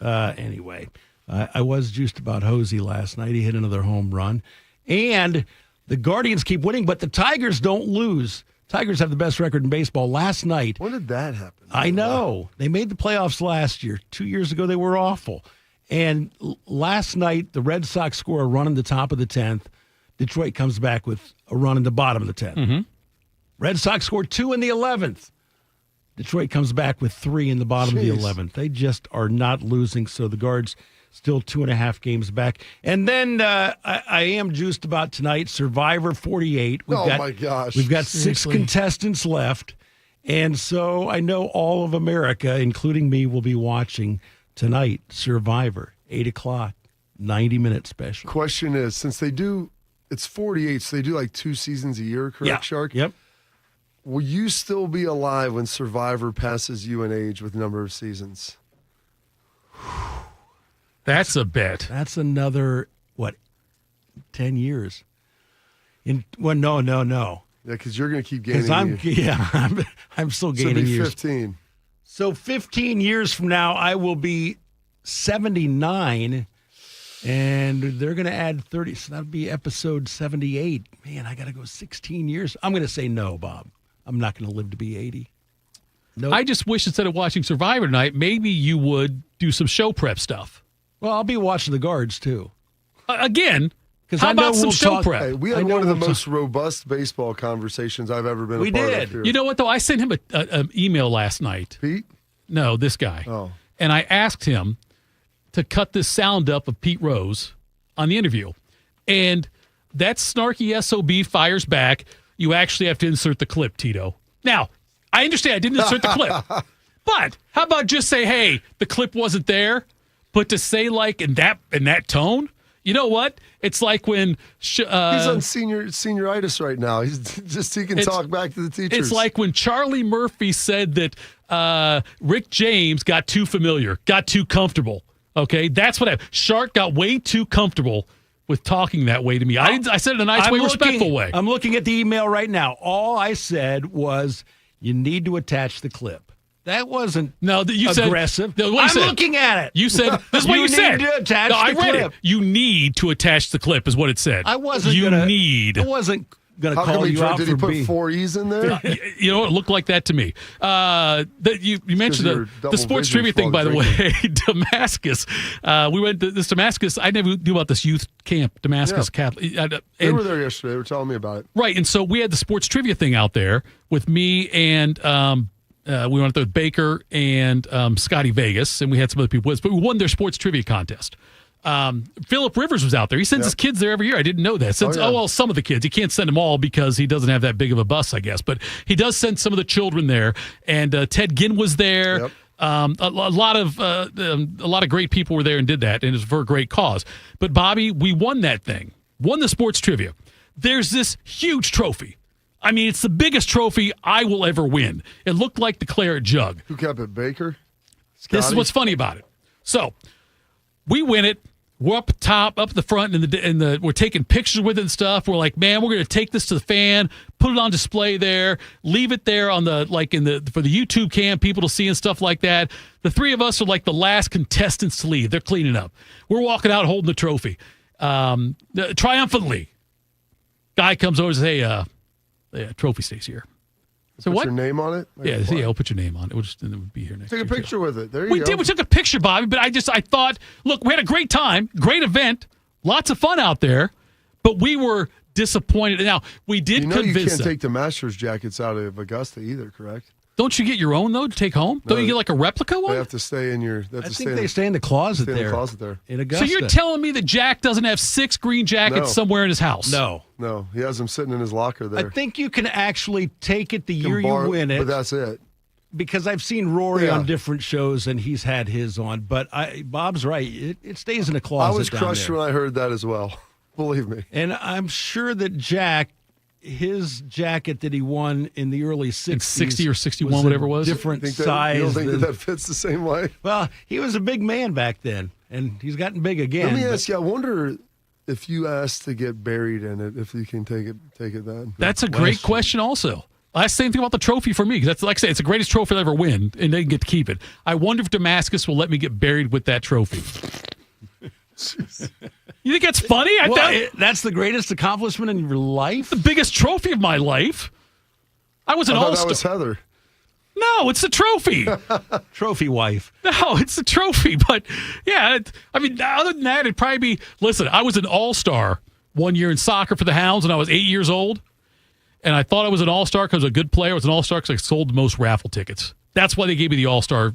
Anyway, I was juiced about Hosey last night. He hit another home run. And the Guardians keep winning, but the Tigers don't lose. Tigers have the best record in baseball. Last night.
When did that happen?
I know. They made the playoffs last year. 2 years ago, they were awful. And last night, the Red Sox score a run in the top of the 10th. Detroit comes back with a run in the bottom of the 10th. Red Sox score 2 in the 11th. Detroit comes back with 3 in the bottom of the 11th. They just are not losing, so the Guards still 2.5 games back. And then I am juiced about tonight, Survivor 48.
My gosh.
We've got
Seriously?
6 contestants left. And so I know all of America, including me, will be watching tonight, Survivor, 8 o'clock, 90-minute special.
Question is, since they do, it's 48, so they do like 2 seasons a year, correct, Shark?
Yep.
Will you still be alive when Survivor passes you in age with number of seasons?
That's a bet.
That's another, 10 years? No.
Yeah, because you're going to keep gaining.
I'm still gaining years.
15.
So 15 years from now, I will be 79, and they're going to add 30. So that'll be episode 78. Man, I got to go 16 years. I'm going to say no, Bob. I'm not going to live to be 80. No.
I just wish instead of watching Survivor tonight, maybe you would do some show prep stuff.
Well, I'll be watching the Guards, too.
Again, how about some show prep?
Hey, we had one of the most robust baseball conversations I've ever been a part of here.
You know what, though? I sent him an email last night.
Pete?
No, this guy.
Oh.
And I asked him to cut this sound up of Pete Rose on the interview. And that snarky SOB fires back. You actually have to insert the clip, Tito. Now, I understand I didn't insert the clip. But how about just say, hey, the clip wasn't there? But to say like in that tone, you know what? It's like when
he's on senioritis right now. He can talk back to the teachers.
It's like when Charlie Murphy said that Rick James got too familiar, got too comfortable. Okay, that's what happened. Shark got way too comfortable with talking that way to me. I said it in a nice way, respectful way.
I'm looking at the email right now. All I said was, you need to attach the clip. That wasn't aggressive. I'm looking at it.
You said, this is what you said.
You need to attach
I
the
read
clip.
it. You need to attach the clip is what it said.
I wasn't
going to
call you out
did
for
he put
being...
4 E's in there?
You know, it looked like that to me. You mentioned the sports trivia thing, by the way. Damascus. We went to this Damascus. I never knew about this youth camp, Damascus Catholic.
They were there yesterday. They were telling me about it.
Right, and so we had the sports trivia thing out there with me and we went there with Baker and Scotty Vegas, and we had some other people with us, but we won their sports trivia contest. Philip Rivers was out there. He sends his kids there every year. I didn't know that. Some of the kids. He can't send them all because he doesn't have that big of a bus, I guess. But he does send some of the children there. And Ted Ginn was there. Yep. A lot of great people were there and did that, and it was for a great cause. But Bobby, we won that thing. Won the sports trivia. There's this huge trophy. I mean, it's the biggest trophy I will ever win. It looked like the claret jug.
Who kept it, Baker? Scotty?
This is what's funny about it. So we win it. We're up top, up the front, and we're taking pictures with it and stuff. We're like, man, we're going to take this to the fan, put it on display there, leave it there on for the YouTube cam, people to see and stuff like that. The three of us are like the last contestants to leave. They're cleaning up. We're walking out holding the trophy, triumphantly. Guy comes over and says, "Hey, trophy stays here." So
put your name on it?
Yeah, I'll put your name on it. It would be here next year.
Take a picture with it. There you go.
We did. We took a picture, Bobby, but I thought, look, we had a great time, great event, lots of fun out there, but we were disappointed. Now, we did convince
you can't
them.
take the Masters jackets out of Augusta either, correct?
Don't you get your own, though, to take home? Don't you get like a replica one?
They have to stay in your...
I think they stay in the closet there. In Augusta.
So you're telling me that Jack doesn't have 6 green jackets somewhere in his house?
No.
No, he has them sitting in his locker there.
I think you can actually take it the year you win it.
But that's it.
Because I've seen Rory on different shows, and he's had his on. But Bob's right. It stays in a closet.
I was crushed when I heard that as well. Believe me.
And I'm sure that Jack... his jacket that he won in the early 60s.
In 60 or 61, whatever it was.
Different size.
You don't think that fits the same way?
Well, he was a big man back then, and he's gotten big again.
Let me ask you, I wonder if you asked to get buried in it, if you can take it then.
That's a great question also. Last same thing about the trophy for me, because that's like I say, it's the greatest trophy I'll ever win, and they can get to keep it. I wonder if Damascus will let me get buried with that trophy. You think that's funny?
That's the greatest accomplishment in your life?
The biggest trophy of my life. I was an all-star.
That was Heather.
No, it's the trophy.
Trophy wife.
No, it's the trophy. But, yeah, other than that, it'd probably be, listen, I was an all-star one year in soccer for the Hounds when I was 8 years old. And I thought I was an all-star because I was a good player. I was an all-star because I sold the most raffle tickets. That's why they gave me the All-Star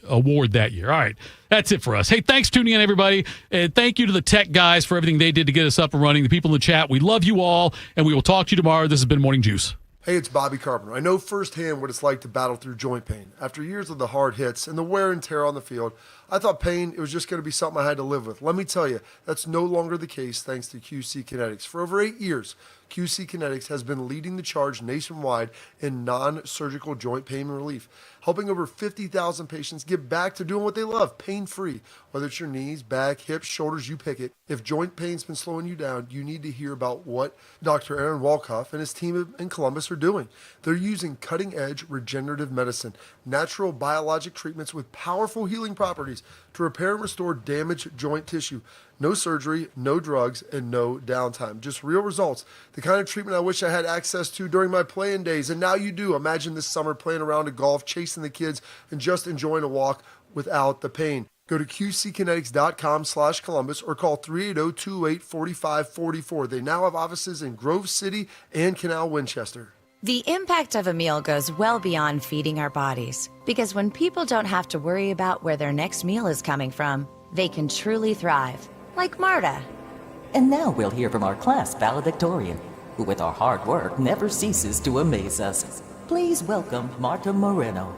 award that year. All right, that's it for us. Hey, thanks for tuning in, everybody. And thank you to the tech guys for everything they did to get us up and running. The people in the chat, we love you all, and we will talk to you tomorrow. This has been Morning Juice.
Hey, it's Bobby Carpenter. I know firsthand what it's like to battle through joint pain. After years of the hard hits and the wear and tear on the field, I thought pain, it was just going to be something I had to live with. Let me tell you, that's no longer the case thanks to QC Kinetics. For over 8 years, QC Kinetics has been leading the charge nationwide in non-surgical joint pain relief, helping over 50,000 patients get back to doing what they love, pain-free. Whether it's your knees, back, hips, shoulders, you pick it. If joint pain's been slowing you down, you need to hear about what Dr. Aaron Walkoff and his team in Columbus are doing. They're using cutting-edge regenerative medicine, natural biologic treatments with powerful healing properties to repair and restore damaged joint tissue. No surgery, no drugs, and no downtime. Just real results. The kind of treatment I wish I had access to during my playing days, and now you do. Imagine this summer playing around a golf, chasing the kids, and just enjoying a walk without the pain. Go to qckinetics.com/Columbus or call 380-228-4544. They now have offices in Grove City and Canal Winchester.
The impact of a meal goes well beyond feeding our bodies, because when people don't have to worry about where their next meal is coming from, they can truly thrive. Like Marta.
And now we'll hear from our class valedictorian, who with our hard work never ceases to amaze us. Please welcome Marta Moreno.